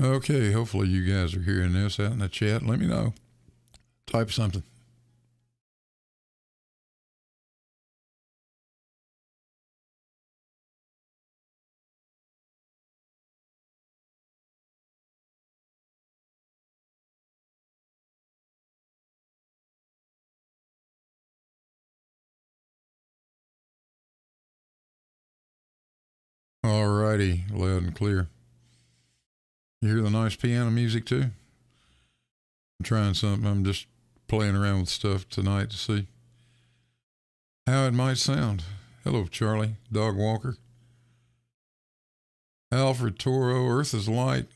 Okay, hopefully you guys are hearing this out in the chat. Let me know. Type something. All righty, loud and clear. You hear the nice piano music too? I'm trying something. I'm just playing around with stuff tonight to see how it might sound. Hello, Charlie, Dog Walker. Alfred Toro, Earth is Light.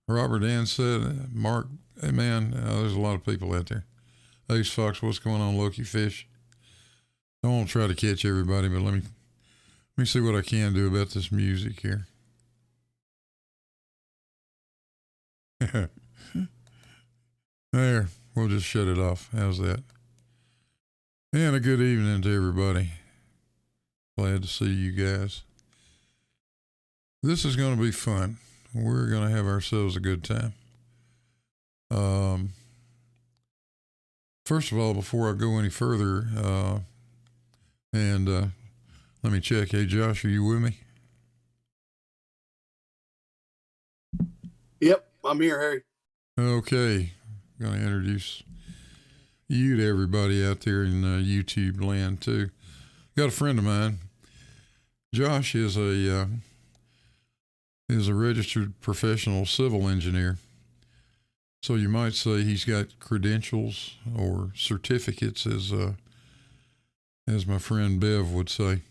Robert Ann said, Mark, hey man, there's a lot of people out there. Ace Fox, what's going on, Loki Fish? I won't try to catch everybody, but let me see what I can do about this music here. There, we'll just shut it off. How's that? And a good evening to everybody. Glad to see you guys. This is going to be fun. We're going to have ourselves a good time. First of all, before I go any further, let me check. Hey, Josh, are you with me? Yep, I'm here, Harry. Okay, I'm going to introduce you to everybody out there in YouTube land too. Got a friend of mine. Josh is a registered professional civil engineer. So you might say he's got credentials or certificates, as my friend Bev would say.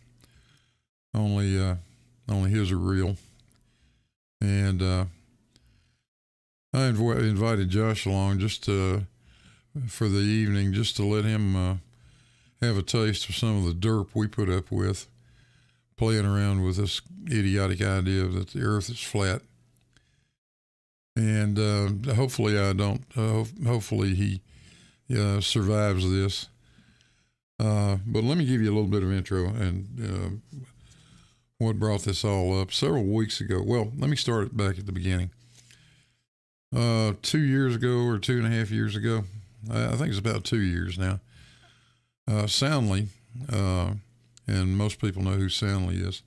Only his are real. And I invited Josh along just for the evening, just to let him have a taste of some of the derp we put up with, playing around with this idiotic idea that the earth is flat. And hopefully hopefully he survives this. But let me give you a little bit of intro and what brought this all up. Several weeks ago, well, let me start back at the beginning. 2 years ago or 2.5 years ago, I think it's about 2 years now, Soundly, and most people know who Soundly is.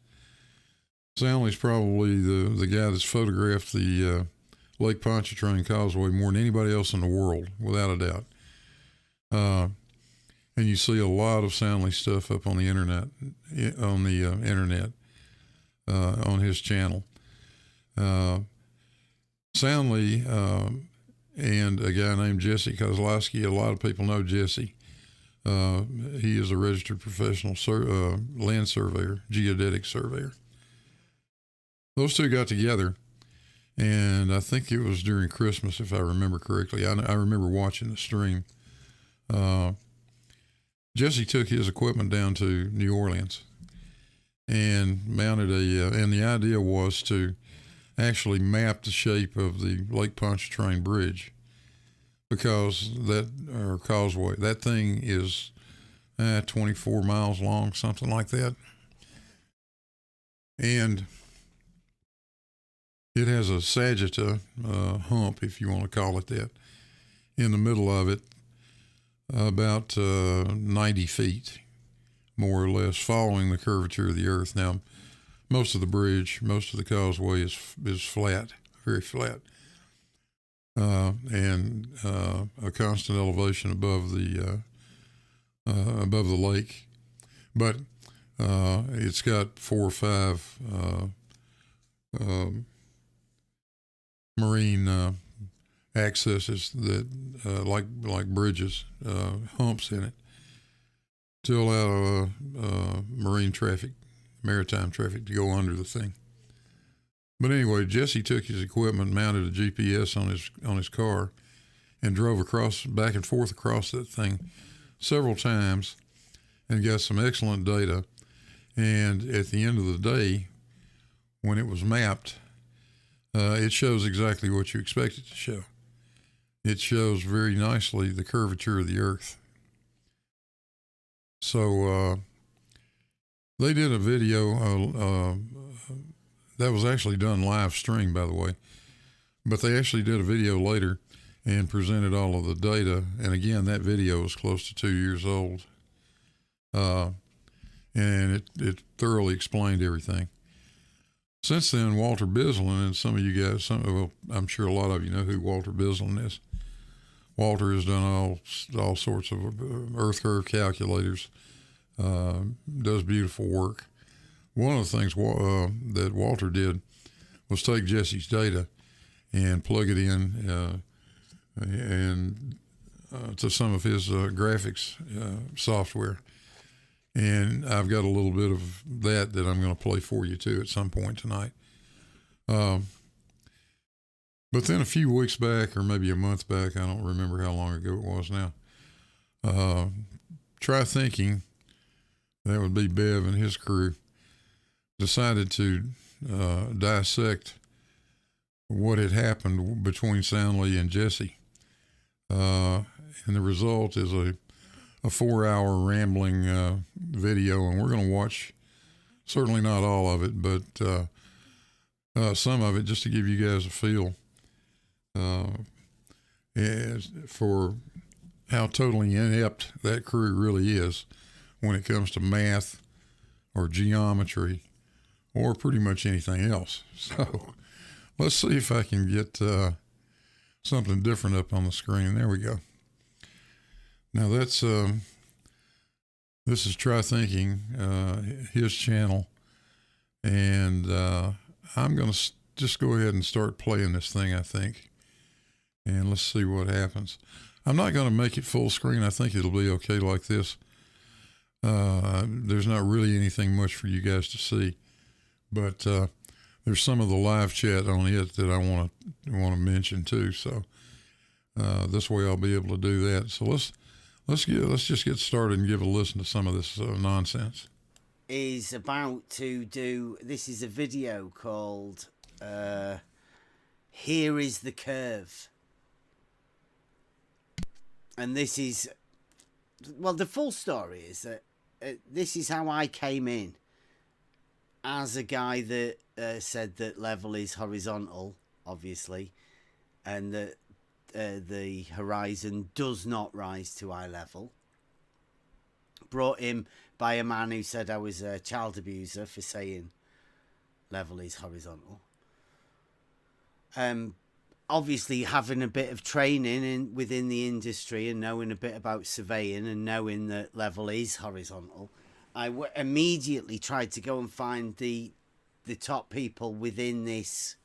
Soundly's probably the guy that's photographed the Lake Pontchartrain Causeway more than anybody else in the world, without a doubt. And you see a lot of Soundly stuff up on the internet, on his channel. Soundly and a guy named Jesse Kozlowski. A lot of people know Jesse. He is a registered professional land surveyor, geodetic surveyor. Those two got together, and I think it was during Christmas, if I remember correctly. I remember watching the stream. Jesse took his equipment down to New Orleans and mounted and the idea was to actually map the shape of the Lake Pontchartrain Bridge, because causeway, that thing is 24 miles long, something like that. And it has a sagitta hump, if you want to call it that, in the middle of it, about 90 feet, more or less, following the curvature of the earth. Now, most of the bridge, most of the causeway is flat, very flat, and a constant elevation above the lake. But it's got 4 or 5 marine accesses that like bridges, humps in it, to allow maritime traffic to go under the thing. But anyway, Jesse took his equipment, mounted a GPS on his car, and drove back and forth across that thing several times, and got some excellent data. And at the end of the day, when it was mapped, it shows exactly what you expect it to show. It shows very nicely the curvature of the earth. So they did a video that was actually done live stream, by the way. But they actually did a video later and presented all of the data. And again, that video is close to 2 years old. And it thoroughly explained everything. Since then, Walter Bislin, and some of you guys, well, I'm sure a lot of you know who Walter Bislin is. Walter has done all sorts of earth curve calculators, does beautiful work. One of the things that Walter did was take Jesse's data and plug it in and to some of his graphics software. And I've got a little bit of that I'm going to play for you too at some point tonight. But then a few weeks back, or maybe a month back, I don't remember how long ago it was now, Try Thinking, that would be Bev and his crew, decided to dissect what had happened between Soundly and Jesse. And the result is a 4-hour rambling video, and we're going to watch, certainly not all of it, but some of it, just to give you guys a feel for how totally inept that crew really is when it comes to math or geometry or pretty much anything else. So let's see if I can get something different up on the screen. There we go. Now that's this is Try Thinking, his channel, and I'm going to just go ahead and start playing this thing, I think, and let's see what happens. I'm not going to make it full screen. I think it'll be okay like this. There's not really anything much for you guys to see, but there's some of the live chat on it that I want to mention too. So this way I'll be able to do that. So let's just get started and give a listen to some of this nonsense. Is about to do. This is a video called "Here is the Curve," and this is, well, the full story is that this is how I came in as a guy that said that level is horizontal, obviously, and that the horizon does not rise to eye level. Brought in by a man who said I was a child abuser for saying level is horizontal. Obviously having a bit of training within the industry and knowing a bit about surveying and knowing that level is horizontal, I immediately tried to go and find the top people within this,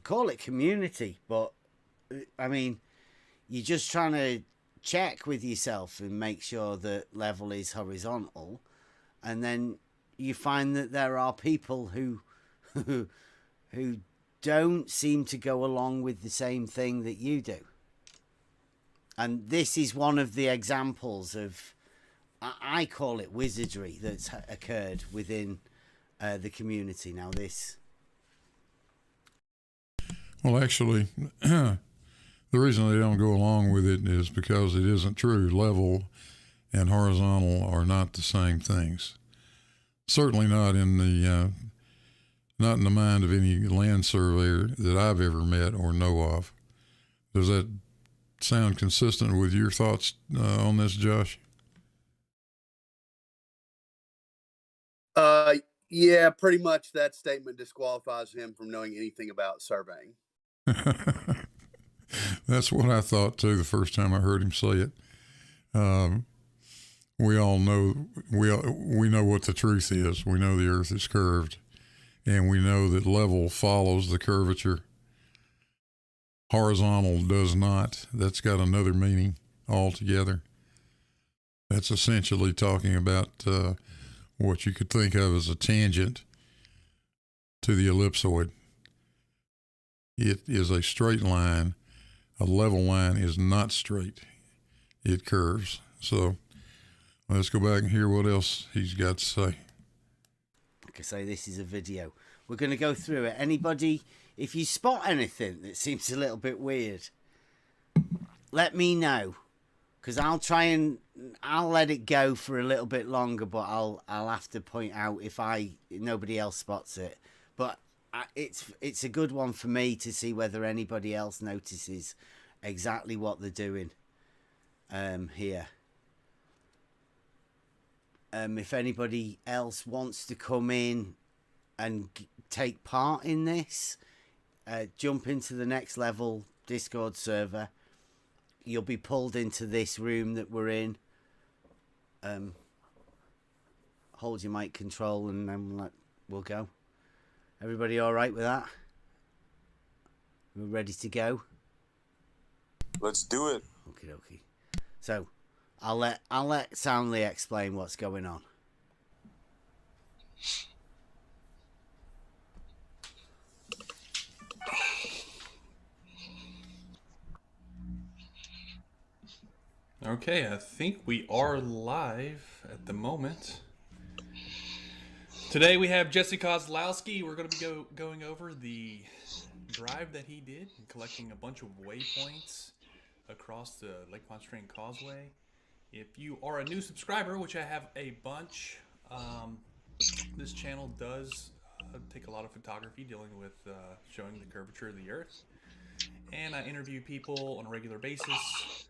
call it community, but I mean, you're just trying to check with yourself and make sure that level is horizontal, and then you find that there are people who don't seem to go along with the same thing that you do. And this is one of the examples of, I call it wizardry, that's occurred within the community. Now this, well, actually, the reason they don't go along with it is because it isn't true. Level and horizontal are not the same things. Certainly not in the mind of any land surveyor that I've ever met or know of. Does that sound consistent with your thoughts on this, Josh? Yeah, pretty much that statement disqualifies him from knowing anything about surveying. That's what I thought too the first time I heard him say it. We all know, we know what the truth is. We know the earth is curved, and we know that level follows the curvature. Horizontal does not. That's got another meaning altogether. That's essentially talking about what you could think of as a tangent to the ellipsoid. It is a straight line. A level line is not straight. It curves. So let's go back and hear what else he's got to say. Like I say, this is a video. We're going to go through it. Anybody, if you spot anything that seems a little bit weird, let me know. Because I'll let it go for a little bit longer, but I'll have to point out if nobody else spots it. But it's a good one for me to see whether anybody else notices exactly what they're doing here. If anybody else wants to come in and take part in this, jump into the next level Discord server. You'll be pulled into this room that we're in. Hold your mic control and then we'll go. Everybody all right with that? We're ready to go? Let's do it. Okie dokie. So I'll let Soundly explain what's going on. Okay, I think we are live at the moment. Today we have Jesse Kozlowski. We're going to be going over the drive that he did, collecting a bunch of waypoints across the Lake Pontchartrain Causeway. If you are a new subscriber, which I have a bunch, this channel does take a lot of photography dealing with showing the curvature of the Earth. And I interview people on a regular basis.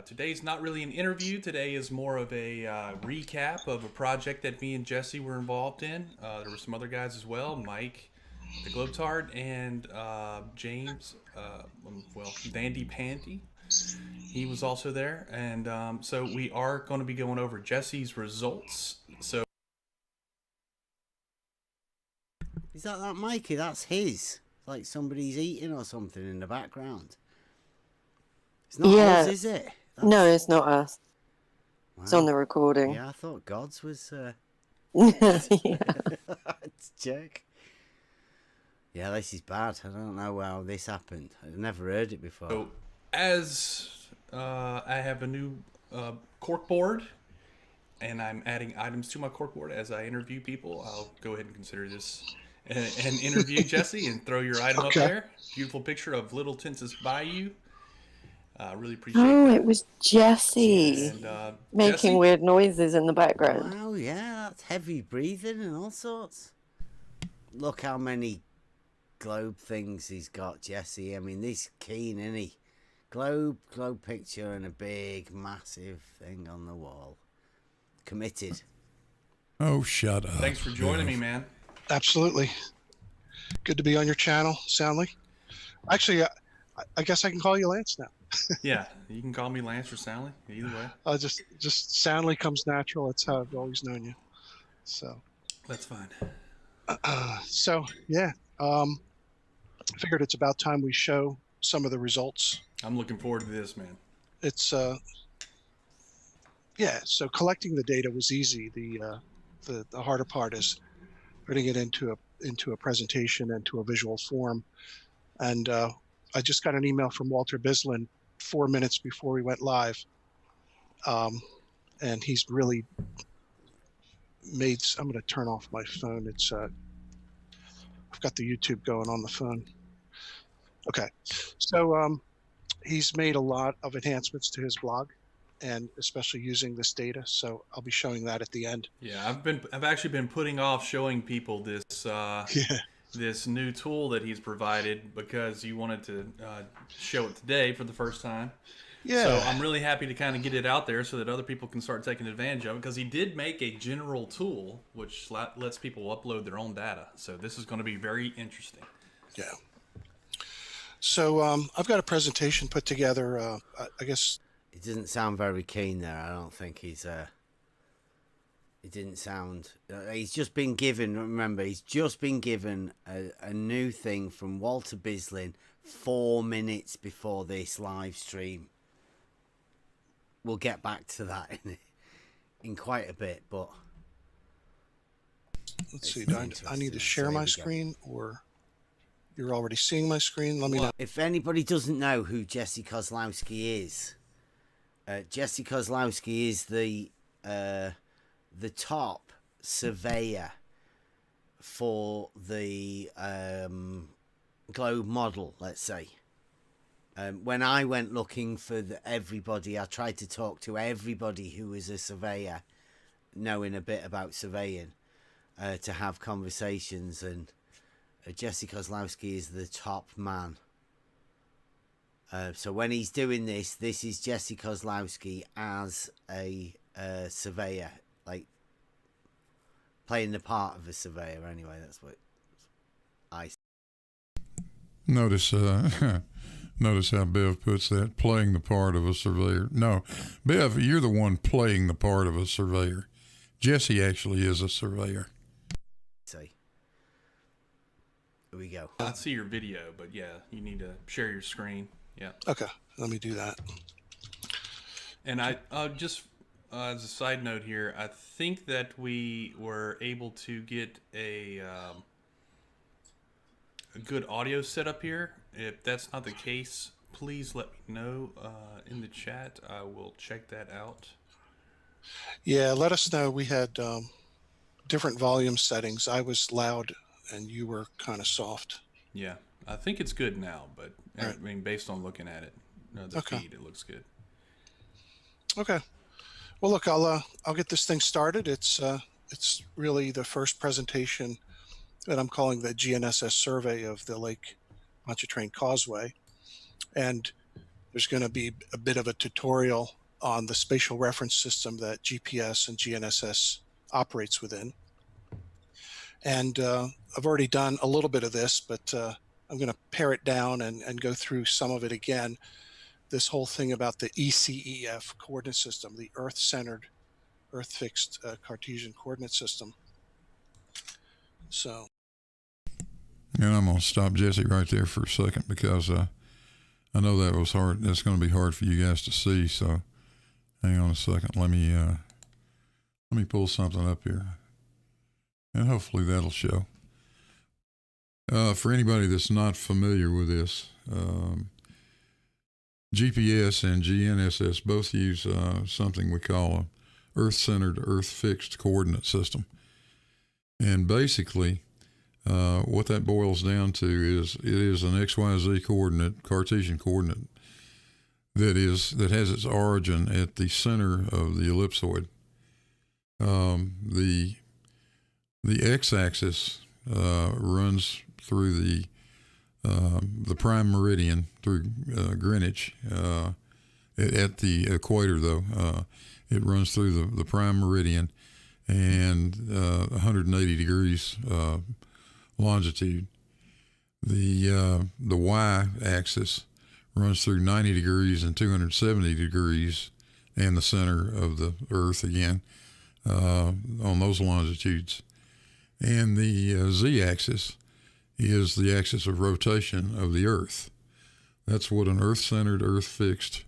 Today's not really an interview. Today is more of a recap of a project that me and Jesse were involved in. There were some other guys as well, Mike, the Globetard, and James, Dandy Panty. He was also there. And so we are going to be going over Jesse's results. So Is that Mikey? That's his. It's like somebody's eating or something in the background. It's not us, is it? No, it's not us. Wow. It's on the recording. Yeah, I thought God's was... Yeah. It's jerk. Yeah, this is bad. I don't know how this happened. I've never heard it before. So, as I have a new corkboard, and I'm adding items to my corkboard as I interview people, I'll go ahead and consider this an interview, Jesse, and throw your item up there. Beautiful picture of Little Tensas Bayou. Really appreciate that. It was Jesse And, making Jesse? weird noises in the background. Wow, yeah, that's heavy breathing and all sorts. Look how many globe things he's got, Jesse. I mean, this keen, isn't he? Globe picture and a big, massive thing on the wall. Committed. Oh, shut up. Thanks for joining me, man. Absolutely. Good to be on your channel, Soundly. Actually, I guess I can call you Lance now. Yeah, you can call me Lance or Sally, either way. Just Soundly comes natural. That's how I've always known you. So That's fine. I figured it's about time we show some of the results. I'm looking forward to this, man. It's so collecting the data was easy. The harder part is putting it into a presentation and to a visual form. And I just got an email from Walter Bislin 4 minutes before we went live. And he's really made, I'm going to turn off my phone. It's, I've got the YouTube going on the phone. Okay. So he's made a lot of enhancements to his blog, and especially using this data. So I'll be showing that at the end. Yeah, I've actually been putting off showing people this this new tool that he's provided because you wanted to show it today for the first time. Yeah. So I'm really happy to kind of get it out there so that other people can start taking advantage of it, because he did make a general tool which lets people upload their own data. So this is going to be very interesting. Yeah. So I've got a presentation put together. I guess It doesn't sound very keen there. I don't think he's... It didn't sound... he's just been given... Remember, he's just been given a new thing from Walter Bislin 4 minutes before this live stream. We'll get back to that in quite a bit, but... let's see. Do I need to share my screen, or you're already seeing my screen? Let me know. If anybody doesn't know who Jesse Kozlowski is, Jesse Kozlowski is the top surveyor for the globe model, let's say. When I went looking for everybody, I tried to talk to everybody who was a surveyor, knowing a bit about surveying, to have conversations, and Jesse Kozlowski is the top man. So when he's doing this is Jesse Kozlowski as a surveyor, like playing the part of a surveyor. Anyway, that's what I Notice, notice how Bev puts that, playing the part of a surveyor. No, Bev, you're the one playing the part of a surveyor. Jesse actually is a surveyor. say. Here we go. I see your video, but yeah, you need to share your screen. Yeah. Okay, let me do that. And I just as a side note here, I think that we were able to get a good audio setup here. If that's not the case, please let me know in the chat. I will check that out. Yeah, let us know. We had different volume settings. I was loud and you were kind of soft. Yeah, I think it's good now, but Right. I mean, based on looking at it, the Okay. feed, it looks good. Okay. Well, look, I'll get this thing started. It's really the first presentation that I'm calling the GNSS survey of the Lake Pontchartrain Causeway, and there's going to be a bit of a tutorial on the spatial reference system that GPS and GNSS operates within. And I've already done a little bit of this, but I'm going to pare it down and go through some of it again. This whole thing about the ECEF coordinate system, the Earth-centered, Earth-fixed Cartesian coordinate system. So. And I'm going to stop Jesse right there for a second because I know that was hard. That's going to be hard for you guys to see. So hang on a second. Let me pull something up here, and hopefully that'll show. For anybody that's not familiar with this, GPS and GNSS both use something we call a Earth-centered, Earth-fixed coordinate system. And basically, what that boils down to is it is an XYZ coordinate, Cartesian coordinate, that has its origin at the center of the ellipsoid. The x-axis runs through the prime meridian through Greenwich. At the equator, though, it runs through the prime meridian and 180 degrees longitude. The y-axis runs through 90 degrees and 270 degrees, and the center of the Earth again on those longitudes. And the z-axis is the axis of rotation of the Earth. That's what an Earth-centered, Earth-fixed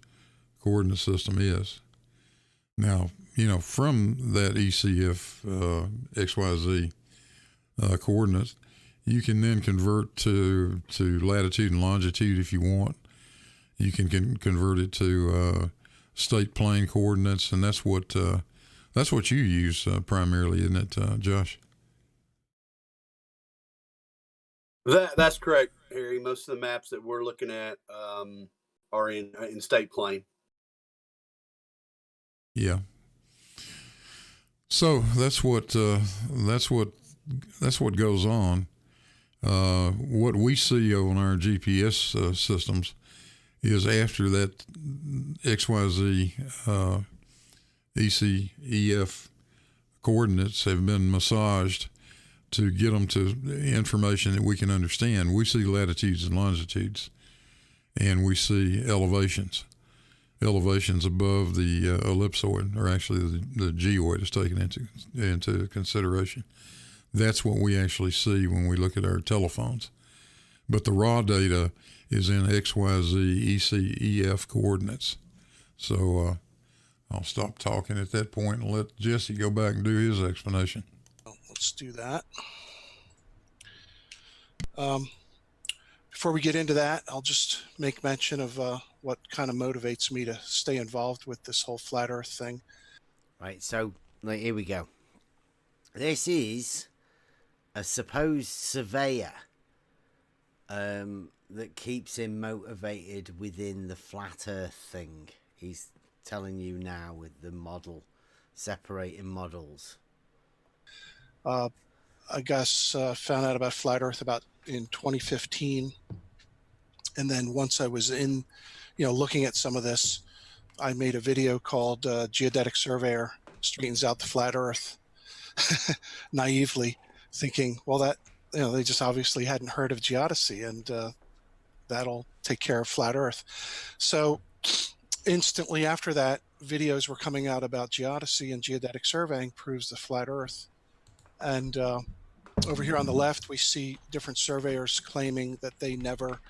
coordinate system is. Now, from that ECF XYZ coordinates, you can then convert to latitude and longitude if you want. You can convert it to state plane coordinates, and that's what you use primarily, isn't it, Josh? That's correct, Harry. Most of the maps that we're looking at are in state plane. Yeah. So that's what goes on. What we see on our GPS systems is after that XYZ ECEF coordinates have been massaged to get them to information that we can understand. We see latitudes and longitudes, and we see elevations above the ellipsoid, or actually the geoid is taken into consideration. That's what we actually see when we look at our telephones. But the raw data is in XYZ ECEF coordinates. So I'll stop talking at that point and let Jesse go back and do his explanation. Let's do that. Before we get into that, I'll just make mention of what kind of motivates me to stay involved with this whole flat Earth thing. Right, so here we go. This is a supposed surveyor that keeps him motivated within the flat Earth thing. He's telling you now with the model, separating models. I guess, found out about flat Earth about in 2015. And then once I was in, looking at some of this, I made a video called Geodetic Surveyor Straightens Out the Flat Earth, naively thinking, well, that, they just obviously hadn't heard of geodesy, and that'll take care of flat Earth. So instantly after that, videos were coming out about geodesy, and geodetic surveying proves the flat Earth. And over here on the left, we see different surveyors claiming that they never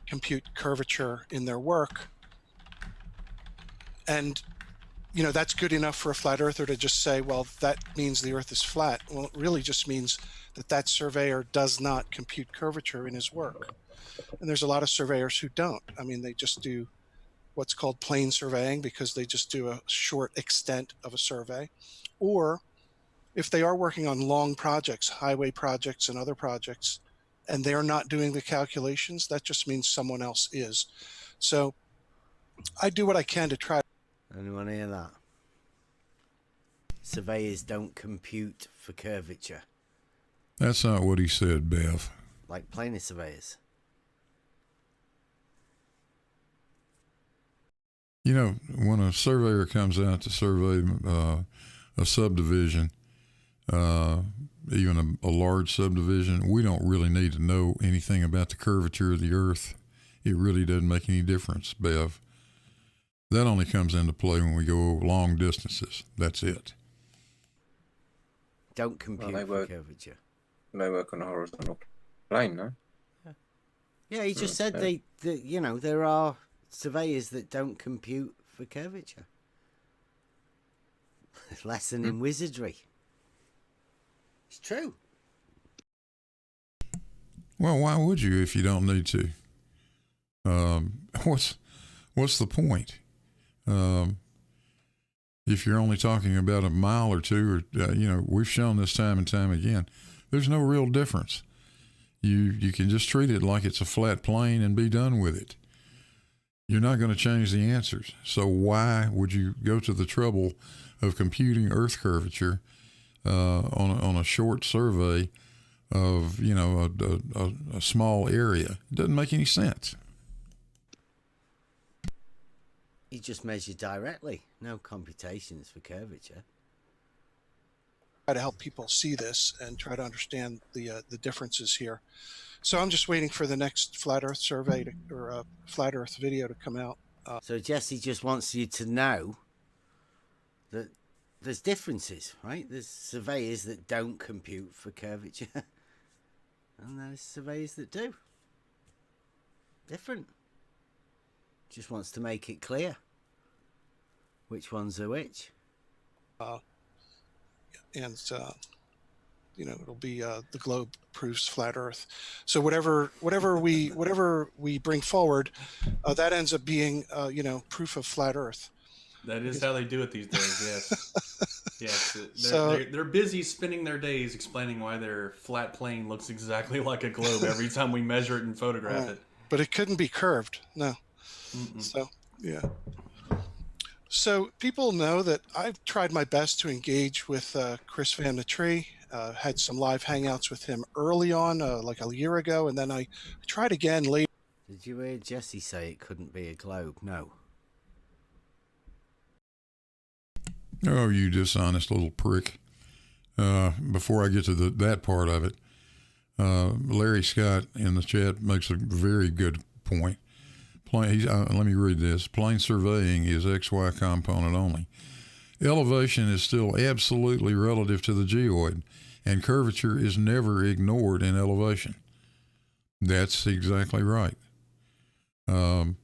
compute curvature in their work. And, that's good enough for a flat earther to just say, well, that means the Earth is flat. Well, it really just means that that surveyor does not compute curvature in his work. And there's a lot of surveyors who don't. I mean, they just do what's called plane surveying because they just do a short extent of a survey. Or if they are working on long projects, highway projects and other projects, and they're not doing the calculations, that just means someone else is. So I do what I can to try. Anyone hear that? Surveyors don't compute for curvature. That's not what he said, Bev. Like planar surveyors. When a surveyor comes out to survey a subdivision, even a large subdivision, we don't really need to know anything about the curvature of the Earth. It really doesn't make any difference, Bev. That only comes into play when we go long distances. That's it. Don't compute for curvature. They work on a horizontal plane, no? Yeah, he just said there are surveyors that don't compute for curvature. Lesson in wizardry. It's true. Well, why would you if you don't need to? What's the point? If you're only talking about a mile or two, or we've shown this time and time again, there's no real difference. You can just treat it like it's a flat plane and be done with it. You're not going to change the answers. So why would you go to the trouble of computing Earth curvature on a short survey of a small area? It doesn't make any sense. You just measure directly. No computations for curvature. Try to help people see this and try to understand the differences here. So I'm just waiting for the next flat Earth survey or flat Earth video to come out. So Jesse just wants you to know that there's differences, right? There's surveyors that don't compute for curvature, and there's surveyors that do. Different. Just wants to make it clear which ones are which. And it'll be the globe proves flat Earth. So whatever we bring forward, that ends up being proof of flat Earth. That is how they do it these days. Yes. Yes. They're busy spending their days explaining why their flat plane looks exactly like a globe every time we measure it and photograph it. But it couldn't be curved. No. Mm-mm. So, yeah. So people know that I've tried my best to engage with Chris Van the Tree. Had some live hangouts with him early on, like a year ago, and then I tried again later. Did you hear Jesse say it couldn't be a globe? No. Oh, you dishonest little prick. Before I get to that part of it, Larry Scott in the chat makes a very good point. Let me read this. Plane surveying is XY component only. Elevation is still absolutely relative to the geoid, and curvature is never ignored in elevation. That's exactly right. So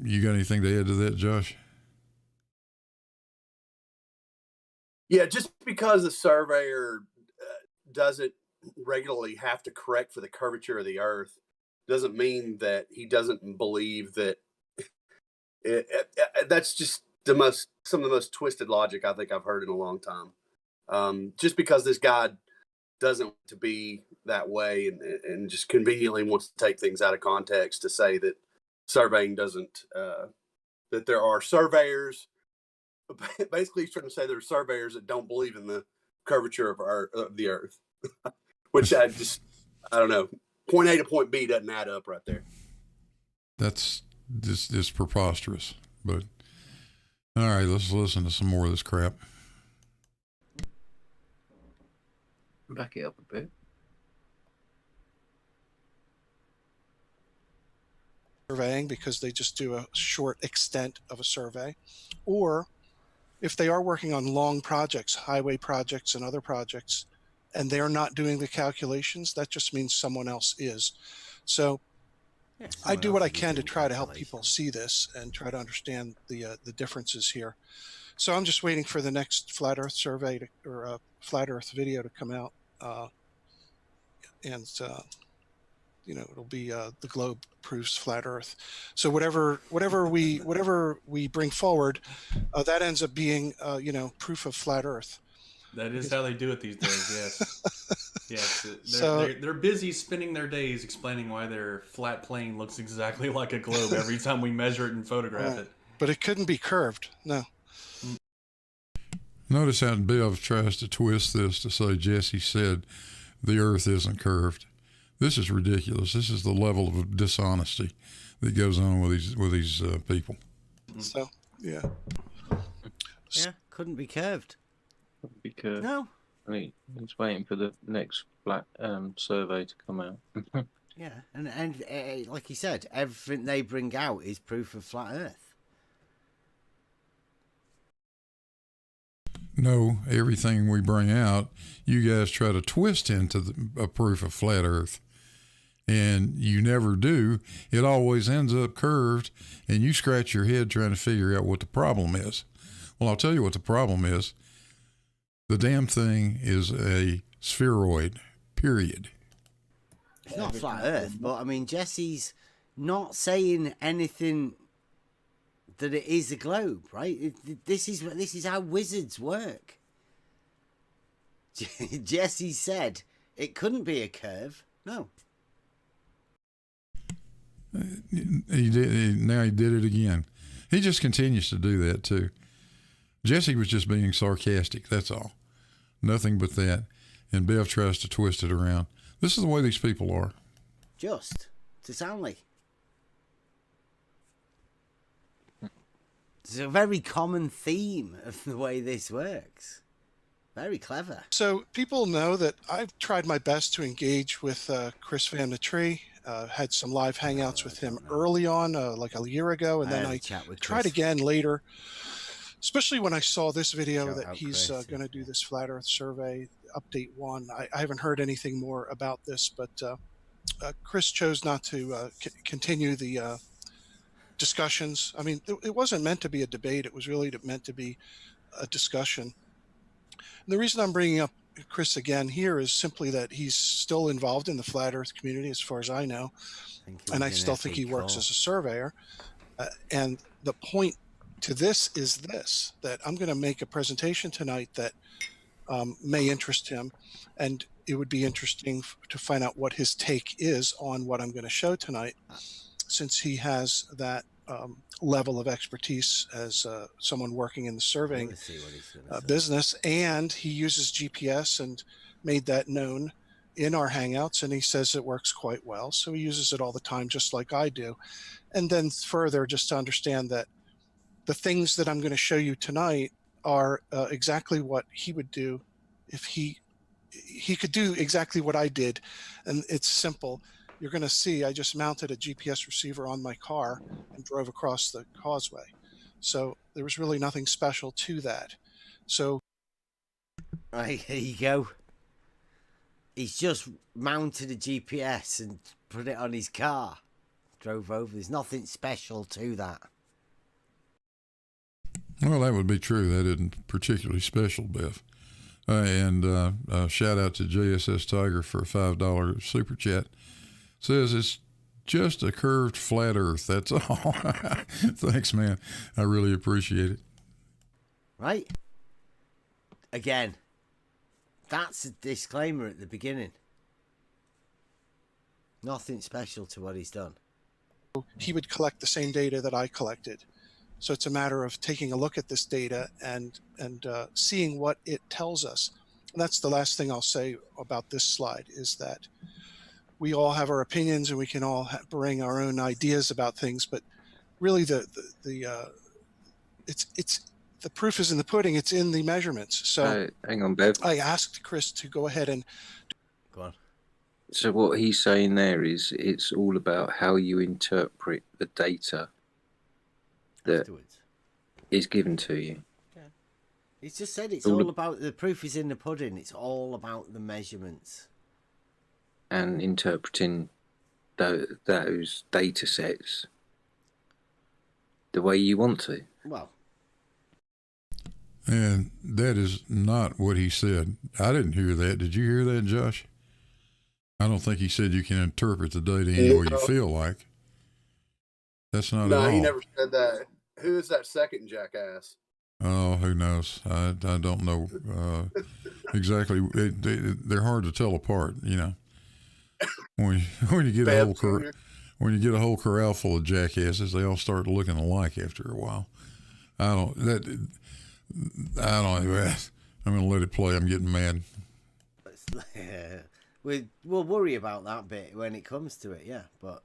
you got anything to add to that, Josh? Yeah, just because the surveyor doesn't regularly have to correct for the curvature of the Earth doesn't mean that he doesn't believe that that's just some of the most twisted logic I think I've heard in a long time. Just because this guy doesn't want to be that way and just conveniently wants to take things out of context to say that surveying doesn't, that there are surveyors. Basically, he's trying to say there are surveyors that don't believe in the curvature of the Earth, which I don't know. Point A to point B doesn't add up right there. That's just preposterous. But all right, let's listen to some more of this crap. Back it up a bit. Surveying because they just do a short extent of a survey, or if they are working on long projects, highway projects and other projects, and they're not doing the calculations, that just means someone else is. So Yeah, I do what I can to doing try to help people calculations. see this and try to understand the differences here. So I'm just waiting for the next flat Earth survey or a flat Earth video to come out, and it'll be the globe proves flat Earth. So whatever we bring forward, that ends up being proof of flat Earth. That is how they do it these days. Yes, yes. So- They're busy spending their days explaining why their flat plane looks exactly like a globe every time we measure it and photograph it. But it couldn't be curved. No. Notice how Bill tries to twist this to say Jesse said the Earth isn't curved. This is ridiculous. This is the level of dishonesty that goes on with these people. So yeah. Yeah, couldn't be curved. Because No. I mean, he's waiting for the next flat survey to come out. Yeah, and like you said, everything they bring out is proof of flat Earth. No, everything we bring out, you guys try to twist into a proof of flat Earth. And you never do. It always ends up curved, and you scratch your head trying to figure out what the problem is. Well, I'll tell you what the problem is. The damn thing is a spheroid, period. It's not flat Earth, but I mean, Jesse's not saying anything that it is a globe, right? This is how wizards work. Jesse said it couldn't be a curve. No. He did. Now he did it again. He just continues to do that too. Jesse was just being sarcastic. That's all. Nothing but that. And Bev tries to twist it around. This is the way these people are. Just to sound like. It's a very common theme of the way this works. Very clever. So people know that I've tried my best to engage with Chris Van the Tree. Had some live hangouts with him early on, like a year ago, and then I tried again later, especially when I saw this video that he's going to do this flat Earth survey, update 1. I haven't heard anything more about this, but Chris chose not to continue the discussions. I mean, it wasn't meant to be a debate. It was really meant to be a discussion. And the reason I'm bringing up Chris again here is simply that he's still involved in the flat Earth community, as far as I know, and I still think he works as a surveyor. And the point to this is this, that I'm going to make a presentation tonight that may interest him, and it would be interesting to find out what his take is on what I'm going to show tonight, since he has that level of expertise as someone working in the surveying business, and he uses GPS and made that known in our hangouts, and he says it works quite well. So he uses it all the time, just like I do. And then further, just to understand that the things that I'm going to show you tonight are exactly what he would do if he could do exactly what I did. And it's simple. You're going to see I just mounted a GPS receiver on my car and drove across the causeway. So there was really nothing special to that. So right, here you go. He's just mounted a GPS and put it on his car. Drove over. There's nothing special to that. Well, that would be true. That isn't particularly special, Biff. And shout out to JSS Tiger for a $5 super chat. Says it's just a curved flat Earth. That's all. Thanks, man. I really appreciate it. Right? Again, that's a disclaimer at the beginning. Nothing special to what he's done. he would collect the same data that I collected. So it's a matter of taking a look at this data and seeing what it tells us. that's the last thing I'll say about this slide, is that we all have our opinions and we can all bring our own ideas about things, but really it's the proof is in the pudding. It's in the measurements. So hang on, Bev. I asked Chris to go ahead and Go on. So what he's saying there is it's all about how you interpret the data that Afterwards. is given to you. He's just said it's All all about the proof is in the pudding. It's all about the measurements. And interpreting those data sets the way you want to. Well, And that is not what he said. I didn't hear that. Did you hear that, Josh? I don't think he said you can interpret the data any way you feel like. That's not at all. No, he never said that. Who is that second jackass? Oh, who knows? I don't know exactly. They're hard to tell apart, you know. When you get when you get a whole corral full of jackasses, they all start looking alike after a while. I'm going to let it play. I'm getting mad. we'll worry about that bit when it comes to it, yeah. But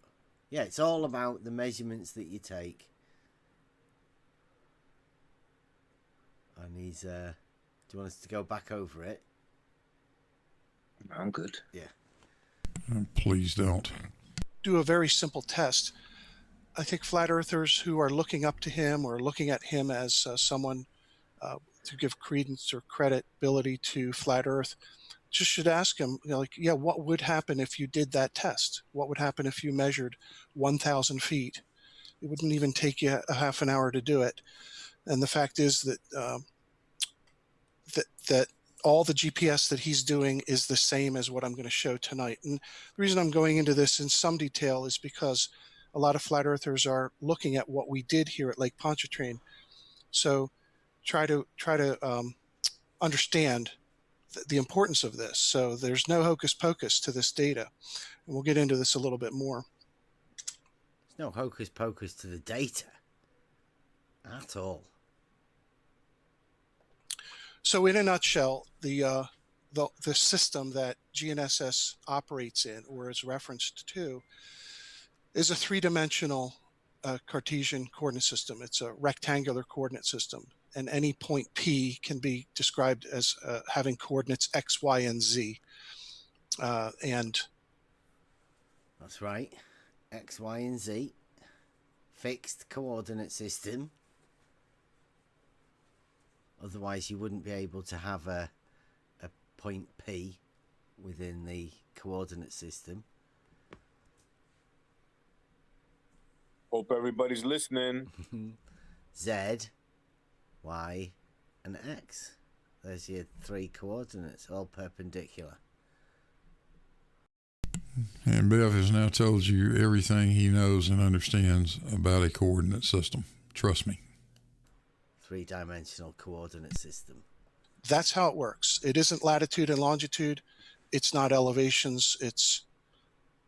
yeah, it's all about the measurements that you take. And he's, do you want us to go back over it? I'm good. Yeah. Please don't. do a very simple test. I think flat earthers who are looking up to him or looking at him as someone to give credence or credibility to flat earth just should ask him, you know, like, yeah, what would happen if you did that test? What would happen if you measured 1,000 feet? It wouldn't even take you a half an hour to do it. And the fact is that that all the GPS that he's doing is the same as what I'm going to show tonight. And the reason I'm going into this in some detail is because a lot of flat earthers are looking at what we did here at Lake Pontchartrain. So try to understand the importance of this. So there's no hocus pocus to this data. And we'll get into this a little bit more. There's no hocus pocus to the data at all. So in a nutshell, the system that GNSS operates in, or is referenced to, is a three-dimensional Cartesian coordinate system. It's a rectangular coordinate system, and any point P can be described as having coordinates X, Y, and Z. And that's right, X, Y, and Z, fixed coordinate system. Otherwise, you wouldn't be able to have a point P within the coordinate system. Hope everybody's listening. Z, Y, and X. There's your three coordinates, all perpendicular. And Bev has now told you everything he knows and understands about a coordinate system. Trust me. Three-dimensional coordinate system. that's how it works. It isn't latitude and longitude. It's not elevations. It's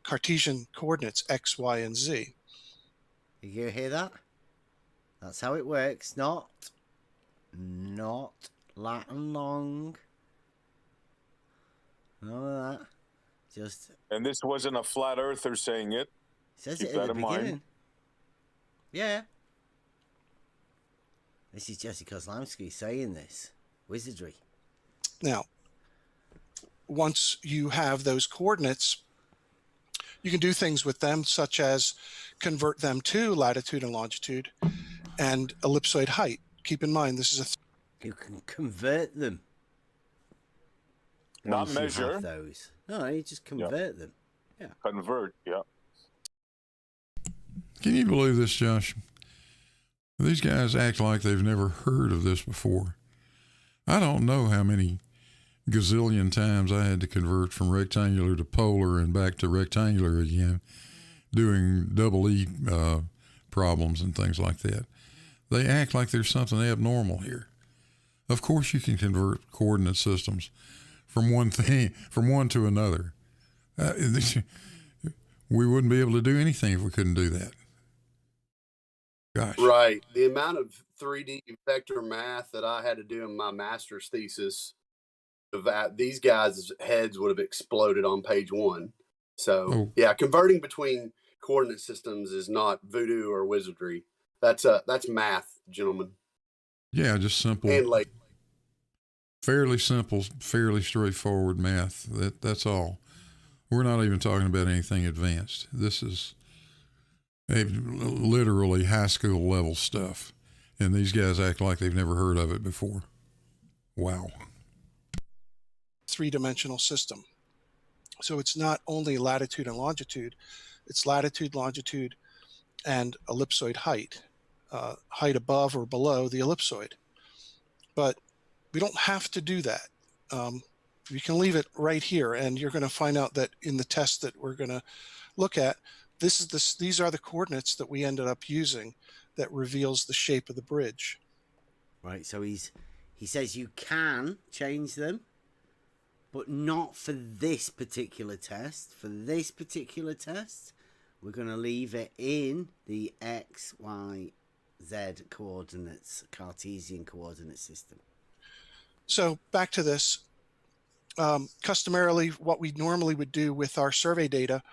Cartesian coordinates, X, Y, and Z. You hear that? That's how it works. Not lat and long. None of that. Just. And this wasn't a flat earther saying it. Says Keep it at that the in mind. beginning. Yeah. This is Jesse Kozlowski saying this. Wizardry. Now, once you have those coordinates, you can do things with them, such as convert them to latitude and longitude and ellipsoid height. Keep in mind, this is You can convert them. Not once you measure. have those. No, you just convert them. Yeah. Convert, yeah. Can you believe this, Josh? These guys act like they've never heard of this before. I don't know how many gazillion times I had to convert from rectangular to polar and back to rectangular again, doing double E problems and things like that. They act like there's something abnormal here. Of course you can convert coordinate systems from one to another. We wouldn't be able to do anything if we couldn't do that. Gosh. Right. The amount of 3D vector math that I had to do in my master's thesis these guys' heads would have exploded on page 1. So Oh. yeah, converting between coordinate systems is not voodoo or wizardry. That's math, gentlemen. Yeah, just simple, And like fairly simple, fairly straightforward math. That's all. We're not even talking about anything advanced. This is literally high school level stuff. And these guys act like they've never heard of it before. Wow. 3-dimensional system. So it's not only latitude and longitude, it's latitude, longitude, and ellipsoid height, height above or below the ellipsoid. But we don't have to do that. You can leave it right here, and you're going to find out that in the test that we're going to look at, these are the coordinates that we ended up using that reveals the shape of the bridge. Right, so he says you can change them, but not for this particular test. For this particular test, we're going to leave it in the X, Y, Z coordinates, Cartesian coordinate system. So back to this. Customarily, what we normally would do with our survey data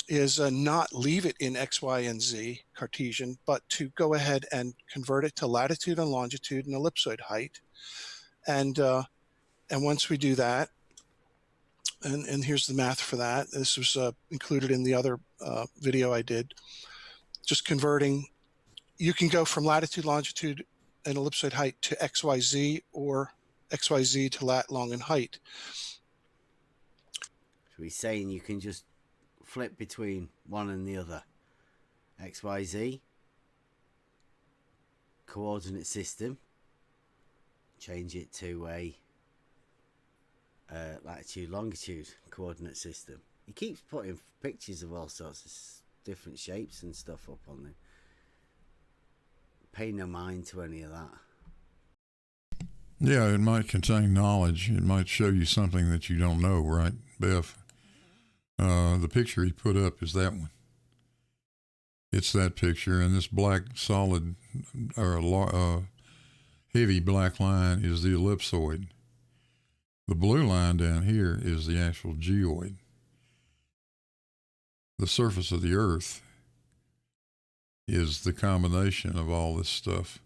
is not leave it in X, Y, and Z Cartesian, but to go ahead and convert it to latitude and longitude and ellipsoid height. And once we do that, and here's the math for that. This was included in the other video I did. Just converting, you can go from latitude, longitude, and ellipsoid height to XYZ, or XYZ to lat, long, and height. So he's saying you can just flip between one and the other. XYZ coordinate system, change it to a latitude longitude coordinate system. He keeps putting pictures of all sorts of different shapes and stuff up on there. Pay no mind to any of that. Yeah, it might contain knowledge. It might show you something that you don't know, right, Bev? The picture he put up is that one. It's that picture, and this black solid or heavy black line is the ellipsoid. The blue line down here is the actual geoid. The surface of the Earth is the combination of all this stuff.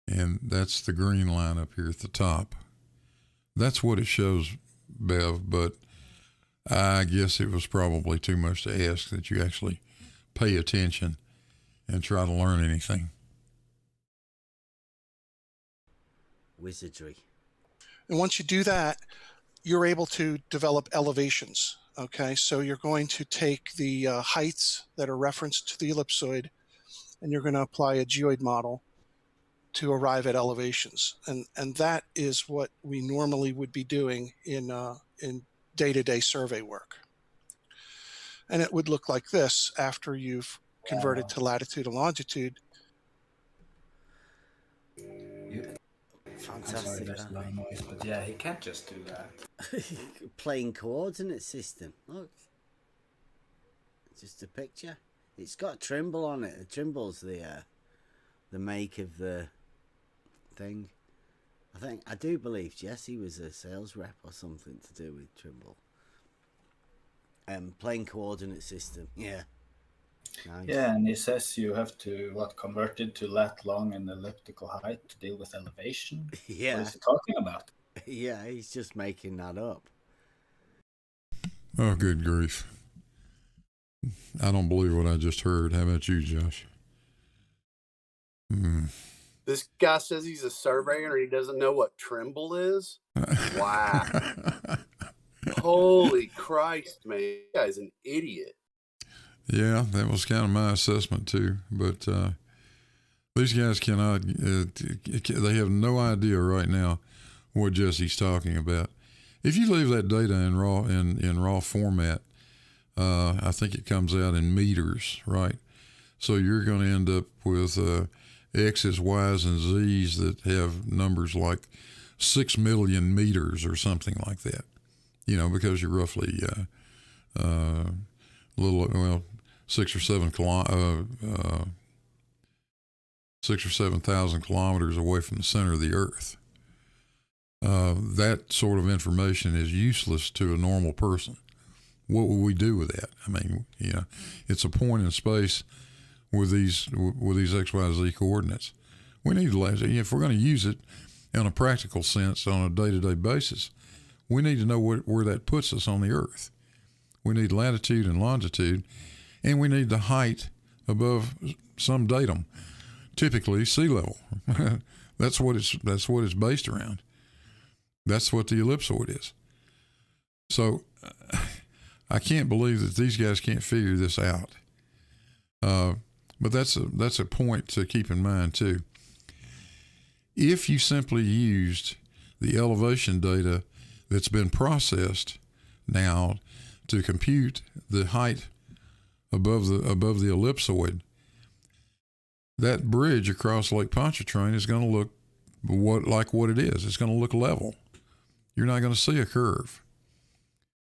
And that's the green line up here at the top. That's what it shows, Bev, but I guess it was probably too much to ask that you actually pay attention and try to learn anything. Wizardry. And once you do that, you're able to develop elevations. Okay, so you're going to take the heights that are referenced to the ellipsoid, and you're going to apply a geoid model to arrive at elevations. And that is what we normally would be doing in day-to-day survey work. And it would look like this after you've converted to latitude and longitude. Fantastic. Sorry, there's a lot of noise, but yeah, he can't just do that. Plain coordinate system. Look. It's just a picture. It's got Trimble on it. The Trimble's the make of the thing. I do believe Jesse was a sales rep or something to do with Trimble. Plain coordinate system. Yeah. Nice. Yeah, and he says you have to convert it to lat, long, and elliptical height to deal with elevation. Yeah. What is he talking about? Yeah, he's just making that up. Oh, good grief. I don't believe what I just heard. How about you, Josh? This guy says he's a surveyor and he doesn't know what Trimble is? Wow. Holy Christ, man. This guy's an idiot. Yeah, that was kind of my assessment too. But these guys cannot, they have no idea right now what Jesse's talking about. If you leave that data in raw format, I think it comes out in meters, right? So you're going to end up with X's, Y's, and Z's that have numbers like 6 million meters or something like that. You know, because you're roughly little, well, 6 or 7 6 or 7,000 kilometers away from the center of the Earth. that sort of information is useless to a normal person. What would we do with that? I mean, it's a point in space with these XYZ coordinates. We need to, if we're going to use it in a practical sense on a day-to-day basis, we need to know where that puts us on the Earth. We need latitude and longitude, and we need the height above some datum, typically sea level. That's what it's based around. That's what the ellipsoid is. So I can't believe that these guys can't figure this out. But that's a point to keep in mind too. If you simply used the elevation data that's been processed now to compute the height above the ellipsoid, that bridge across Lake Pontchartrain is going to look like what it is. It's going to look level. You're not going to see a curve.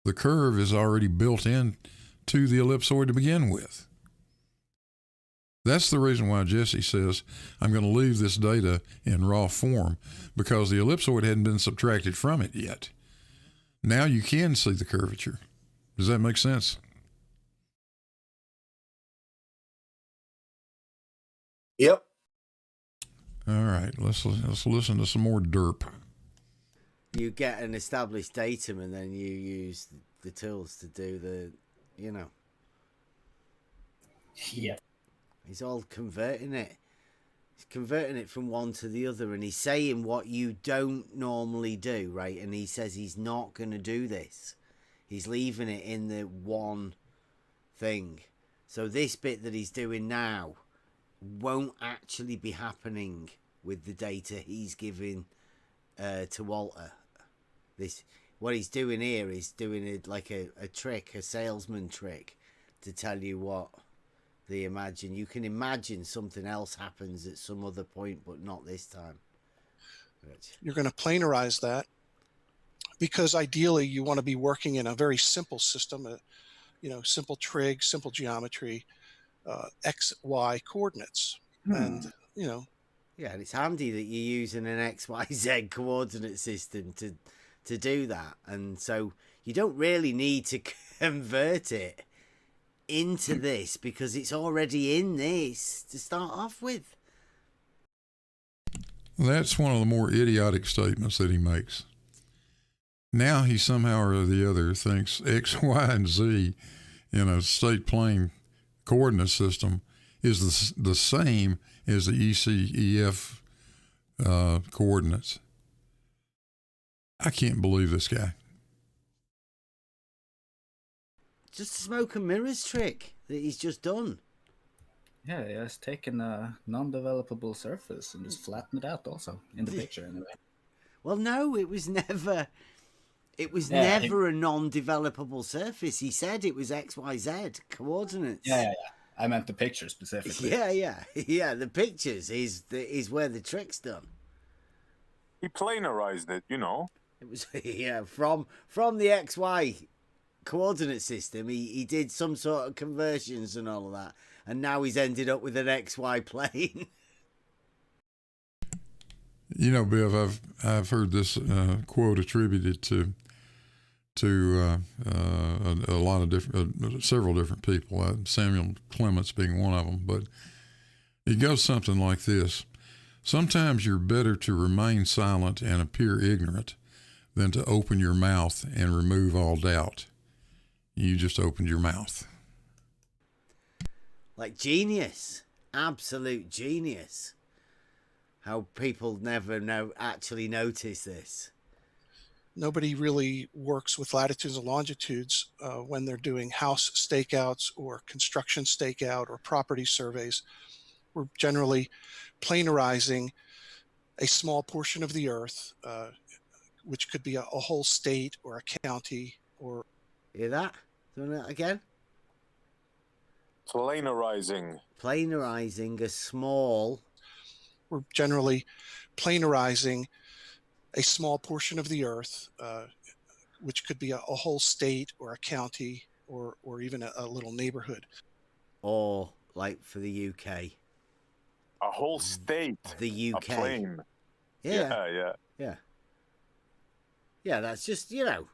The curve is already built in to the ellipsoid to begin with. That's the reason why Jesse says, I'm going to leave this data in raw form, because the ellipsoid hadn't been subtracted from it yet. Now you can see the curvature. Does that make sense? Yep. All right, let's listen to some more derp. You get an established datum and then you use the tools to do the, Yeah. He's all converting it. He's converting it from one to the other, and he's saying what you don't normally do, right? And he says he's not going to do this. He's leaving it in the one thing. So this bit that he's doing now won't actually be happening with the data he's giving to Walter. What he's doing here is doing it like a trick, a salesman trick, to tell you what they imagine. You can imagine something else happens at some other point, but not this time. You're going to planarize that, because ideally you want to be working in a very simple system, simple trig, simple geometry, X, Y coordinates. And, Yeah, and it's handy that you're using an XYZ coordinate system to do that. And so you don't really need to convert it into this, because it's already in this to start off with. That's one of the more idiotic statements that he makes. Now he somehow or the other thinks X, Y, and Z in a state plane coordinate system is the same as the EC, EF coordinates. I can't believe this guy. Just a smoke and mirrors trick that he's just done. Yeah, he has taken a non-developable surface and just flattened it out also in the picture anyway. Well, no, it was never a non-developable surface. He said it was XYZ coordinates. Yeah. I meant the picture specifically. Yeah. The pictures is where the trick's done. He planarized it, It was from the XY coordinate system. He did some sort of conversions and all of that, and now he's ended up with an XY plane. Biv, I've heard this quote attributed to a lot of different, several different people, Samuel Clements being one of them, but it goes something like this: sometimes you're better to remain silent and appear ignorant than to open your mouth and remove all doubt. You just opened your mouth. Like genius, absolute genius. How people never actually notice this. nobody really works with latitudes and longitudes when they're doing house stakeouts or construction stakeout or property surveys. We're generally planarizing a small portion of the earth, which could be a whole state or a county or... Hear that? Doing that again? Planarizing. Planarizing a small... We're generally planarizing a small portion of the earth, which could be a whole state or a county or even a little neighborhood. Or like for the UK. A whole state. The UK. A plane. Yeah. Yeah. Yeah, that's just, you know,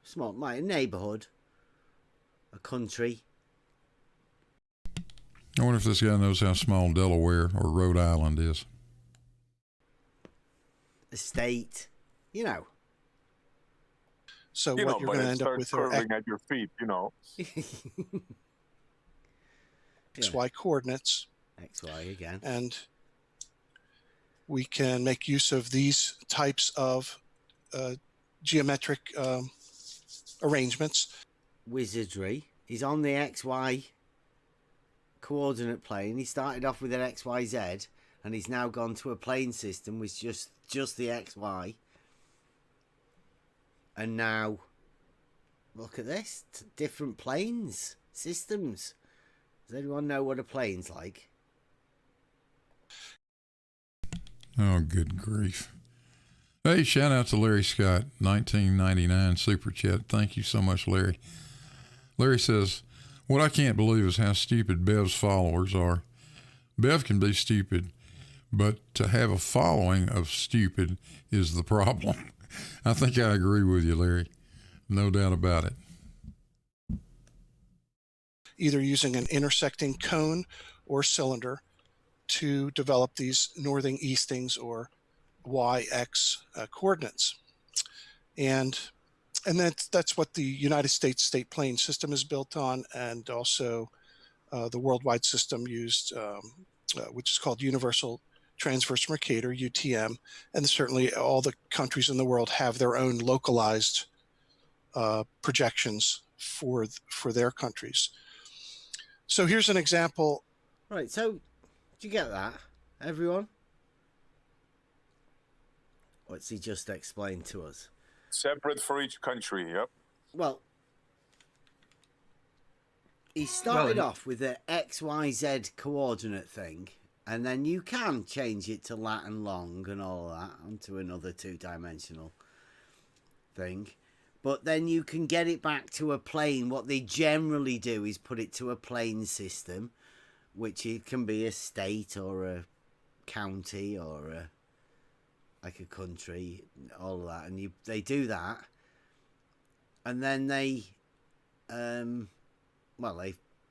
small, my neighborhood, a country. I wonder if this guy knows how small Delaware or Rhode Island is. A state, you know. So You what know, you're but going to it end up starts with are curving at your feet, you know. XY coordinates. XY again. And we can make use of these types of geometric arrangements. Wizardry. He's on the XY coordinate plane. He started off with an XYZ, and he's now gone to a plane system with just the XY. And now, look at this. Different planes, systems. Does anyone know what a plane's like? Oh, good grief. Hey, shout out to Larry Scott, 1999 Super Chat. Thank you so much, Larry. Larry says, what I can't believe is how stupid Bev's followers are. Bev can be stupid, but to have a following of stupid is the problem. I think I agree with you, Larry. No doubt about it. Either using an intersecting cone or cylinder to develop these northing, eastings, or YX coordinates. And that's what the United States state plane system is built on, and also the worldwide system used, which is called Universal Transverse Mercator, UTM, and certainly all the countries in the world have their own localized projections for their countries. So here's an example. Right, so did you get that, everyone? What's he just explained to us? Separate for each country, yep. Well, he started off with an XYZ coordinate thing, and then you can change it to lat and long and all of that onto another two-dimensional thing. But then you can get it back to a plane. What they generally do is put it to a plane system, which it can be a state or a county or like a country, all of that. And they do that. And then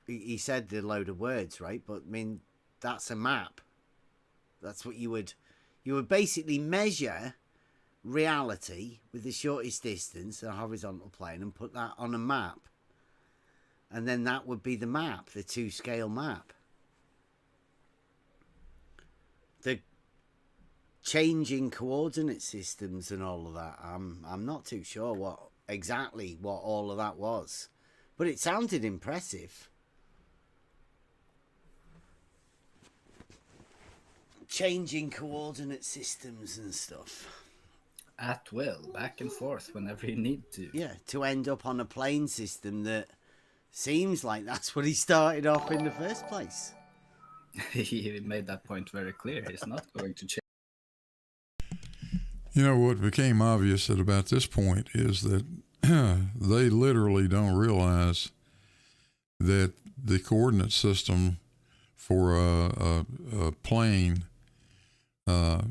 he said a load of words, right? But I mean, that's a map. That's what you would basically measure reality with the shortest distance, a horizontal plane, and put that on a map. And then that would be the map, the 2-scale map. The changing coordinate systems and all of that, I'm not too sure what all of that was. But it sounded impressive. Changing coordinate systems and stuff. At will, back and forth whenever you need to. Yeah, to end up on a plane system that seems like that's what he started off in the first place. He made that point very clear. He's not going to change. You know, what became obvious at about this point is that they literally don't realize that the coordinate system for a plane, a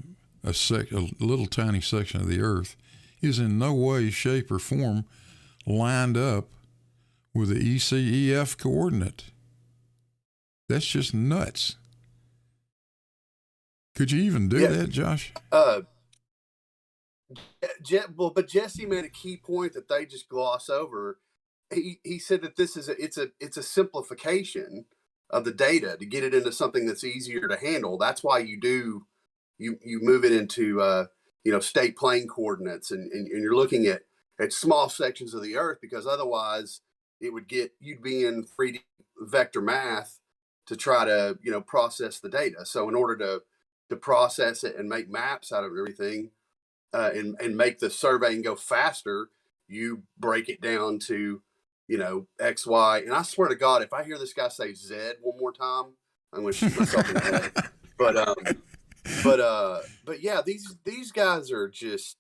little tiny section of the earth, is in no way, shape, or form lined up with the ECEF coordinate. That's just nuts. Could you even do that, Josh? But Jesse made a key point that they just gloss over. He said that this is it's a simplification of the data to get it into something that's easier to handle. That's why you move it into state plane coordinates, and you're looking at small sections of the earth, because otherwise you'd be in 3D vector math to try to process the data. So in order to process it and make maps out of everything, and make the surveying go faster, you break it down to X, Y. And I swear to God, if I hear this guy say Z one more time, I'm going to shoot myself in the head. But yeah, these guys are just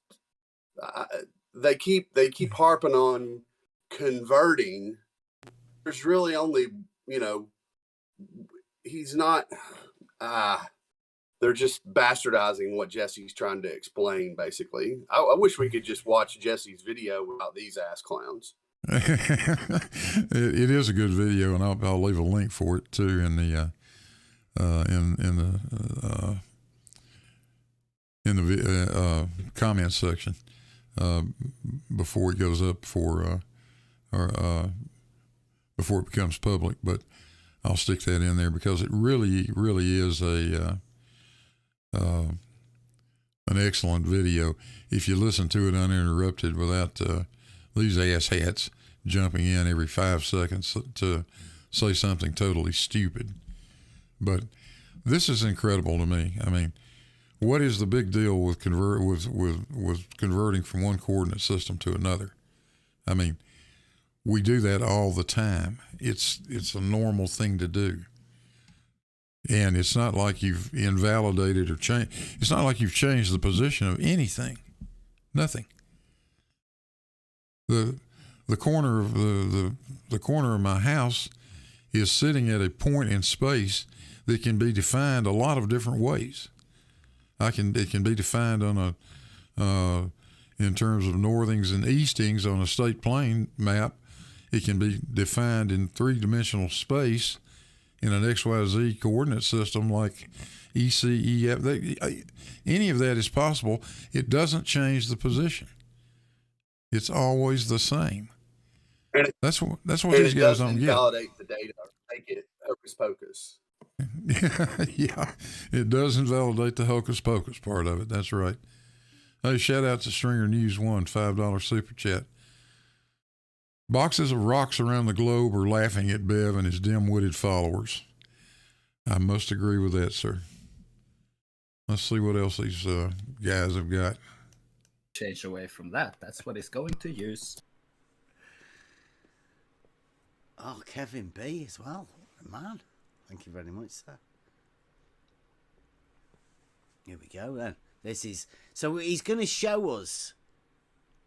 they keep harping on converting. There's really only he's not they're just bastardizing what Jesse's trying to explain. Basically, I wish we could just watch Jesse's video without these ass clowns. It is a good video, and I'll leave a link for it too in the comments section before it goes up before it becomes public. But I'll stick that in there because it really is an excellent video if you listen to it uninterrupted without these asshats jumping in every 5 seconds to say something totally stupid. But this is incredible to me. I mean, what is the big deal with converting from one coordinate system to another? I mean, we do that all the time. It's a normal thing to do. And it's not like you've invalidated or changed. It's not like you've changed the position of anything. Nothing. The corner of the corner of my house is sitting at a point in space that can be defined a lot of different ways. It can be defined on in terms of northings and eastings on a state plane map. It can be defined in 3-dimensional space in an XYZ coordinate system like ECEF. Any of that is possible. It doesn't change the position. It's always the same. That's what these guys don't get. Validate the data, make it hocus pocus. Yeah, it does invalidate the hocus pocus part of it. That's right. Hey, shout out to Stringer News 1, $5 super chat. Boxes of rocks around the globe are laughing at Bev and his dim-witted followers. I must agree with that, sir. Let's see what else these guys have got. Change away from that. That's what he's going to use. Oh, Kevin B as well. Man, thank you very much, sir. Here we go then. This is, so he's going to show us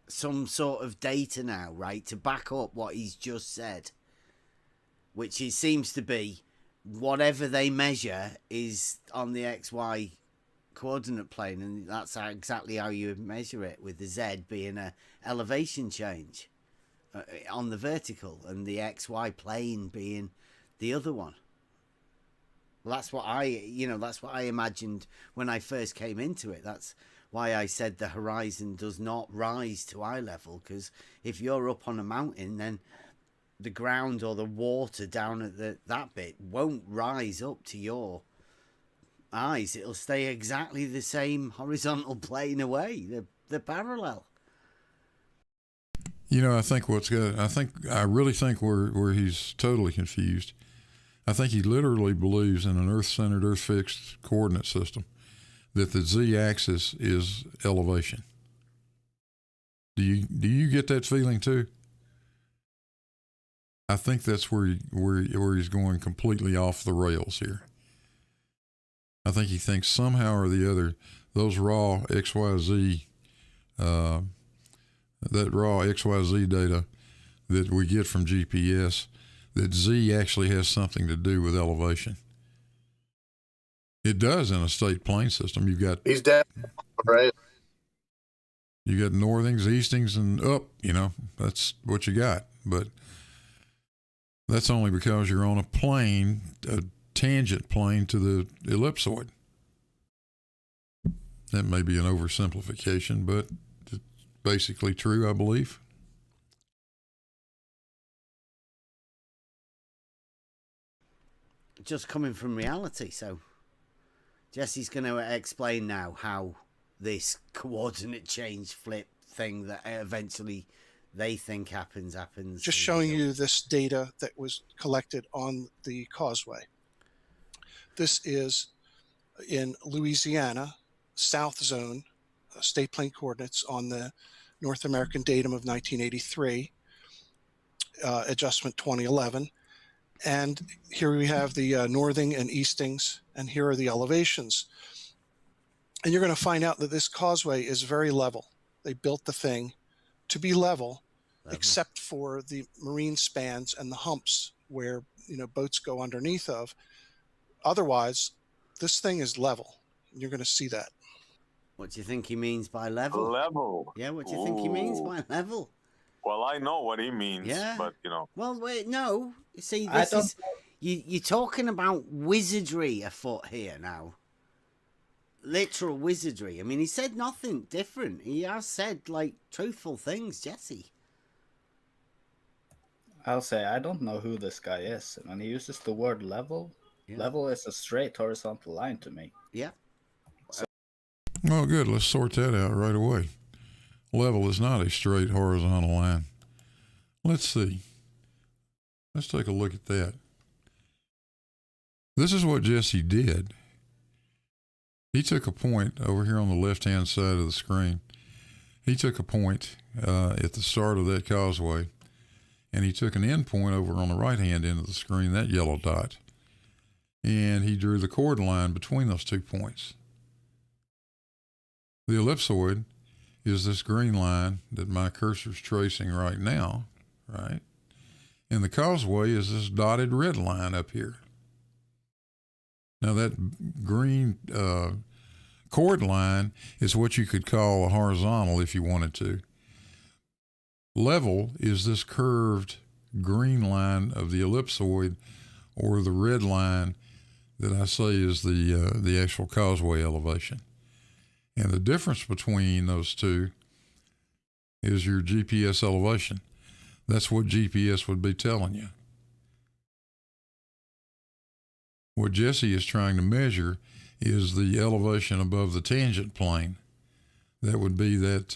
some sort of data now, right, to back up what he's just said, which it seems to be whatever they measure is on the XY coordinate plane, and that's exactly how you measure it, with the Z being a elevation change on the vertical and the XY plane being the other one. Well, that's what I imagined when I first came into it. That's why I said the horizon does not rise to eye level, because if you're up on a mountain, then the ground or the water down at that bit won't rise up to your eyes. It'll stay exactly the same horizontal plane away. They're parallel. You know, I really think where he's totally confused. I think he literally believes in an Earth-centered, Earth-fixed coordinate system, that the Z-axis is elevation. Do you get that feeling too? I think that's where he's going completely off the rails here. I think he thinks somehow or the other those raw XYZ data that we get from GPS, that Z actually has something to do with elevation. It does in a state plane system. He's dead, right? You got northings, eastings, and up. You know, that's what you got. But that's only because you're on a plane, a tangent plane to the ellipsoid. That may be an oversimplification, but it's basically true, I believe. Just coming from reality. So Jesse's going to explain now how this coordinate change flip thing that eventually they think happens. Just showing you this data that was collected on the causeway. This is in Louisiana, South Zone, state plane coordinates on the North American datum of 1983, adjustment 2011. And here we have the northing and eastings, and here are the elevations. And you're going to find out that this causeway is very level. They built the thing to be level, except for the marine spans and the humps where, you know, boats go underneath of. Otherwise, this thing is level. You're going to see that. What do you think he means by level? Level. Yeah, what do you think he means Ooh. by level? Well, I know what he means, Yeah. but you know. Well, wait, no. See, I this don't is you're talking about wizardry afoot here now. Literal wizardry. I mean, he said nothing different. He has said like truthful things, Jesse. I'll say I don't know who this guy is. When he uses the word level, Yeah. level is a straight horizontal line to me. Yeah. Oh, good. Let's sort that out right away. Level is not a straight horizontal line. Let's see. Let's take a look at that. This is what Jesse did. He took a point over here on the left-hand side of the screen. He took a point at the start of that causeway, and he took an end point over on the right-hand end of the screen, that yellow dot, and he drew the chord line between those 2 points. The ellipsoid is this green line that my cursor's tracing right now, right? And the causeway is this dotted red line up here. Now that green chord line is what you could call a horizontal if you wanted to. Level is this curved green line of the ellipsoid, or the red line that I say is the actual causeway elevation. And the difference between those two is your GPS elevation. That's what GPS would be telling you. What Jesse is trying to measure is the elevation above the tangent plane. That would be that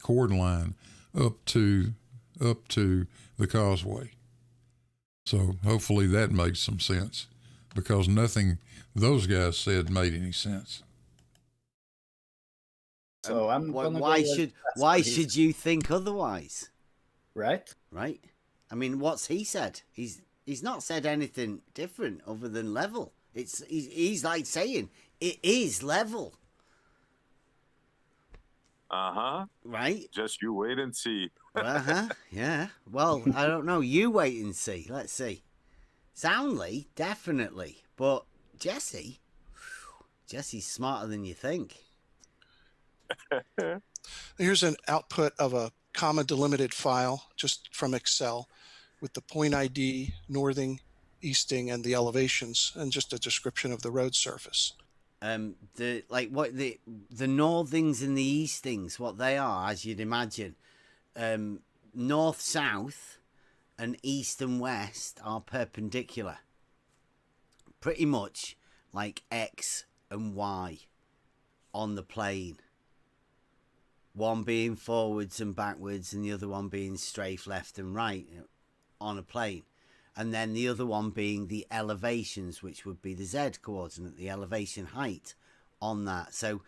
chord line up to the causeway. So hopefully that makes some sense, because nothing those guys said made any sense. So I'm gonna why go with should that's why what he should said, you think otherwise? right? Right? I mean, what's he said? He's not said anything different other than level. He's like saying it is level. Right? Just you wait and see. Yeah. Well, I don't know. You wait and see. Let's see. Soundly, definitely. But Jesse's smarter than you think. Here's an output of a comma delimited file just from Excel with the point ID, northing, easting, and the elevations, and just a description of the road surface. The northings and the eastings, what they are, as you'd imagine, north south and east and west are perpendicular, pretty much like X and Y on the plane, one being forwards and backwards and the other one being strafe left and right on a plane, and then the other one being the elevations, which would be the Z coordinate, the elevation height on that. So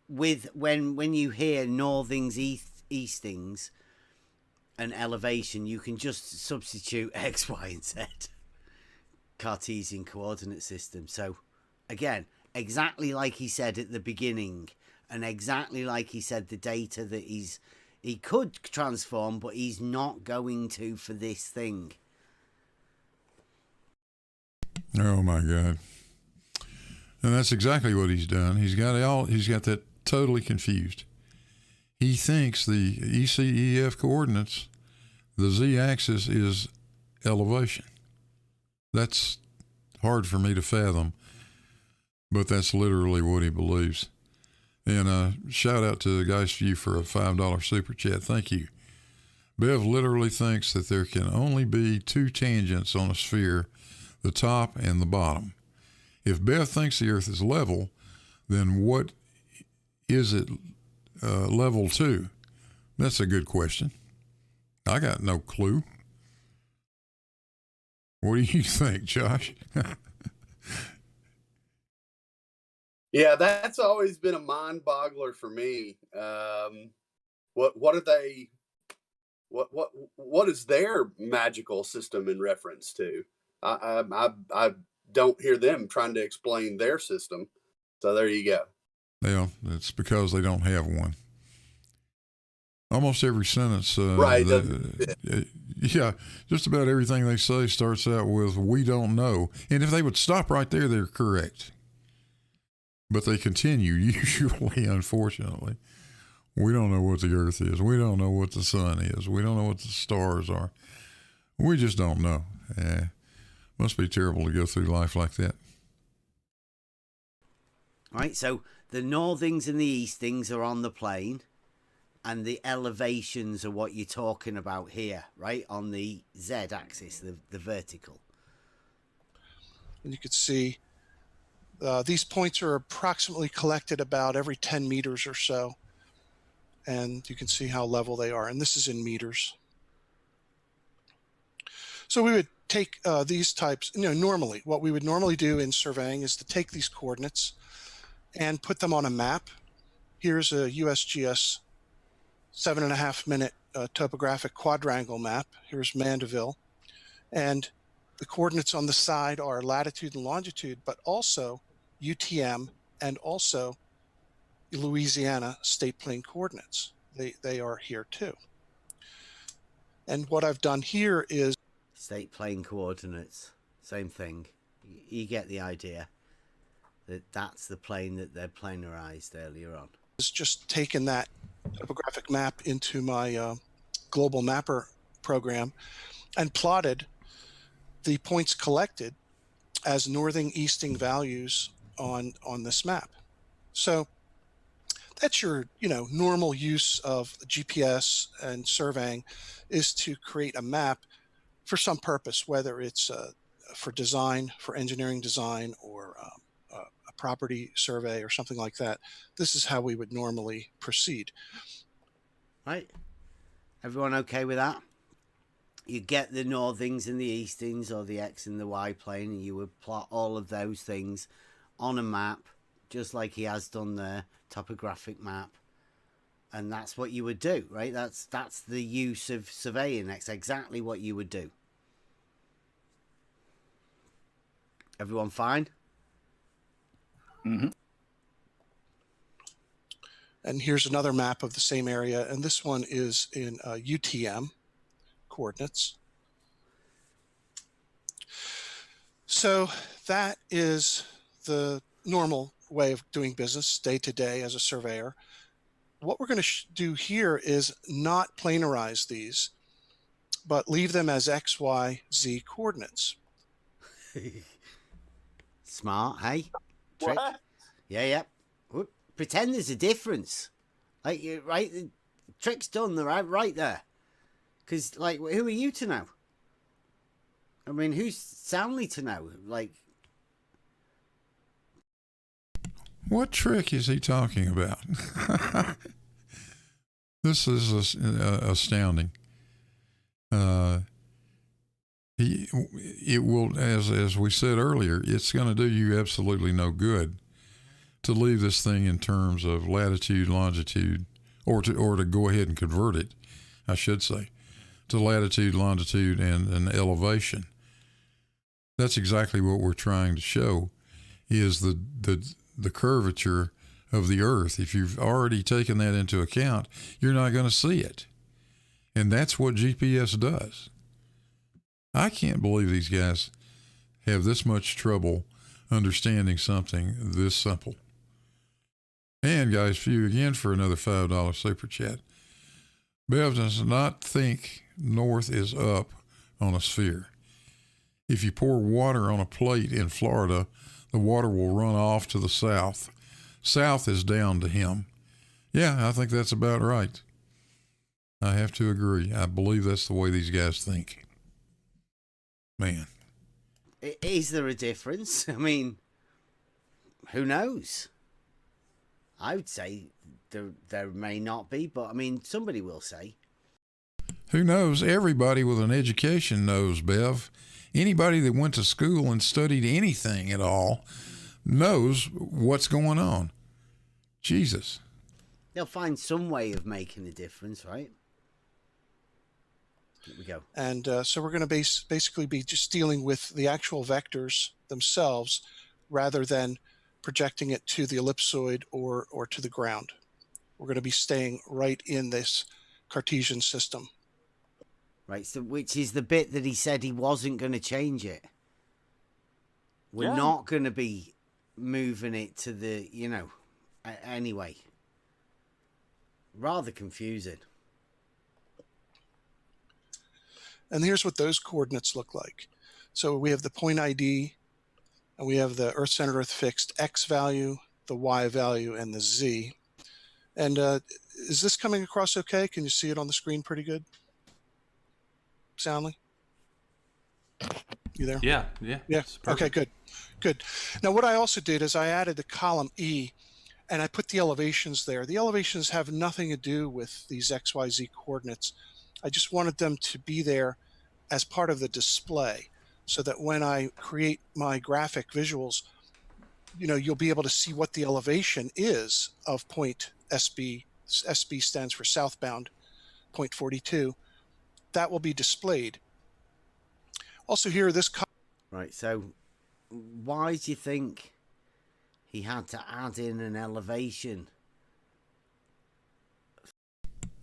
with when you hear northings, eastings and elevation, you can just substitute X, Y, and Z, Cartesian coordinate system. So again, exactly like he said at the beginning, and exactly like he said the data that he could transform, but he's not going to for this thing. Oh my God. And that's exactly what he's done. He's got that totally confused. He thinks the ECEF coordinates, the Z-axis is elevation. That's hard for me to fathom, but that's literally what he believes. And shout out to the Geist View for a $5 super chat. Thank you. Bev literally thinks that there can only be two tangents on a sphere, the top and the bottom. If Bev thinks the Earth is level, then what is it level to? That's a good question. I got no clue. What do you think, Josh? Yeah, that's always been a mind boggler for me. What are they? What is their magical system in reference to? I don't hear them trying to explain their system. So there you go. Yeah, it's because they don't have one. Almost every sentence, right? Yeah, just about everything they say starts out with "we don't know," and if they would stop right there, they're correct. but they continue usually, unfortunately. We don't know what the earth is. We don't know what the sun is. We don't know what the stars are. We just don't know. Must be terrible to go through life like that. Right, so the northings and the eastings are on the plane, and the elevations are what you're talking about here, right? On the z-axis, the vertical. And you can see these points are approximately collected about every 10 meters or so. And you can see how level they are. And this is in meters. So we would take these types, normally, what we would normally do in surveying is to take these coordinates and put them on a map. Here's a USGS 7.5 minute topographic quadrangle map. Here's Mandeville. And the coordinates on the side are latitude and longitude, but also UTM and also Louisiana state plane coordinates. They are here too. And what I've done here is state plane coordinates, same thing. You get the idea that that's the plane that they're planarized earlier on. Is just taken that topographic map into my global mapper program and plotted the points collected as northing easting values on this map. So that's your normal use of GPS and surveying, is to create a map for some purpose, whether it's for design, for engineering design, or a property survey or something like that. This is how we would normally proceed. Right. Everyone okay with that? You get the northings and the eastings, or the X and the Y plane, and you would plot all of those things on a map, just like he has done there, topographic map. And that's what you would do, right? That's the use of surveying. That's exactly what you would do. Everyone fine? Mm-hmm. And here's another map of the same area, and this one is in UTM coordinates. So that is the normal way of doing business day to day as a surveyor. What we're going to do here is not planarize these, but leave them as X, Y, Z coordinates. Smart, hey? Trick? What? Yeah. Whoop. Pretend there's a difference. Like, right? The trick's done, right there. Because, like, who are you to know? I mean, who's soundly to know? Like, What trick is he talking about? This is astounding. It will, as we said earlier, it's going to do you absolutely no good to leave this thing in terms of latitude, longitude, or to go ahead and convert it, I should say, to latitude, longitude, and an elevation. That's exactly what we're trying to show, is the curvature of the earth. If you've already taken that into account, you're not going to see it. And that's what GPS does. I can't believe these guys have this much trouble understanding something this simple. And guys, for you again for another $5 super chat. Bev does not think north is up on a sphere. If you pour water on a plate in Florida, the water will run off to the south. South is down to him. Yeah, I think that's about right. I have to agree. I believe that's the way these guys think. Man. is there a difference? I mean, who knows? I would say there may not be, but I mean, somebody will say. Who knows? Everybody with an education knows, Bev. Anybody that went to school and studied anything at all knows what's going on. Jesus. They'll find some way of making a difference, right? Here we go. And so we're going to basically be just dealing with the actual vectors themselves rather than projecting it to the ellipsoid or to the ground. We're going to be staying right in this Cartesian system. Right, so which is the bit that he said he wasn't going to change it. We're Yeah. not going to be moving it to the, anyway. Rather confusing. And here's what those coordinates look like. So we have the point ID, and we have the Earth centered, Earth fixed X value, the Y value, and the Z. And is this coming across okay? Can you see it on the screen pretty good? Soundly? You there? Yeah. Yeah. Okay, good. Now what I also did is I added the column E, and I put the elevations there. The elevations have nothing to do with these XYZ coordinates. I just wanted them to be there as part of the display, so that when I create my graphic visuals, you'll be able to see what the elevation is of point SB. SB stands for southbound, point 42. That will be displayed. Also here, this... Right, so why do you think he had to add in an elevation?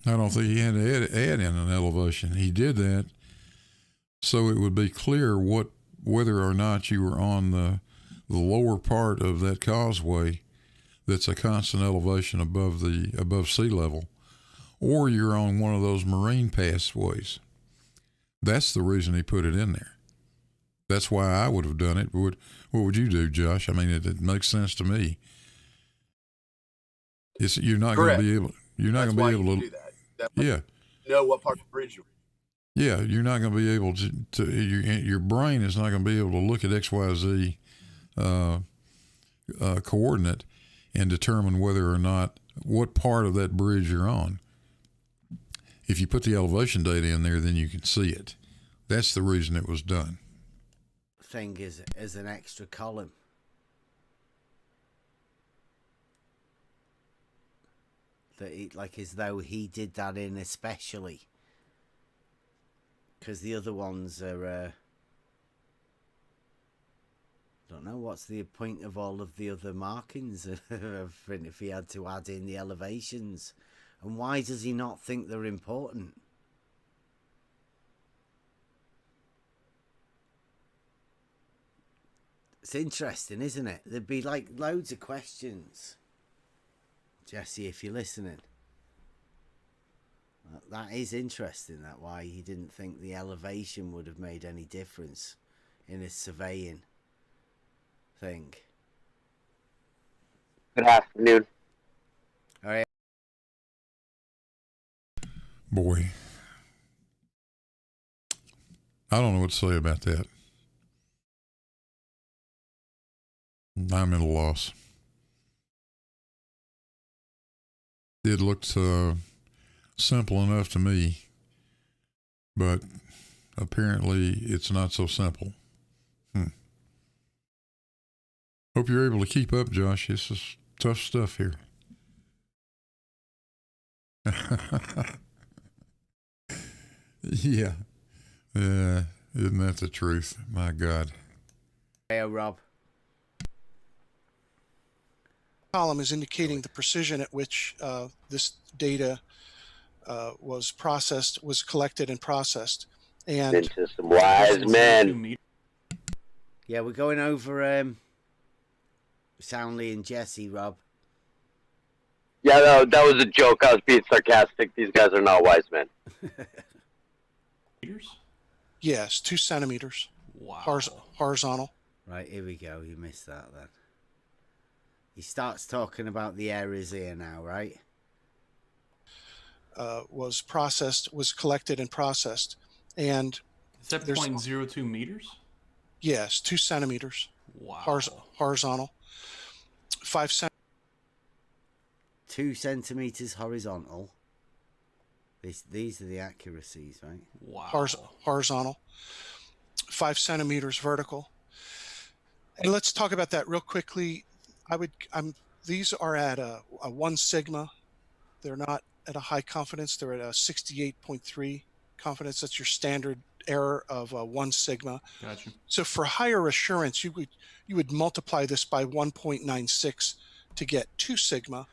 I don't think he had to add in an elevation. He did that so it would be clear whether or not you were on the lower part of that causeway that's a constant elevation above sea level, or you're on one of those marine pathways. That's the reason he put it in there. That's why I would have done it. What would you do, Josh? I mean, it makes sense to me. You're not going to be able. You're not going to be able to do that. Know what part of the bridge you're. Yeah, you're not going to be able to your brain is not going to be able to look at XYZ coordinate and determine whether or not what part of that bridge you're on. If you put the elevation data in there, then you can see it. That's the reason it was done. Thing is as an extra column. That like as though he did that in especially. Because the other ones are, don't know, what's the point of all of the other markings if he had to add in the elevations? And why does he not think they're important? It's interesting, isn't it? There'd be like loads of questions. Jesse, if you're listening. That is interesting, that why he didn't think the elevation would have made any difference in his surveying thing. Good afternoon. All right. Boy, I don't know what to say about that. I'm at a loss. It looked simple enough to me, but apparently it's not so simple. Hope you're able to keep up, Josh. This is tough stuff here. Yeah. Yeah. Isn't that the truth? My God. Hey, Rob. Column is indicating the precision at which this data was collected and processed. And into some wise men. Yeah, we're going over Soundly and Jesse, Rob. Yeah, that was a joke. I was being sarcastic. These guys are not wise men. Yes, 2 centimeters. Wow. Horizontal. Right, here we go. You missed that then. He starts talking about the areas here now, right? Was collected and processed. And is that 0.02 meters? Yes, 2 centimeters. Wow. Horizontal. 5 centimeters. 2 centimeters horizontal. These are the accuracies, right? Wow. Horizontal. 5 centimeters vertical. And let's talk about that real quickly. These are at a 1 sigma. They're not at a high confidence. They're at a 68.3 confidence. That's your standard error of 1 sigma. Gotcha. So for higher assurance, you would multiply this by 1.96 to get 2 sigma,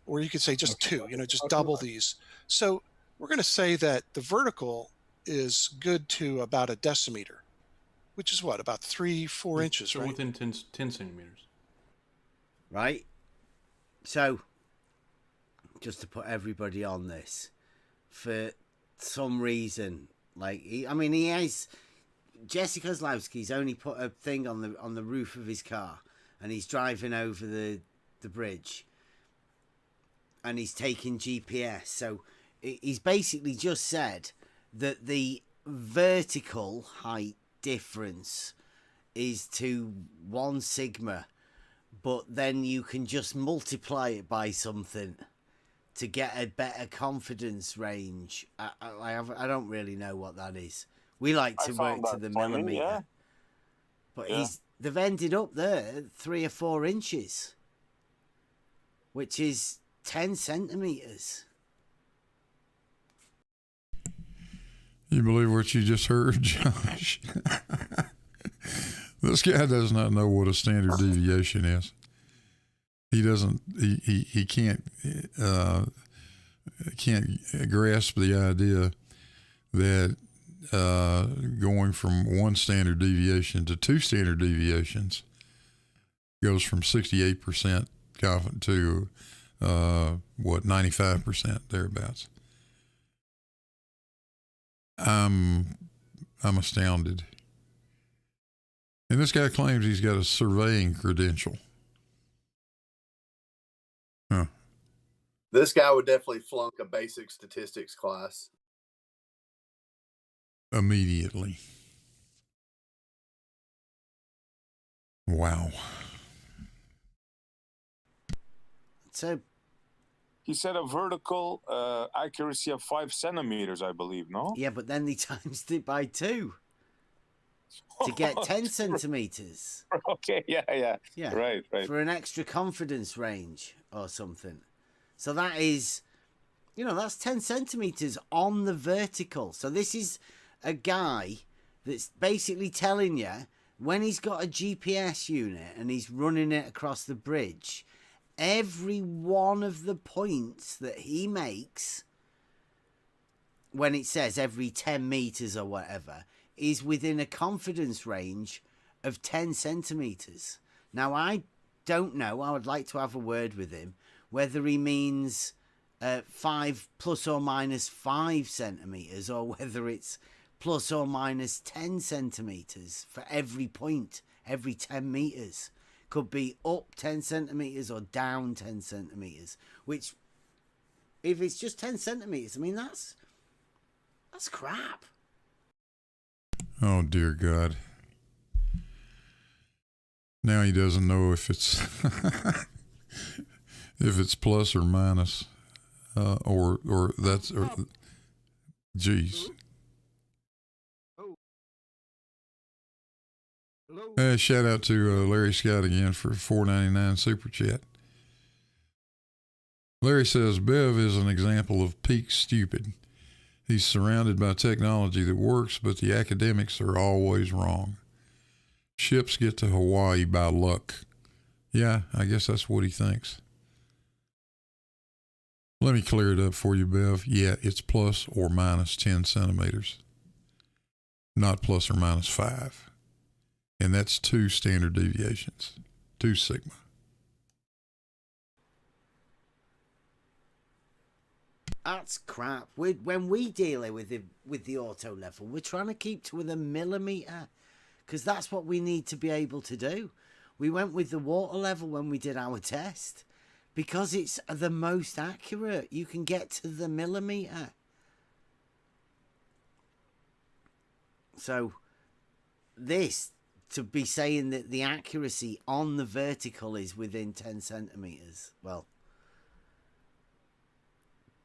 or you could say just 2. Just double these. So we're going to say that the vertical is good to about a decimeter, which is what, about 3-4 inches, so right? within 10 centimeters. right? So, just to put everybody on this, for some reason, like he has Jesse Kozlowski's only put a thing on the roof of his car, and he's driving over the bridge, and he's taking GPS. So he's basically just said that the vertical height difference is to 1 sigma, but then you can just multiply it by something to get a better confidence range. I don't really know what that is. We like to work to the millimeter, yeah. but they've ended up there 3 or 4 inches, which is 10 centimeters. You believe what you just heard, Josh? This guy does not know what a standard deviation is. He doesn't. He can't grasp the idea that going from 1 standard deviation to 2 standard deviations goes from 68% confident to 95% thereabouts. I'm astounded. And this guy claims he's got a surveying credential. Huh. This guy would definitely flunk a basic statistics class Immediately. Wow. So He said a vertical accuracy of 5 centimeters, I believe, no? yeah, but then they times it by 2 to get 10 centimeters. Okay, yeah. Right. For an extra confidence range or something. So that is, that's 10 centimeters on the vertical. So this is a guy that's basically telling you when he's got a GPS unit and he's running it across the bridge, every one of the points that he makes, when it says every 10 meters or whatever, is within a confidence range of 10 centimeters. Now, I don't know. I would like to have a word with him whether he means 5 plus or minus 5 centimeters, or whether it's plus or minus 10 centimeters for every point, every 10 meters. Could be up 10 centimeters or down 10 centimeters, which, if it's just 10 centimeters, I mean, that's crap. Oh, dear God. Now he doesn't know if it's if it's plus or minus, or that's, or, geez. Shout out to Larry Scott again for $4.99 super chat. Larry says Bev is an example of peak stupid. He's surrounded by technology that works, but the academics are always wrong. Ships get to Hawaii by luck. Yeah, I guess that's what he thinks. Let me clear it up for you, Bev. Yeah, it's plus or minus 10 centimeters, not plus or minus 5. And that's 2 standard deviations, 2 sigma. That's crap. When we deal with the auto level, we're trying to keep to the millimeter, because that's what we need to be able to do. We went with the water level when we did our test, because it's the most accurate. You can get to the millimeter. So this, to be saying that the accuracy on the vertical is within 10 centimeters, well,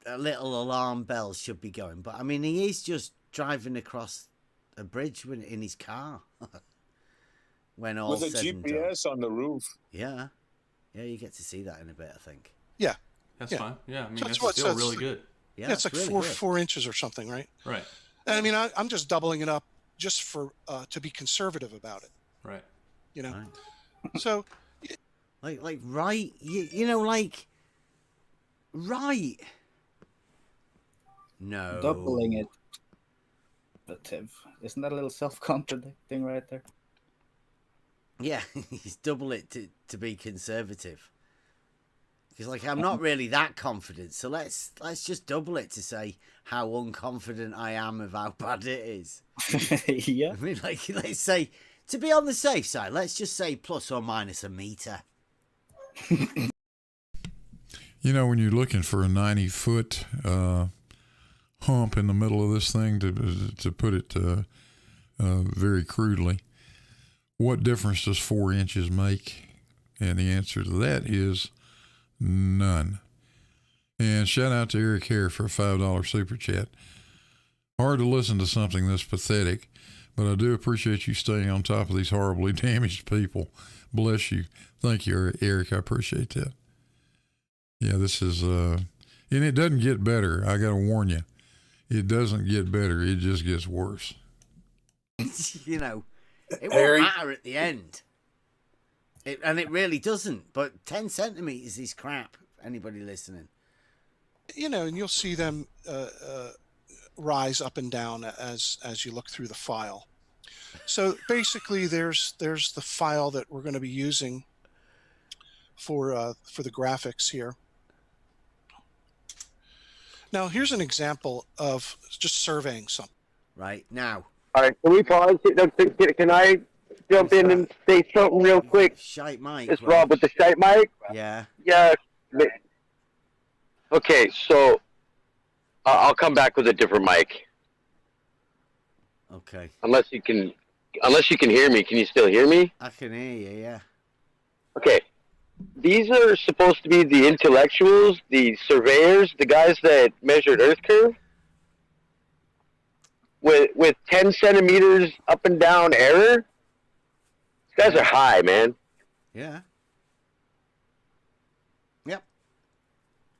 a little alarm bell should be going. But I mean, he is just driving across a bridge in his car. When all with a said and done. GPS on the roof. Yeah, you get to see that in a bit, I think. Yeah, That's fine. Yeah, I mean, So that's it's what- still so it's- really good. Yeah, it's like really four good. 4 inches or something, right? Right. And I mean, I'm just doubling it up just for to be conservative about it. Right. You know, Right. so Like right, you know, like right. No. Doubling it. Isn't that a little self-contradicting right there? Yeah, he's double it to be conservative. Because like I'm not really that confident, so let's just double it to say how unconfident I am of how bad it is. Yeah. I mean, like let's say to be on the safe side, let's just say plus or minus a meter. You know, when you're looking for a 90-foot hump in the middle of this thing, to put it very crudely, what difference does 4 inches make? And the answer to that is none. And shout out to Eric Hare for a $5 super chat. Hard to listen to something this pathetic, but I do appreciate you staying on top of these horribly damaged people. Bless you. Thank you, Eric. I appreciate that. Yeah, this is, and it doesn't get better. I got to warn you. It doesn't get better. It just gets worse. You know, it Harry? won't matter at the end. And it really doesn't. But 10 centimeters is crap. Anybody listening? You know, and you'll see them rise up and down as you look through the file. So basically, there's the file that we're going to be using for the graphics here. Now, here's an example of just surveying something. Right, now. All right, can we pause? Can I jump in and say something real quick? Shite mic. It's Rob with the shite mic. Yeah. Yeah. Okay, so I'll come back with a different mic. Okay. Unless you can hear me. Can you still hear me? I can hear you, yeah. Okay. These are supposed to be the intellectuals, the surveyors, the guys that measured Earth curve. With 10 centimeters up and down error. These guys are high, man. Yeah. Yep.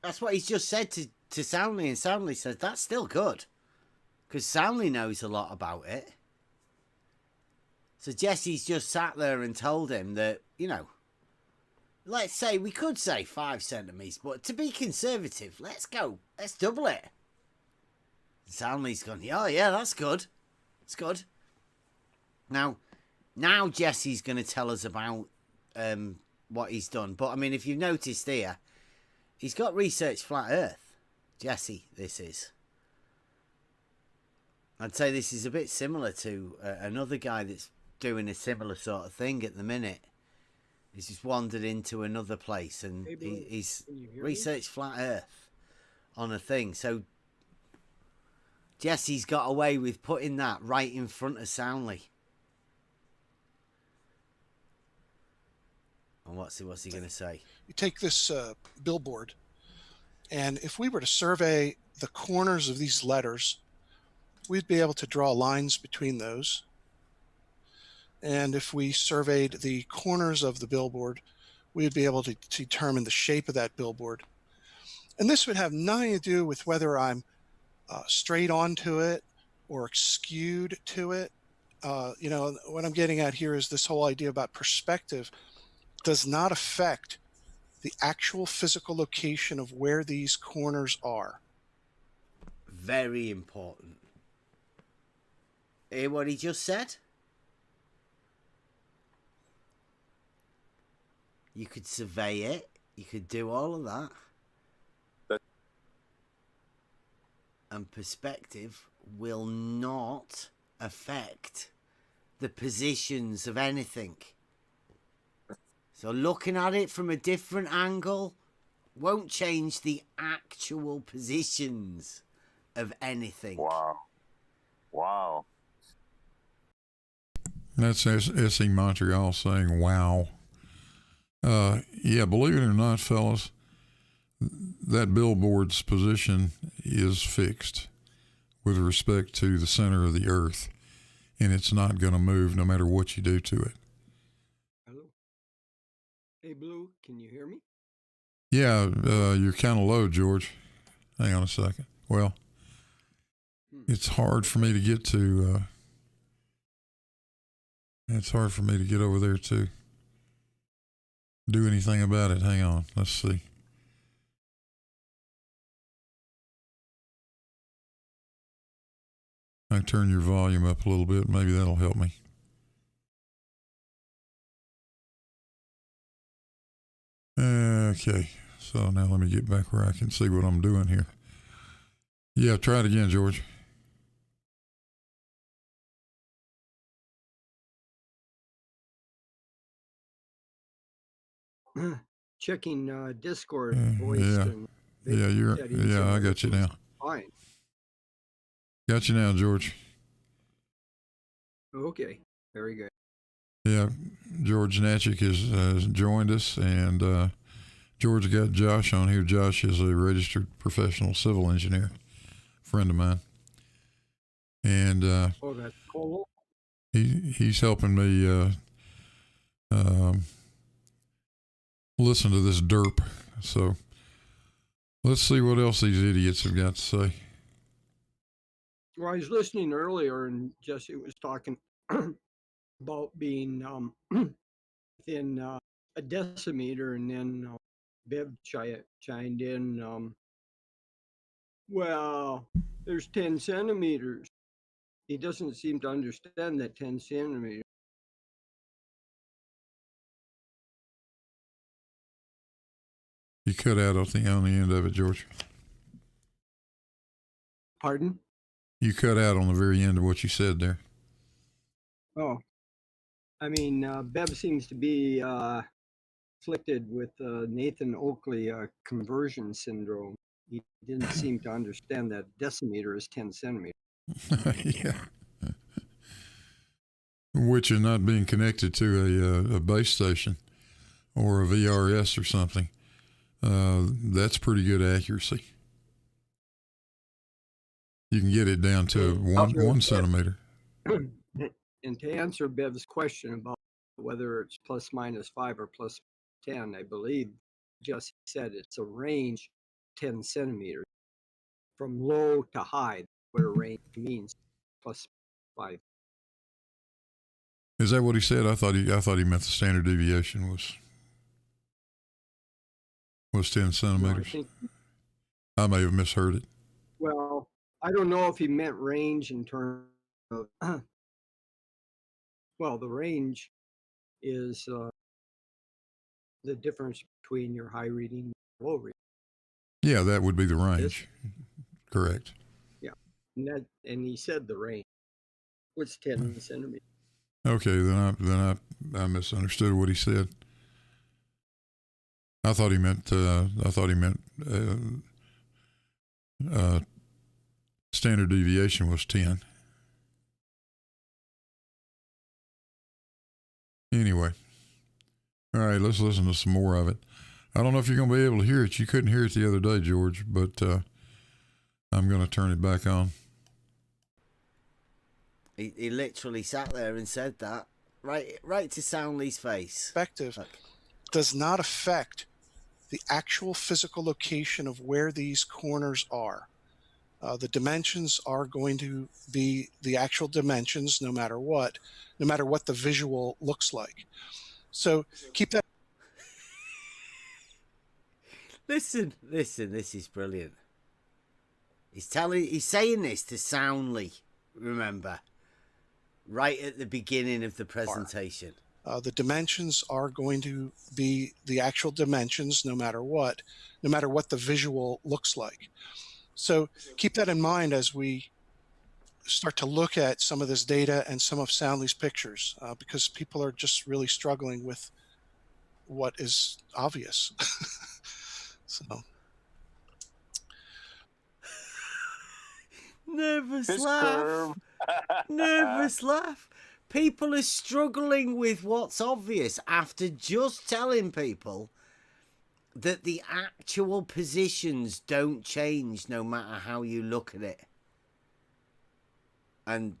That's what he's just said to Soundly, and Soundly says that's still good. Because Soundly knows a lot about it. So Jesse's just sat there and told him that, you know, let's say, we could say 5 centimeters, but to be conservative, let's double it. Soundly's gone, oh yeah, that's good. It's good. Now Jesse's going to tell us about what he's done. But, I mean, if you've noticed here, he's got research flat Earth. Jesse, this is. I'd say this is a bit similar to another guy that's doing a similar sort of thing at the minute. He's just wandered into another place and he's researched flat Earth on a thing. So Jesse's got away with putting that right in front of Soundly. And what's he going to say? You take this billboard, and if we were to survey the corners of these letters, we'd be able to draw lines between those. And if we surveyed the corners of the billboard, we'd be able to determine the shape of that billboard. And this would have nothing to do with whether I'm straight onto it or skewed to it. You know, what I'm getting at here is this whole idea about perspective does not affect the actual physical location of where these corners are. Very important. Hear what he just said? You could survey it. You could do all of that. And perspective will not affect the positions of anything. So looking at it from a different angle won't change the actual positions of anything. Wow. That's SE Montreal saying wow. Yeah, believe it or not, fellas, that billboard's position is fixed with respect to the center of the earth, and it's not going to move no matter what you do to it. Hello. Hey, Blue, can you hear me? Yeah, you're kind of low, George. Hang on a second. Well, it's hard for me to get to. It's hard for me to get over there to do anything about it. Hang on. Let's see. I turn your volume up a little bit. Maybe that'll help me. Okay. So now let me get back where I can see what I'm doing here. Yeah, try it again, George. Checking Discord voice. Yeah, And I got you now. Fine. Got you now, George. Okay, very good. Yeah, George Natchik has joined us, and George got Josh on here. Josh is a registered professional civil engineer, friend of mine, and Oh, that's cool. he's helping me listen to this derp. So let's see what else these idiots have got to say. Well, I was listening earlier, and Jesse was talking about being within a decimeter, and then Bev chimed in. Well, there's 10 centimeters. He doesn't seem to understand that 10 centimeters. You cut out on the end of it, George. Pardon? You cut out on the very end of what you said there. Oh, I mean, Bev seems to be afflicted with Nathan Oakley conversion syndrome. He didn't seem to understand that decimeter is 10 centimeters. Yeah. Which are not being connected to a base station or a VRS or something. That's pretty good accuracy. You can get it down to one centimeter. And to answer Bev's question about whether it's plus minus 5 or plus 10, I believe Jesse said it's a range 10 centimeters from low to high, what a range means, plus 5. Is that what he said? I thought he meant the standard deviation was 10 centimeters. No, I may have misheard it. Well, I don't know if he meant range in terms of, well, the range is the difference between your high reading and low reading. Yeah, that would be the range. Correct. Yeah, and he said the range was 10 centimeters. Okay, then I misunderstood what he said. I thought he meant standard deviation was 10. Anyway, all right, let's listen to some more of it. I don't know if you're going to be able to hear it. You couldn't hear it the other day, George, but I'm going to turn it back on. He literally sat there and said that right to Soundly's face. Perspective does not affect the actual physical location of where these corners are. The dimensions are going to be the actual dimensions no matter what the visual looks like. So keep that. Listen, this is brilliant. He's saying this to Soundly, remember, right at the beginning of the presentation. The dimensions are going to be the actual dimensions no matter what the visual looks like. So keep that in mind as we start to look at some of this data and some of Soundly's pictures, because people are just really struggling with what is obvious. So Nervous laugh. Nervous laugh. People are struggling with what's obvious after just telling people that the actual positions don't change no matter how you look at it. And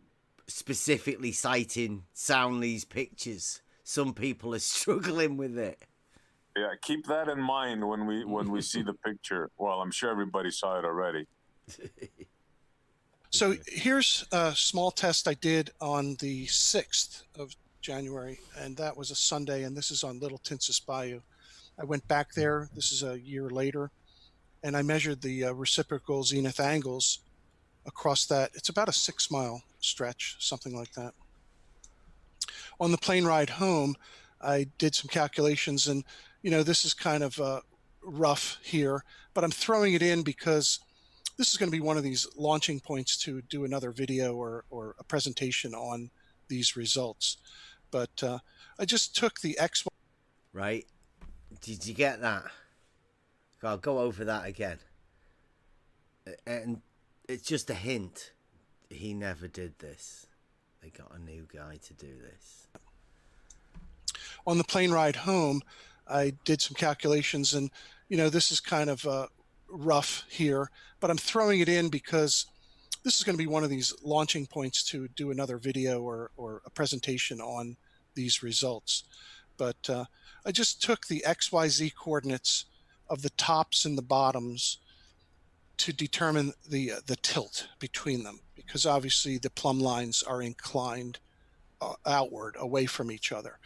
specifically citing Soundly's pictures. Some people are struggling with it. Yeah, keep that in mind when we see the picture. Well, I'm sure everybody saw it already. So here's a small test I did on the 6th of January, and that was a Sunday, and this is on Little Tinsis Bayou. I went back there, this is a year later, and I measured the reciprocal zenith angles across that. It's about a 6-mile stretch, something like that. On the plane ride home, I did some calculations, and this is kind of rough here, but I'm throwing it in because this is going to be one of these launching points to do another video or a presentation on these results. But I just took the X. Right. Did you get that? I'll go over that again. And it's just a hint. He never did this. They got a new guy to do this. On the plane ride home, I did some calculations, and this is kind of rough here, but I'm throwing it in because this is going to be one of these launching points to do another video or a presentation on these results. But I just took the XYZ coordinates of the tops and the bottoms to determine the tilt between them, because obviously the plumb lines are inclined outward away from each other.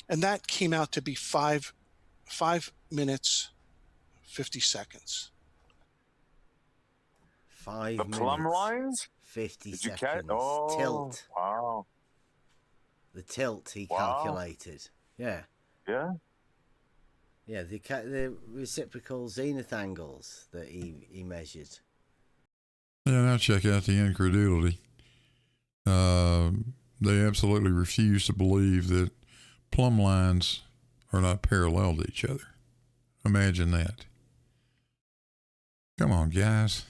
And that came out to be 5 minutes, 50 seconds. 5 The minutes. plumb lines? 50 Did you seconds. catch? Oh, Tilt. wow. The tilt he Wow. calculated. Yeah. Yeah. Yeah, the reciprocal zenith angles that he measured. Yeah, now check out the incredulity. They absolutely refuse to believe that plumb lines are not parallel to each other. Imagine that. Come on, guys.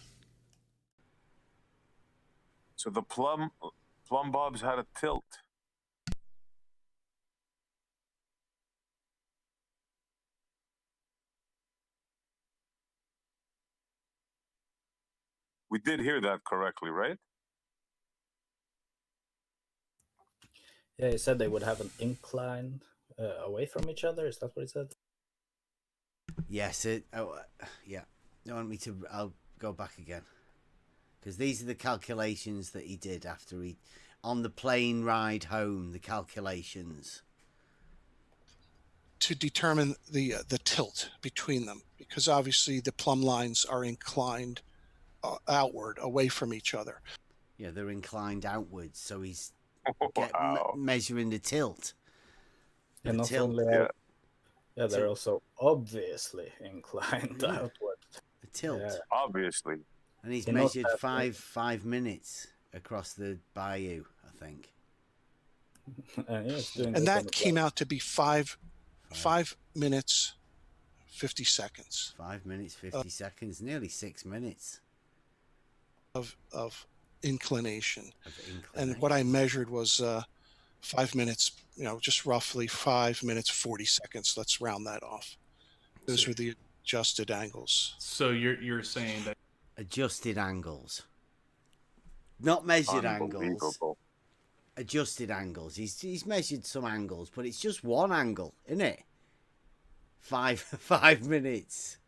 So the plumb bobs had a tilt. We did hear that correctly, right? Yeah, he said they would have an incline away from each other. Is that what he said? Yes, yeah. You want me to? I'll go back again. Because these are the calculations that he did after on the plane ride home, the calculations. To determine the tilt between them, because obviously the plumb lines are inclined outward away from each other. Yeah, they're inclined outwards, so he's Wow. measuring the tilt. And not tilt. only Yeah. they're also obviously inclined Yeah. outward. The tilt. Yeah. Obviously. And he's He knows measured that, 5 minutes across the bayou, I think. And that came out to be 5 minutes, 50 seconds. 5 minutes, 50 seconds, nearly 6 minutes. Of inclination. And what I measured was 5 minutes, just roughly 5 minutes, 40 seconds. Let's round that off. Those are the adjusted angles. So you're saying that adjusted angles, not measured angles. Adjusted angles. He's measured some angles, but it's just one angle, isn't it? 5 minutes.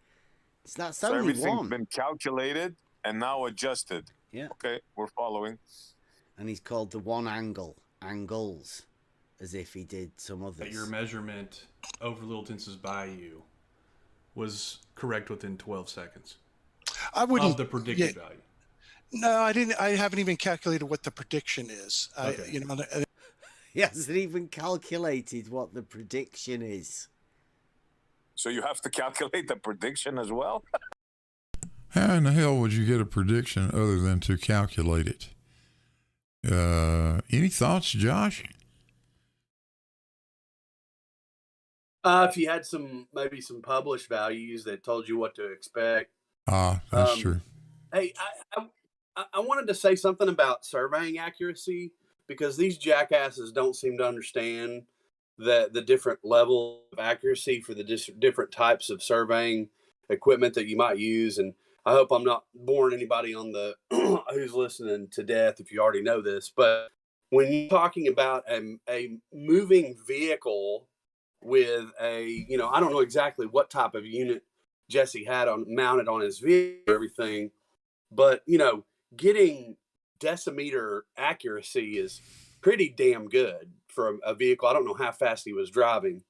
That's so only everything's one. Been calculated and now adjusted. Yeah. Okay, we're following. And he's called the one angles, as if he did some others. That your measurement over Little Tinsa's Bayou was correct within 12 seconds. I wouldn't. Of the predicted value. No, I didn't. I haven't even calculated what the prediction is. Okay. He hasn't even calculated what the prediction is. So you have to calculate the prediction as well? How in the hell would you get a prediction other than to calculate it? Any thoughts, Josh? If you had maybe some published values that told you what to expect. That's true. Hey, I wanted to say something about surveying accuracy, because these jackasses don't seem to understand the different level of accuracy for the different types of surveying equipment that you might use. And I hope I'm not boring anybody on the who's listening to death if you already know this, but when you're talking about a moving vehicle with I don't know exactly what type of unit Jesse had mounted on his vehicle, everything, but getting decimeter accuracy is pretty damn good for a vehicle. I don't know how fast he was driving,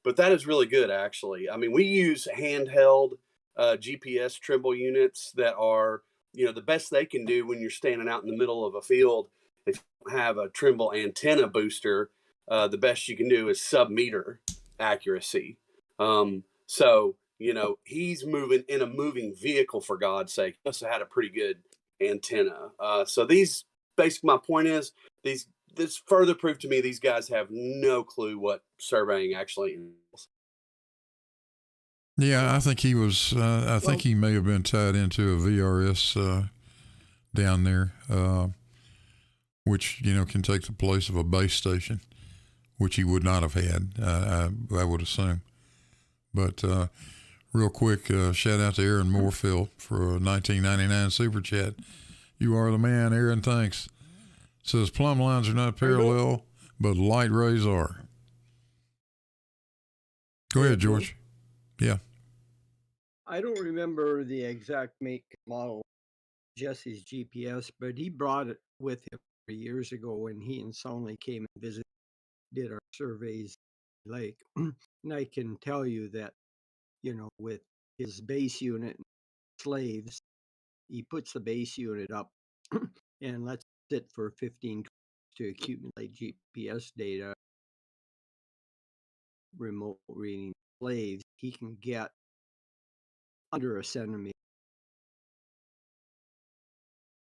but that is really good, actually. I mean, we use handheld GPS Trimble units that are, the best they can do when you're standing out in the middle of a field. If you don't have a Trimble antenna booster, the best you can do is sub-meter accuracy. So, You know, he's moving in a moving vehicle, for God's sake. He must have had a pretty good antenna. So these, basically, my point is, this further proof to me these guys have no clue what surveying actually is. Yeah, I think he was. I think he may have been tied into a VRS down there, which can take the place of a base station, which he would not have had. I would assume. But real quick, shout out to Aaron Moorfield for a 1999 super chat. You are the man, Aaron. Thanks. Says plumb lines are not parallel, but light rays are. Go ahead, George. Yeah. I don't remember the exact make and model of Jesse's GPS, but he brought it with him years ago when he and Sonley came and visited, did our surveys in the lake. And I can tell you that, with his base unit and slaves, he puts the base unit up and lets it sit for 15 to accumulate GPS data, remote reading slaves. He can get under a centimeter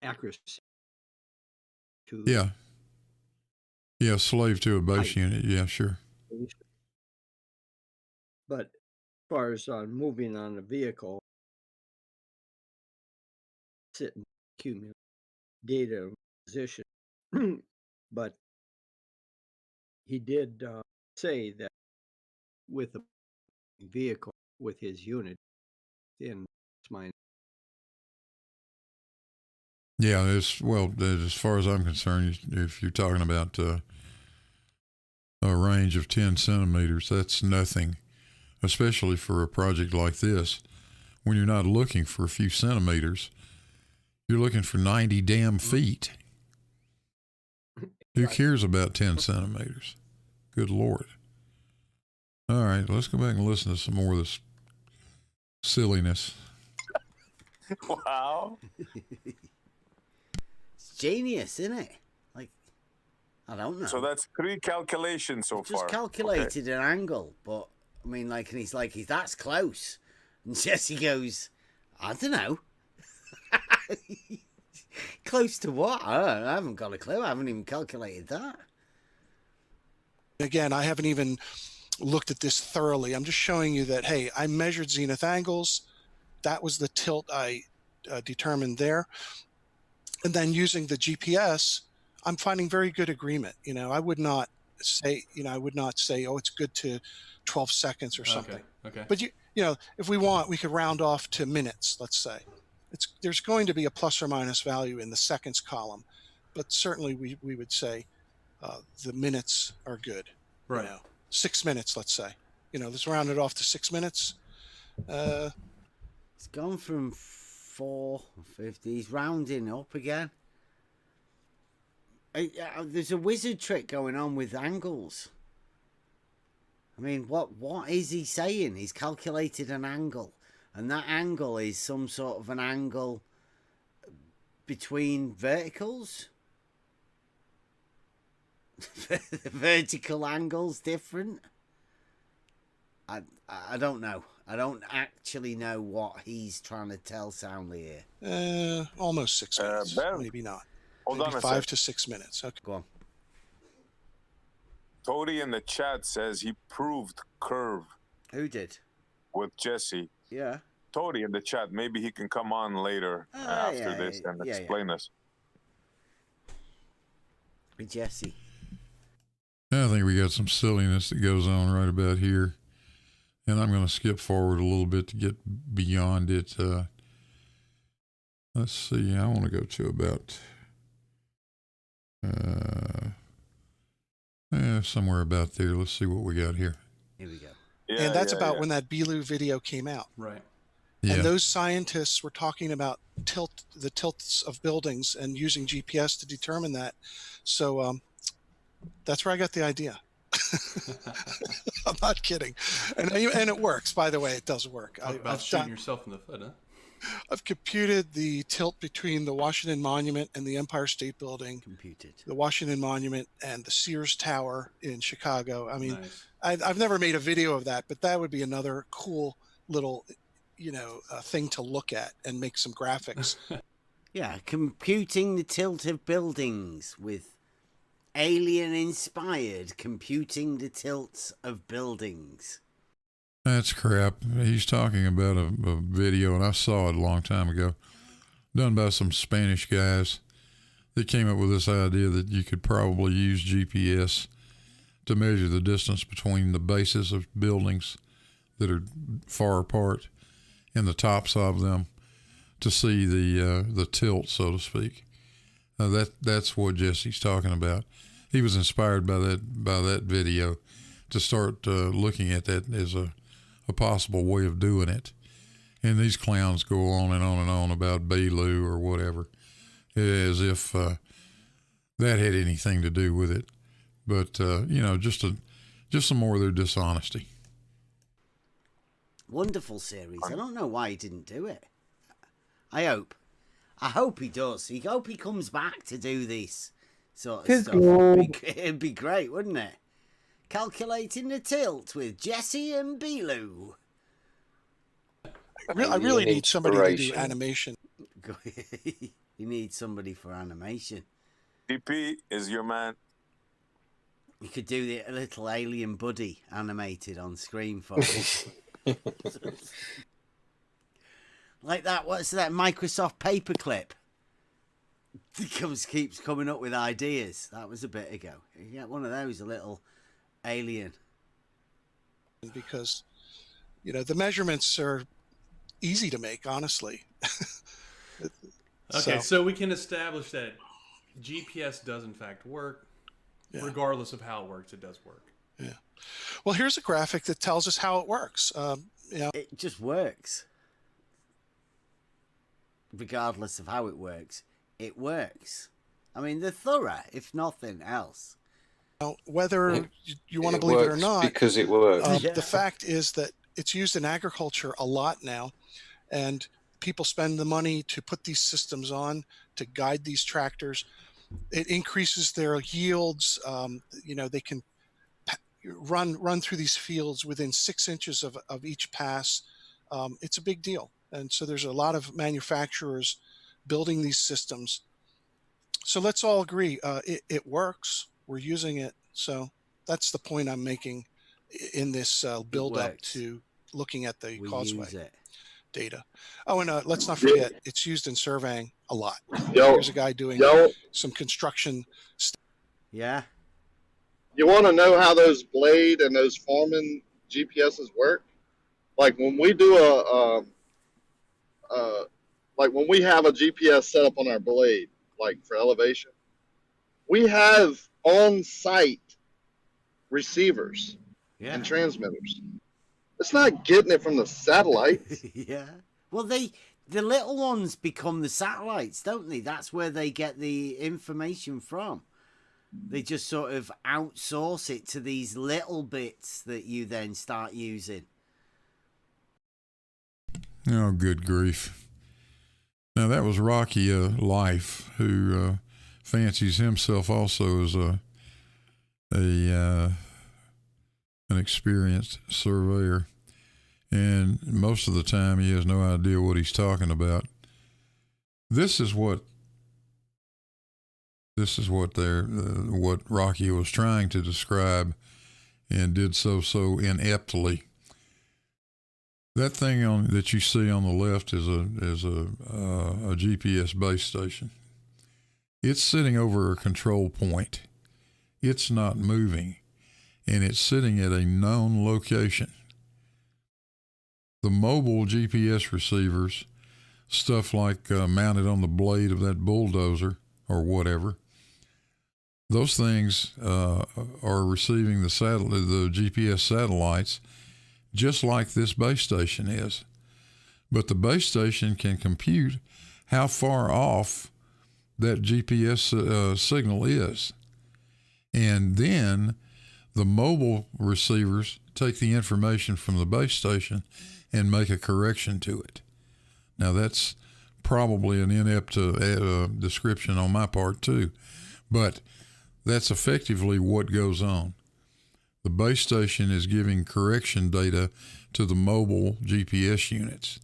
accuracy. Yeah, slave to a base unit. Yeah, sure. But as far as moving on a vehicle, sit and accumulate data and position. But he did say that with a vehicle, with his unit, in mine. Yeah, as far as I'm concerned, if you're talking about a range of 10 centimeters, that's nothing, especially for a project like this. When you're not looking for a few centimeters, you're looking for 90 damn feet. Who cares about 10 centimeters? Good Lord. All right, let's go back and listen to some more of this silliness. Wow. It's genius, isn't it? Like, I don't know. So that's 3 calculations so far. Just calculated an angle, but I mean, and he's like, that's close. And Jesse goes, I don't know. Close to what? I haven't got a clue. I haven't even calculated that. Again, I haven't even looked at this thoroughly. I'm just showing you that, hey, I measured zenith angles. That was the tilt I determined there. And then using the GPS, I'm finding very good agreement. I would not say, oh, it's good to 12 seconds or something. Okay. But if we want, we could round off to minutes, let's say. There's going to be a plus or minus value in the seconds column, but certainly we would say the minutes are good. Right. 6 minutes, let's say. Let's round it off to 6 minutes. It's gone from 450. He's rounding up again. There's a wizard trick going on with angles. I mean, what is he saying? He's calculated an angle. And that angle is some sort of an angle between verticals. Vertical angles different. I don't know. I don't actually know what he's trying to tell Soundly here. Almost 6 minutes. Ben, maybe not. Hold maybe on 5 to 6 minutes. Okay. Go on. Tony in the chat says he proved curve. Who did? With Jesse. Yeah. Tony in the chat. Maybe he can come on later after this and explain us. With Jesse. I think we got some silliness that goes on right about here. And I'm going to skip forward a little bit to get beyond it. Let's see. I want to go to about somewhere about there. Let's see what we got here. Here we go. Yeah, and that's about when that Bilu video came out. Right. Yeah. And those scientists were talking about the tilts of buildings and using GPS to determine that. So that's where I got the idea. I'm not kidding. And it works, by the way. It does work. About shooting yourself in the foot, huh? I've computed the tilt between the Washington Monument and the Empire State Building. Computed. The Washington Monument and the Sears Tower in Chicago. I mean, nice. I've never made a video of that, but that would be another cool little, thing to look at and make some graphics. Yeah, computing the tilt of buildings with alien-inspired computing the tilts of buildings. That's crap. He's talking about a video, and I saw it a long time ago, done by some Spanish guys. They came up with this idea that you could probably use GPS to measure the distance between the bases of buildings that are far apart and the tops of them to see the tilt, so to speak. That's what Jesse's talking about. He was inspired by that video to start looking at that as a possible way of doing it. And these clowns go on and on and on about Beeloo or whatever, as if that had anything to do with it. But just some more of their dishonesty. Wonderful series. I don't know why he didn't do it. I hope he does. I hope he comes back to do this sort of stuff. It'd be great, wouldn't it? Calculating the tilt with Jesse and Beeloo. I really need somebody to do animation. You need somebody for animation. DP is your man. You could do the little alien buddy animated on screen for us. Like that, what's that Microsoft paperclip? Keeps coming up with ideas. That was a bit ago. You get one of those, a little alien. Because, the measurements are easy to make, honestly. Okay, so we can establish that GPS does in fact work. Yeah. Regardless of how it works, it does work. Yeah. Well, here's a graphic that tells us how it works. It just works. Regardless of how it works, it works. I mean, they're thorough, if nothing else. Whether you want to believe it or not, because it works. The fact is that it's used in agriculture a lot now, and people spend the money to put these systems on to guide these tractors. It increases their yields. They can run through these fields within 6 inches of each pass. It's a big deal. And so there's a lot of manufacturers building these systems. So let's all agree it works. We're using it. So that's the point I'm making in this build up to looking at the causeway data. Oh, and let's not forget, it's used in surveying a lot. Here's a guy doing some construction. Yeah. You want to know how those blade and those farming GPSs work? Like when we do when we have a GPS set up on our blade, like for elevation, we have on-site receivers and transmitters. It's not getting it from the satellites. Yeah. Well, the little ones become the satellites, don't they? That's where they get the information from. They just sort of outsource it to these little bits that you then start using. Oh, good grief. Now, that was Rocky Life, who fancies himself also as an experienced surveyor. And most of the time, he has no idea what he's talking about. This is what what Rocky was trying to describe, and did so ineptly. That thing that you see on the left is a GPS base station. It's sitting over a control point. It's not moving, and it's sitting at a known location. The mobile GPS receivers, stuff like mounted on the blade of that bulldozer or whatever, those things are receiving the GPS satellites just like this base station is. But the base station can compute how far off that GPS signal is. And then the mobile receivers take the information from the base station and make a correction to it. Now, that's probably an inept description on my part too, but that's effectively what goes on. The base station is giving correction data to the mobile GPS units.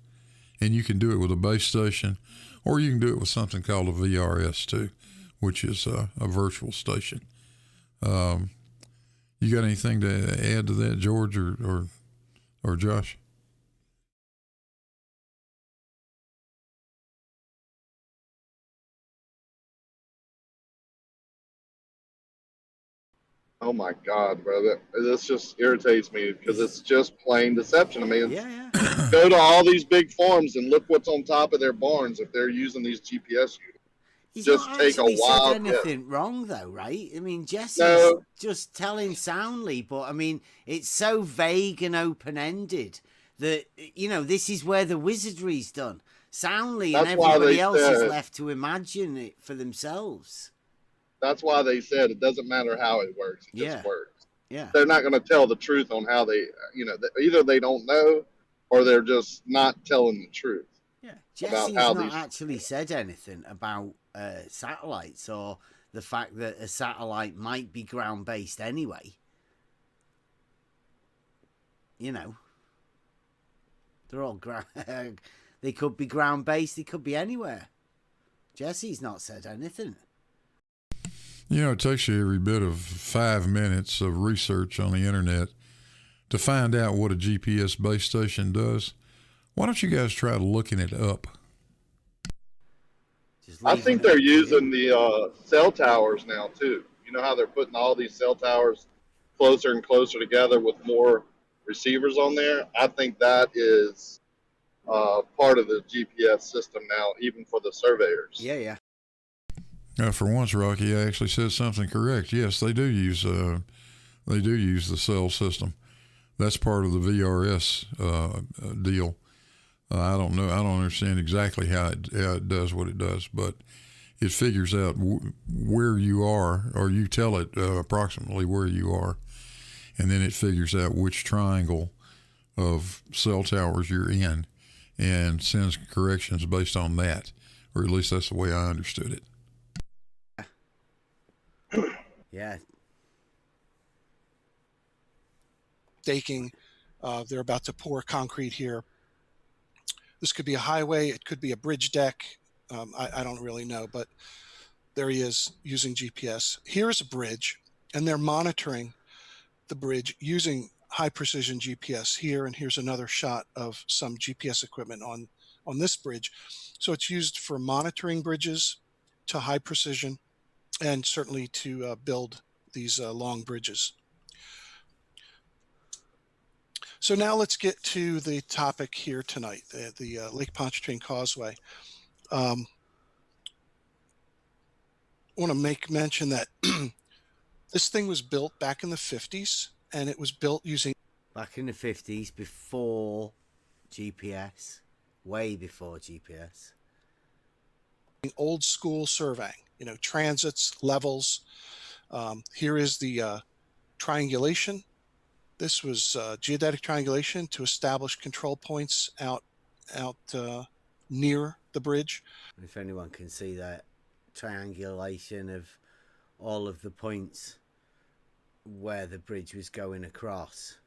And you can do it with a base station, or you can do it with something called a VRS too, which is a virtual station. You got anything to add to that, George or Josh? Oh my God, bro! This just irritates me because it's just plain deception. I mean, go to all these big farms and look what's on top of their barns if they're using these GPS units. He's just not take actually a said wild anything wrong, though, right? I mean, Jesse's No. just telling soundly, but I mean, it's so vague and open-ended that, you know, this is where the wizardry's done. Soundly, and That's why everybody they else is said- left to imagine it for themselves. That's why they said it doesn't matter how it works. It Yeah. just works. Yeah. They're not going to tell the truth on how they, you know, either they don't know or they're just not telling the truth. Yeah. About Jesse's how not these- actually said anything about satellites or the fact that a satellite might be ground-based anyway. You know, they're all they could be ground-based, they could be anywhere. Jesse's not said anything. You know, it takes you every bit of 5 minutes of research on the internet to find out what a GPS base station does. Why don't you guys try looking it up? I think they're using the cell towers now too. You know how they're putting all these cell towers closer and closer together with more receivers on there? I think that is part of the GPS system now, even for the surveyors. Yeah. For once, Rocky actually said something correct. Yes, they do use the cell system. That's part of the VRS deal. I don't know. I don't understand exactly how it does what it does, but it figures out where you are, or you tell it approximately where you are, and then it figures out which triangle of cell towers you're in and sends corrections based on that, or at least that's the way I understood it. Yeah. Staking, they're about to pour concrete here. This could be a highway. It could be a bridge deck. I don't really know, but there he is using GPS. Here's a bridge, and they're monitoring the bridge using high precision GPS here. And here's another shot of some GPS equipment on this bridge. So it's used for monitoring bridges to high precision and certainly to build these long bridges. So now let's get to the topic here tonight, the Lake Pontchartrain Causeway. I want to make mention that this thing was built back in the 50s, and it was built using... Back in the 50s, before GPS, way before GPS. Old school surveying, you know, transits, levels. Here is the triangulation. This was geodetic triangulation to establish control points out near the bridge. If anyone can see that triangulation of all of the points where the bridge was going across.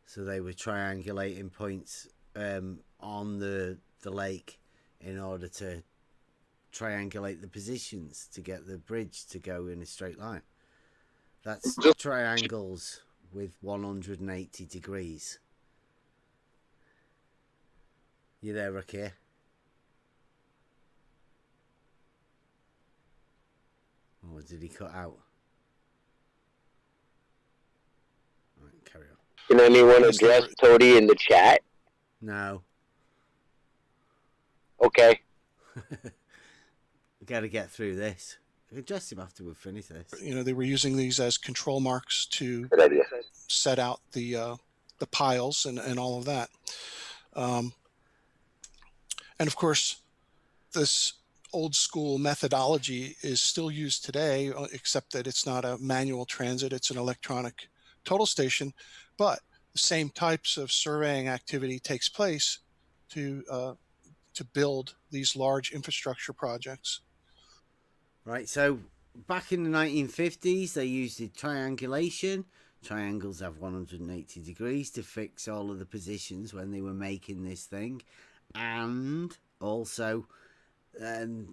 So they were triangulating points on the lake in order to triangulate the positions to get the bridge to go in a straight line. That's triangles with 180 degrees. You there, Ricky? Or did he cut out? All right, carry on. Can anyone address Toady in the chat? No. Okay. We got to get through this. We can address him after we've finished this. You know, they were using these as control marks to set out the piles and all of that. And of course, this old school methodology is still used today, except that it's not a manual transit, it's an electronic total station, but the same types of surveying activity takes place to build these large infrastructure projects. Right, so back in the 1950s, they used the triangulation Triangles have 180 degrees to fix all of the positions when they were making this thing. And also, the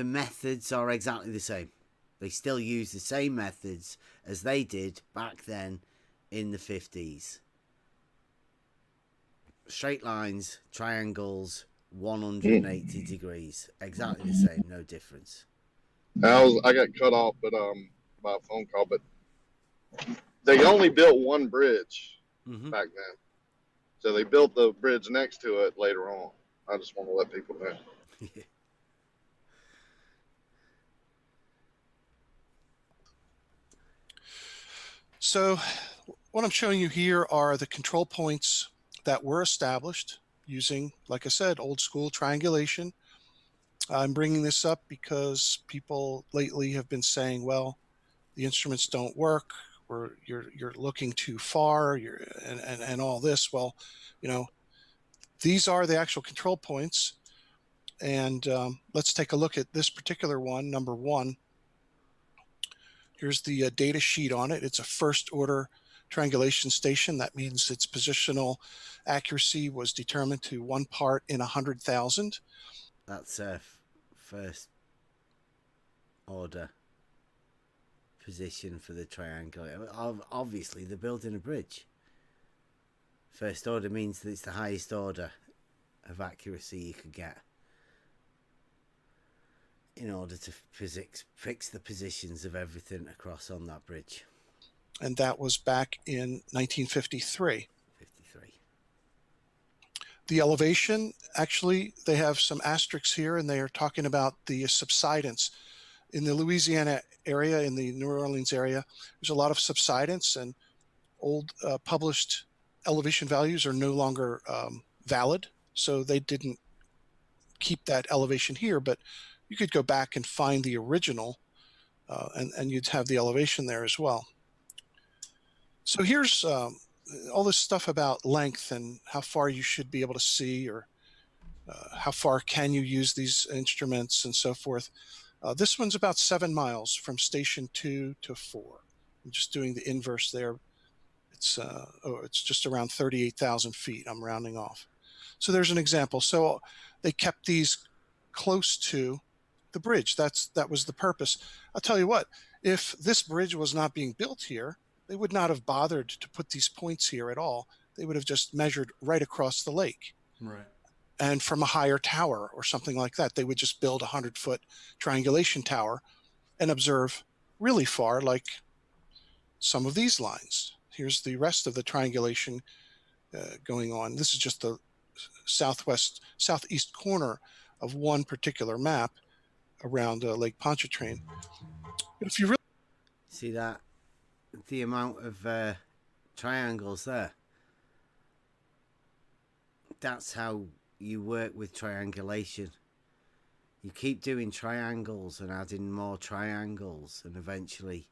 methods are exactly the same. They still use the same methods as they did back then in the 50s. Straight lines, triangles, 180 degrees. Exactly the same, no difference. I got cut off, but by a phone call. But they only built one bridge back then, so they built the bridge next to it later on. I just want to let people know. So what I'm showing you here are the control points that were established using, like I said, old school triangulation. I'm bringing this up because people lately have been saying, well, the instruments don't work, or you're looking too far, and all this. Well, you know, these are the actual control points. And let's take a look at this particular one, number 1. Here's the data sheet on it. It's a first order triangulation station. That means its positional accuracy was determined to 1 part in 100,000. That's first order position for the triangle. Obviously, they're building a bridge. First order means that it's the highest order of accuracy you could get in order to fix the positions of everything across on that bridge. And that was back in 1953. The elevation, actually, they have some asterisks here, and they are talking about the subsidence. In the Louisiana area, in the New Orleans area, there's a lot of subsidence, and old published elevation values are no longer valid, so they didn't keep that elevation here, but you could go back and find the original, and you'd have the elevation there as well. So here's all this stuff about length and how far you should be able to see, or how far can you use these instruments and so forth. This one's about 7 miles from station 2 to 4. I'm just doing the inverse there. It's just around 38,000 feet. I'm rounding off. So there's an example. So they kept these close to the bridge. That was the purpose. I'll tell you what, if this bridge was not being built here, they would not have bothered to put these points here at all. They would have just measured right across the lake. Right. And from a higher tower or something like that, they would just build a 100-foot triangulation tower and observe really far, like some of these lines. Here's the rest of the triangulation going on. This is just the southeast corner of one particular map around Lake Pontchartrain. But if you really see that, the amount of triangles there, that's how you work with triangulation. You keep doing triangles and adding more triangles, and eventually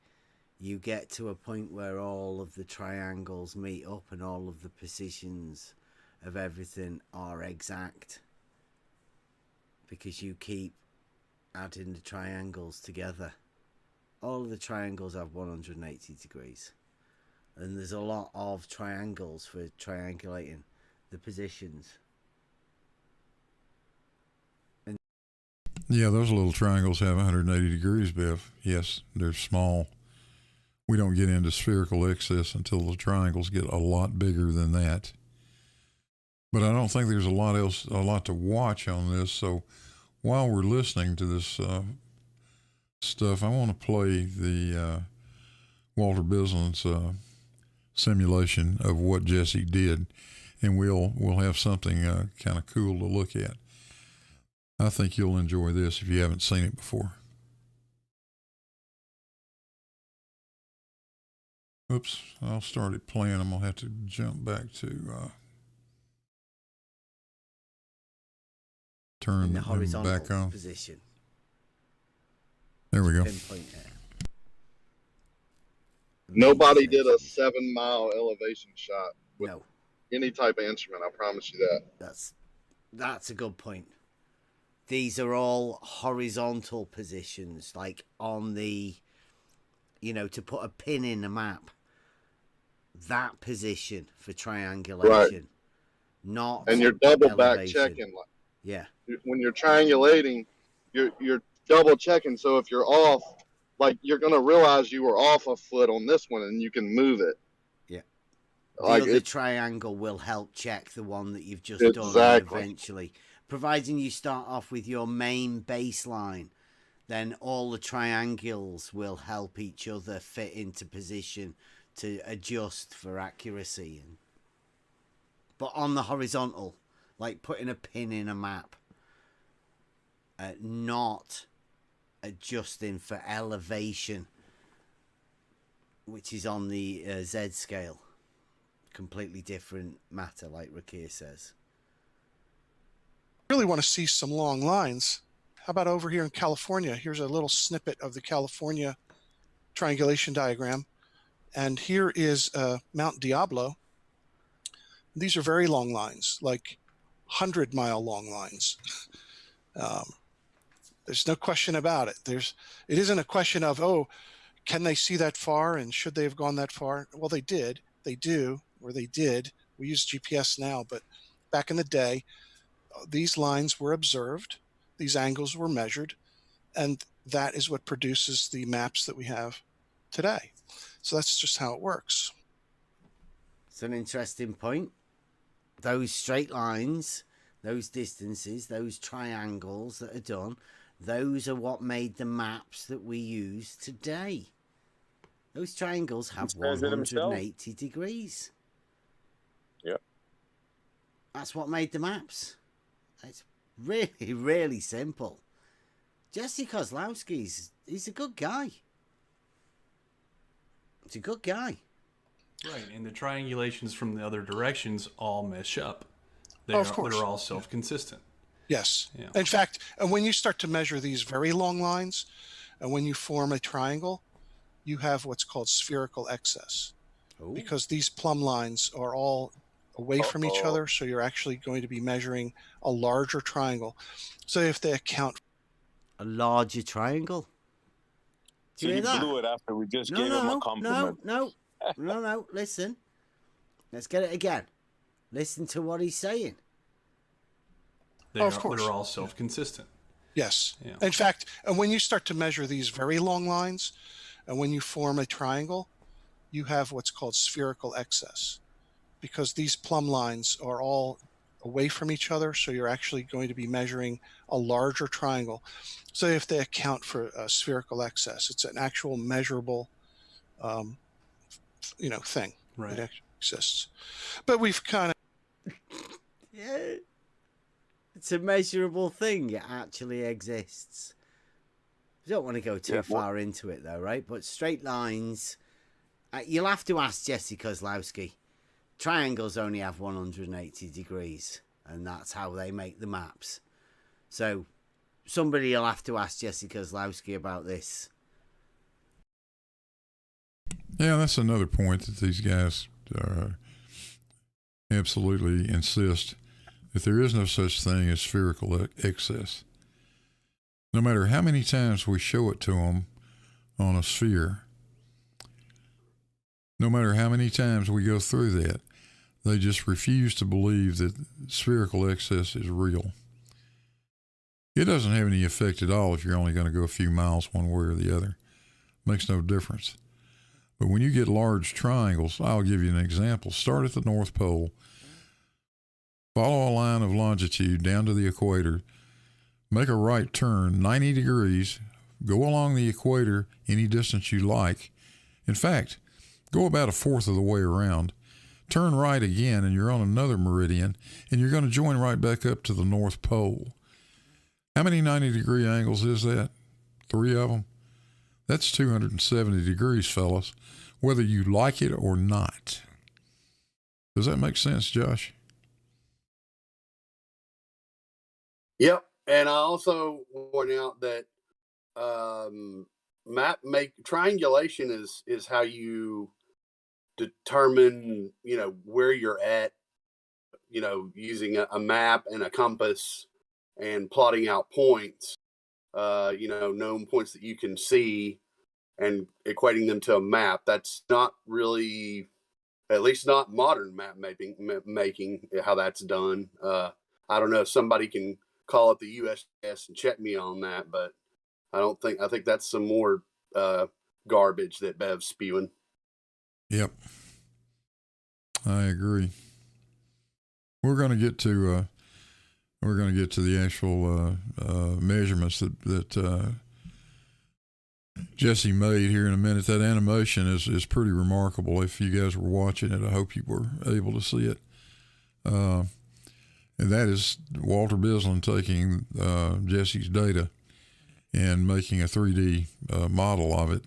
you get to a point where all of the triangles meet up and all of the positions of everything are exact, because you keep adding the triangles together. All of the triangles have 180 degrees, and there's a lot of triangles for triangulating the positions. And yeah, those little triangles have 180 degrees, Bev. Yes, they're small. We don't get into spherical excess until the triangles get a lot bigger than that. But I don't think there's a lot to watch on this. So while we're listening to this stuff, I want to play the Walter Bisland's simulation of what Jesse did, and we'll have something kind of cool to look at. I think you'll enjoy this if you haven't seen it before. Oops, I'll start it playing. I'm going to have to jump back to turn the horizontal back on. position. There we go. Pinpoint it. Nobody did a 7-mile elevation shot with any type of instrument. I promise you that. That's a good point. These are all horizontal positions, like on the, to put a pin in the map. that position for triangulation, not and you're double back elevation. checking. Yeah. When you're triangulating, you're double checking. So if you're off, like you're gonna realize you were off a foot on this one, and you can move it. Yeah. Like the other triangle will help check the one that you've just done. And eventually, providing you start off with your main baseline, then all the triangles will help each other fit into position to adjust for accuracy. But on the horizontal, like putting a pin in a map, not adjusting for elevation, which is on the Z scale. Completely different matter, like Rakir says. Really want to see some long lines. How about over here in California? Here's a little snippet of the California triangulation diagram. And here is Mount Diablo. These are very long lines, like 100-mile long lines. There's no question about it. It isn't a question of, oh, can they see that far and should they have gone that far? Well, they did. They do, or they did. We use GPS now, but back in the day, these lines were observed, these angles were measured, and that is what produces the maps that we have today. So that's just how it works. It's an interesting point. Those straight lines, those distances, those triangles that are done, those are what made the maps that we use today. Those triangles have 180 degrees. Yep. That's what made the maps. It's really, really simple. Jesse Kozlowski, he's a good guy. He's a good guy. Right, and the triangulations from the other directions all mesh up. Of course. They're all self-consistent. Yes. Yeah. In fact, when you start to measure these very long lines, and when you form a triangle, you have what's called spherical excess. Ooh. Because these plumb lines are all away from each other, so you're actually going to be measuring a larger triangle. So if they account... A larger triangle? So he blew it after we just gave him a compliment. No, listen. Let's get it again. Listen to what he's saying. Of course. They're all self-consistent. Yes. Yeah. In fact, and when you start to measure these very long lines, and when you form a triangle, you have what's called spherical excess. Because these plumb lines are all away from each other, so you're actually going to be measuring a larger triangle. So if they account for spherical excess, it's an actual measurable thing that actually exists. But we've kind of... Yeah. It's a measurable thing. It actually exists. We don't want to go too far into it, though, right? But straight lines... you'll have to ask Jesse Kozlowski. Triangles only have 180 degrees, and that's how they make the maps. So somebody will have to ask Jesse Kozlowski about this. Yeah, that's another point that these guys absolutely insist that there is no such thing as spherical excess. No matter how many times we show it to them on a sphere, no matter how many times we go through that, they just refuse to believe that spherical excess is real. It doesn't have any effect at all if you're only going to go a few miles one way or the other. Makes no difference. But when you get large triangles, I'll give you an example. Start at the North Pole, follow a line of longitude down to the equator, make a right turn 90 degrees, go along the equator any distance you like. In fact, go about a fourth of the way around, turn right again, and you're on another meridian, and you're going to join right back up to the North Pole. How many 90-degree angles is that? 3 of them? That's 270 degrees, fellas, whether you like it or not. Does that make sense, Josh? Yep. And I also point out that triangulation is how you determine, where you're at, using a map and a compass and plotting out points, known points that you can see and equating them to a map. That's not really at least not modern map making, how that's done. I don't know if somebody can call up the USGS and check me on that, but I think that's some more garbage that Bev's spewing. Yep. I agree. We're going to get to the actual measurements that Jesse made here in a minute. That animation is pretty remarkable. If you guys were watching it, I hope you were able to see it. And that is Walter Bislin taking Jesse's data and making a 3D model of it,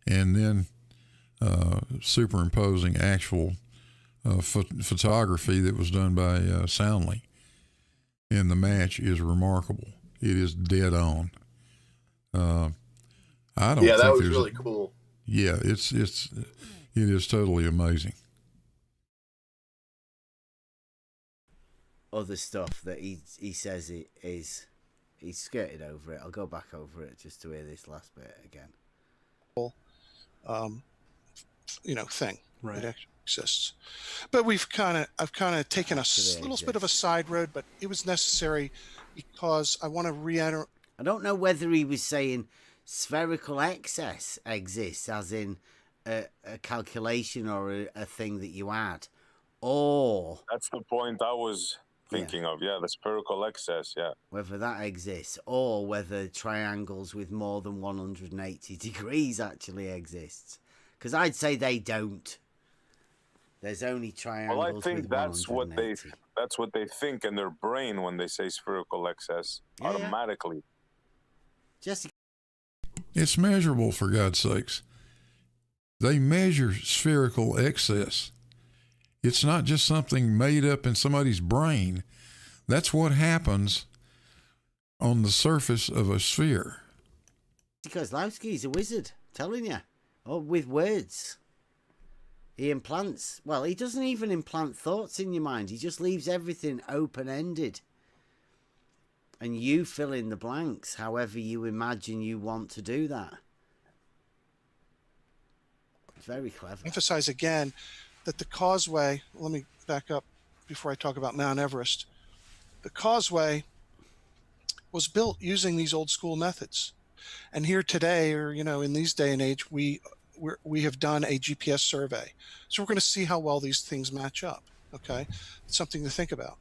and then superimposing actual photography that was done by Soundly. And the match is remarkable. It is dead on. I don't. Yeah, that think was really cool. Yeah, it is totally amazing. Other stuff that he says it is, he's skirted over it. I'll go back over it just to hear this last bit again. Thing. Right. It actually exists. But I've kind of taken a little bit of a side road, but it was necessary because I want to re-enter. I don't know whether he was saying spherical excess exists, as in a calculation or a thing that you add, or that's the point I was thinking of. Yeah, the spherical excess. Yeah, whether that exists, or whether triangles with more than 180 degrees actually exists. Because I'd say they don't. There's only triangles. Well, I think with that's 180. what they think in their brain when they say spherical excess automatically. Jesse, it's measurable, for God's sakes. They measure spherical excess. It's not just something made up in somebody's brain. That's what happens on the surface of a sphere. Kozlowski's a wizard, telling you. Oh, with words. He implants, well, he doesn't even implant thoughts in your mind. He just leaves everything open-ended. And you fill in the blanks however you imagine you want to do that. It's very clever. Emphasize again that the causeway, let me back up before I talk about Mount Everest. The causeway was built using these old school methods. And here today, or in these day and age, we have done a GPS survey. So we're going to see how well these things match up. Okay, it's something to think about.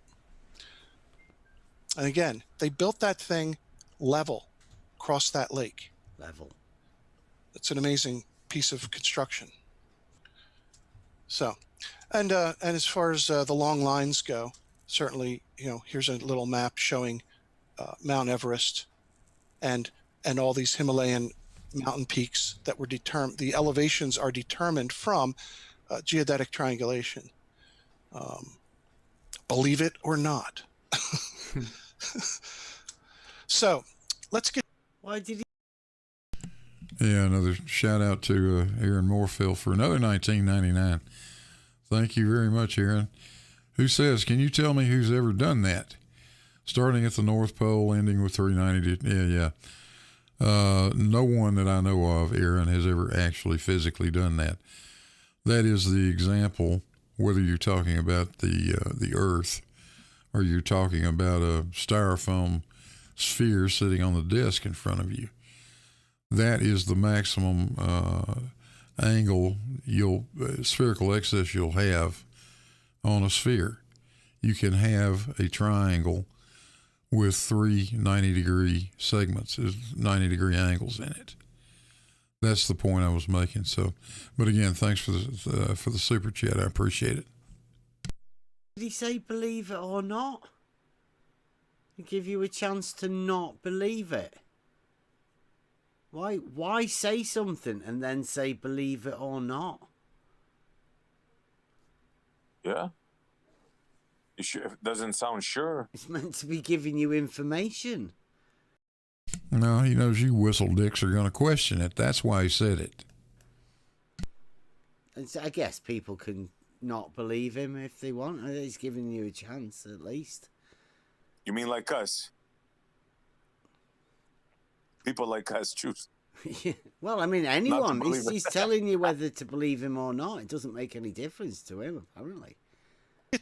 And again, they built that thing level across that lake. Level. It's an amazing piece of construction. So, and as far as the long lines go, certainly, here's a little map showing Mount Everest and all these Himalayan mountain peaks that were determined. The elevations are determined from geodetic triangulation. Believe it or not. So let's get. Why did he? Yeah, another shout out to Aaron Moorfield for another $19.99. Thank you very much, Aaron. Who says, can you tell me who's ever done that? Starting at the North Pole, ending with 390. Yeah. No one that I know of, Aaron, has ever actually physically done that. That is the example, whether you're talking about the Earth or you're talking about a styrofoam sphere sitting on the desk in front of you. That is the maximum angle spherical excess you'll have on a sphere. You can have a triangle with 3 90-degree segments, 90-degree angles in it. That's the point I was making. So, but again, thanks for the super chat. I appreciate it. Did he say believe it or not? He give you a chance to not believe it. Why say something and then say believe it or not? Yeah. It doesn't sound sure. It's meant to be giving you information. No, he knows you whistle dicks are going to question it. That's why he said it. And so I guess people can not believe him if they want. He's giving you a chance, at least. You mean like us? People like us choose Well, I mean, anyone. believe He's telling you whether to believe him or not. It doesn't make any difference to him, apparently.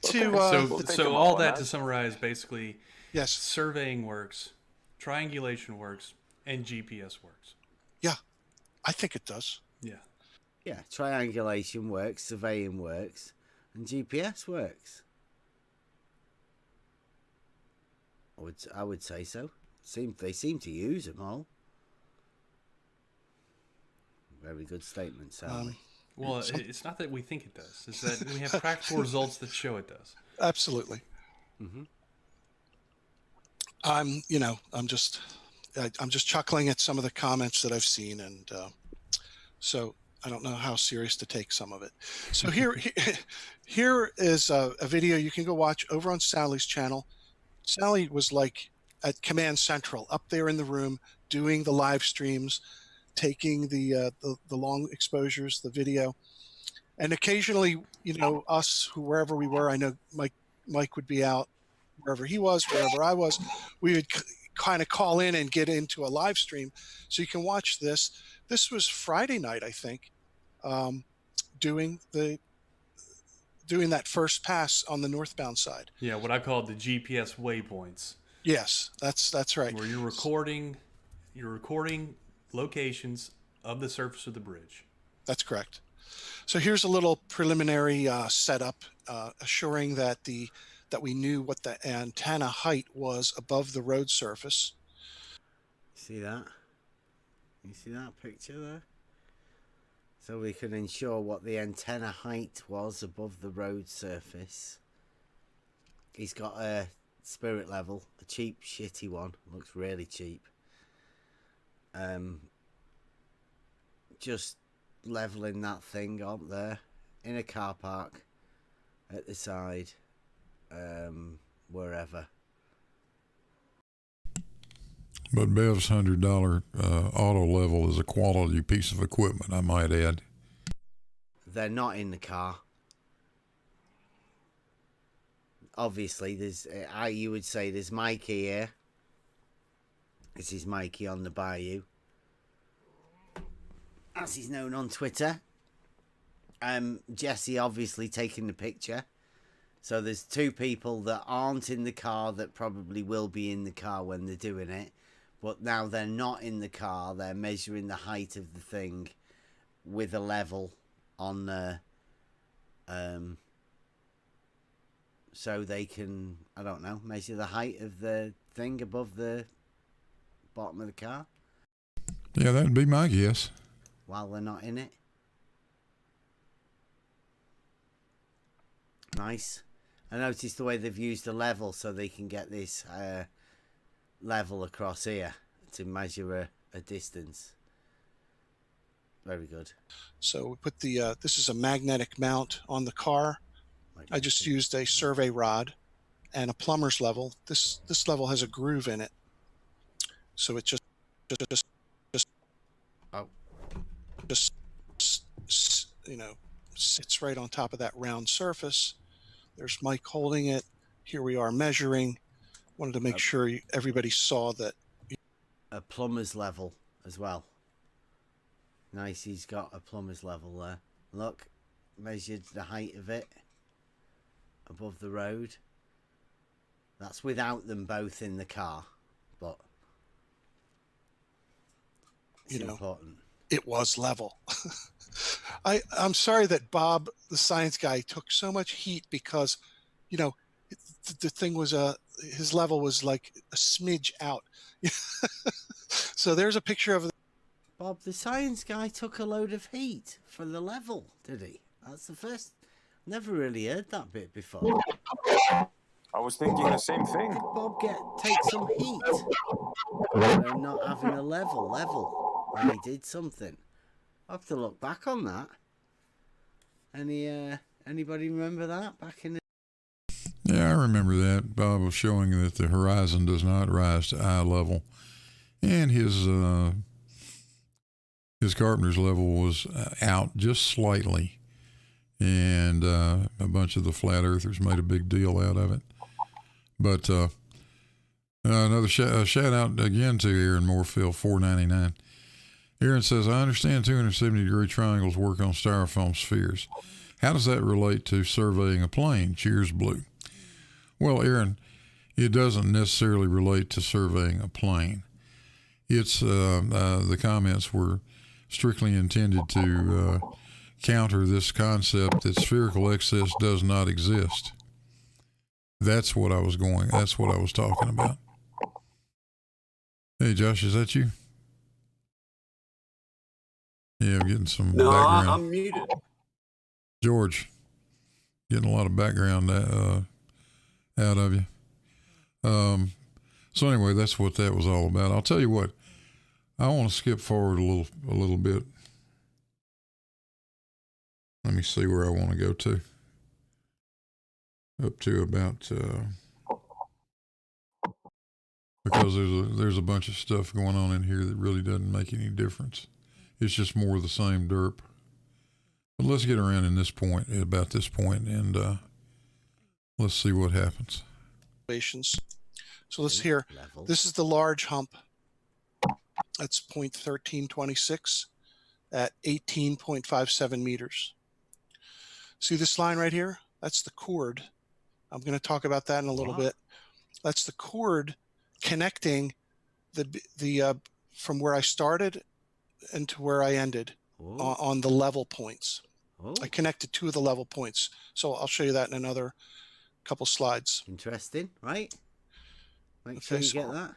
So all that to summarize, basically, yes, surveying works, triangulation works, and GPS works. Yeah, I think it does. Yeah. Yeah, triangulation works, surveying works, and GPS works. I would say so. They seem to use them all. Very good statement, Sally. Well, it's not that we think it does. It's that we have practical results that show it does. Absolutely. Mm-hmm. I'm just chuckling at some of the comments that I've seen, and so I don't know how serious to take some of it. So here is a video you can go watch over on Sally's channel. Sally was like at Command Central, up there in the room, doing the live streams, taking the long exposures, the video, and occasionally, us wherever we were. I know Mike would be out wherever he was, wherever I was. We would kind of call in and get into a live stream, so you can watch this. This was Friday night, I think, doing that first pass on the northbound side. Yeah, what I call the GPS waypoints. Yes, that's right. Where you're recording locations of the surface of the bridge. That's correct. So here's a little preliminary setup, assuring that we knew what the antenna height was above the road surface. See that? You see that picture there? So we can ensure what the antenna height was above the road surface. He's got a spirit level, a cheap, shitty one. Looks really cheap. Just leveling that thing up there in a car park at the side, wherever. But Bev's $100 auto level is a quality piece of equipment, I might add. They're not in the car. Obviously, you would say there's Mikey here. This is Mikey on the Bayou, as he's known on Twitter. Jesse obviously taking the picture. So there's two people that aren't in the car that probably will be in the car when they're doing it. But now they're not in the car. They're measuring the height of the thing with a level on the... so they can, I don't know, measure the height of the thing above the bottom of the car. Yeah, that'd be my guess. While they're not in it. Nice. I noticed the way they've used the level so they can get this level across here to measure a distance. Very good. So we put this is a magnetic mount on the car. I just used a survey rod and a plumber's level. This level has a groove in it, so it just sits right on top of that round surface. There's Mike holding it. Here we are measuring. Wanted to make sure everybody saw that. A plumber's level as well. Nice, he's got a plumber's level there. Look, measured the height of it above the road. That's without them both in the car, but it's important. It was level. I'm sorry that Bob, the science guy, took so much heat because, the thing was his level was like a smidge out. So there's a picture of Bob, the science guy, took a load of heat for the level, did he? That's the first. Never really heard that bit before. I was thinking the same thing. Did Bob take some heat for not having a level when he did something? I have to look back on that. Anybody remember that back in the... Yeah, I remember that. Bob was showing that the horizon does not rise to eye level, and his carpenter's level was out just slightly, and a bunch of the flat earthers made a big deal out of it. But another shout out again to Aaron Moorfield, $4.99. Aaron says, I understand 270-degree triangles work on styrofoam spheres. How does that relate to surveying a plane? Cheers, Blue. Well, Aaron, it doesn't necessarily relate to surveying a plane. It's the comments were strictly intended to counter this concept that spherical excess does not exist. That's what I was talking about. Hey, Josh, is that you? Yeah, I'm getting some background. No, I'm muted. George, getting a lot of background out of you. So anyway, that's what that was all about. I'll tell you what, I want to skip forward a little bit. Let me see where I want to go to. Up to about because there's a bunch of stuff going on in here that really doesn't make any difference. It's just more of the same derp. But let's get around about this point, and let's see what happens. So let's hear. This is the large hump. That's 0.1326 at 18.57 meters. See this line right here? That's the chord. I'm going to talk about that in a little bit. That's the chord connecting the from where I started and to where I ended on the level points. I connected two of the level points. So I'll show you that in another couple slides. Interesting, right? Make sure you get that.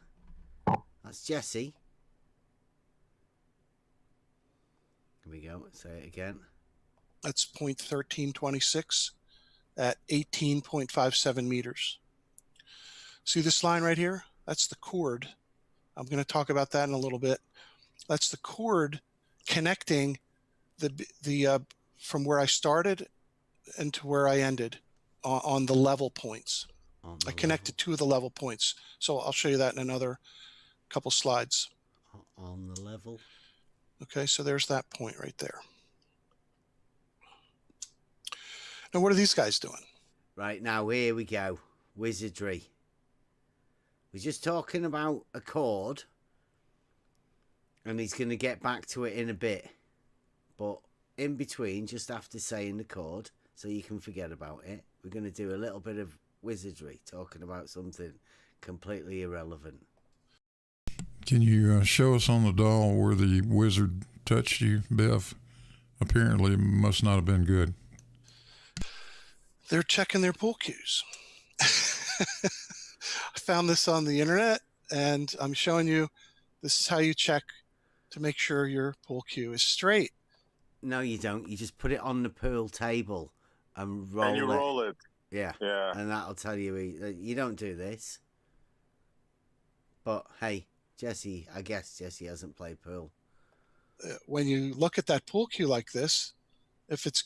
That's Jesse. Here we go. Say it again. That's 0.1326 at 18.57 meters. See this line right here? That's the chord. I'm going to talk about that in a little bit. That's the chord connecting the from where I started and to where I ended on the level points. I connected two of the level points. So I'll show you that in another couple slides. On the level. Okay, so there's that point right there. Now, what are these guys doing? Right, now here we go. Wizardry. We're just talking about a chord, and he's going to get back to it in a bit. But in between, just after saying the chord, so you can forget about it, we're going to do a little bit of wizardry, talking about something completely irrelevant. Can you show us on the doll where the wizard touched you, Bev? Apparently, it must not have been good. They're checking their pool cues. I found this on the internet, and I'm showing you this is how you check to make sure your pool cue is straight. No, you don't. You just put it on the pool table and roll it. And you roll it. Yeah. Yeah. And that'll tell you you don't do this. But hey, Jesse, I guess Jesse hasn't played pool. When you look at that pool cue like this, if it's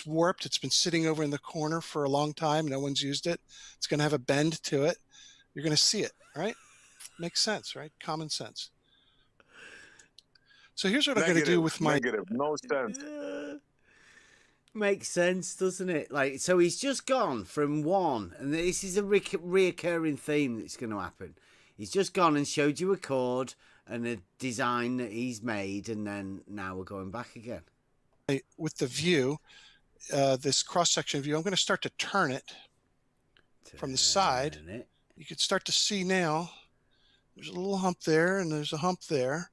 warped, it's been sitting over in the corner for a long time, no one's used it, it's going to have a bend to it. You're going to see it, right? Makes sense, right? Common sense. So here's what I'm going to do with my... Negative, no sense. Makes sense, doesn't it? Like, so he's just gone from one, and this is a reoccurring theme that's going to happen. He's just gone and showed you a chord and a design that he's made, and then now we're going back again. With the view, this cross-section view, I'm going to start to turn it from the side. You can start to see now, there's a little hump there, and there's a hump there.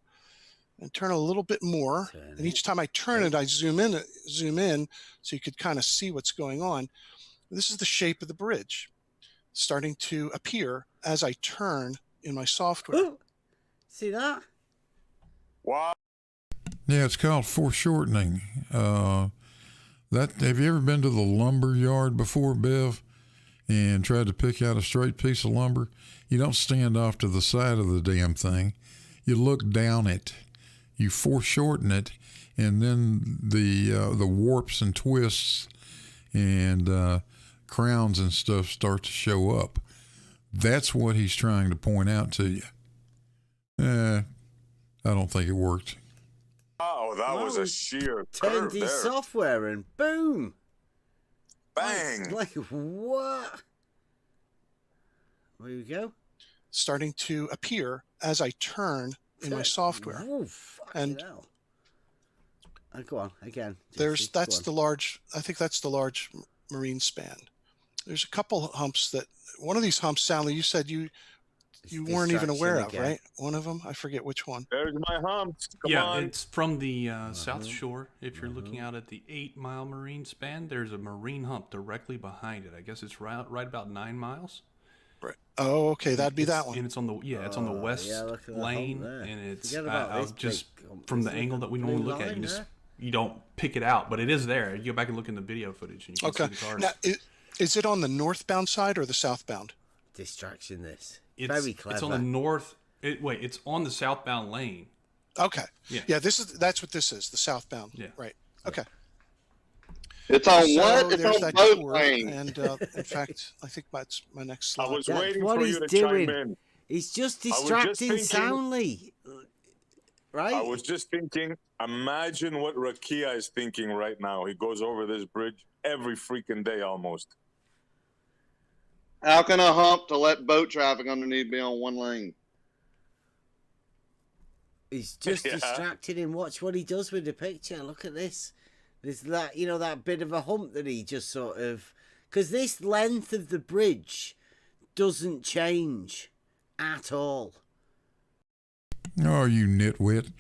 And turn a little bit more. And each time I turn it, I zoom in, so you could kind of see what's going on. This is the shape of the bridge starting to appear as I turn in my software. Ooh, see that? Wow. Yeah, it's called foreshortening. Have you ever been to the lumber yard before, Bev, and tried to pick out a straight piece of lumber? You don't stand off to the side of the damn thing. You look down it. You foreshorten it, and then the warps and twists and crowns and stuff start to show up. That's what he's trying to point out to you. I don't think it worked. Oh, that was a sheer turned curve his there. software and boom, bang! Like what? There we go. Starting to appear as I turn in my software. Oh, and hell. Go on again. That's the large. I think that's the large marine span. There's a couple humps that one of these humps, Sally, you said you weren't even aware of, right? One of them, I forget which one. There's my humps. Come on. It's from the South Shore. If you're looking out at the 8-mile marine span, there's a marine hump directly behind it. I guess it's right about 9 miles. Right. Oh, okay, that'd be that one. And it's on the it's on the west lane, and it's just from the angle that we normally look at. You don't pick it out, but it is there. You go back and look in the video footage, and you can see the cars. Now, is it on the northbound side or the southbound? Distraction. It's very clever. It's on the north. It's on the southbound lane. Okay. Yeah. That's what this is. The southbound. Yeah. Right. Okay. It's on so what? It's there's on that both cord, lanes. and in fact, I think that's my next slide. I was That's waiting what for he's you to doing. chime in. He's just I was just distracting thinking- soundly. Right? I was just thinking, imagine what Rakia is thinking right now. He goes over this bridge every freaking day almost. How can a hump to let boat traffic underneath be on one lane? He's just distracted him. Watch what he does with the picture. Look at this. There's that, that bit of a hump that he just sort of... Because this length of the bridge doesn't change at all. Oh, you nitwit.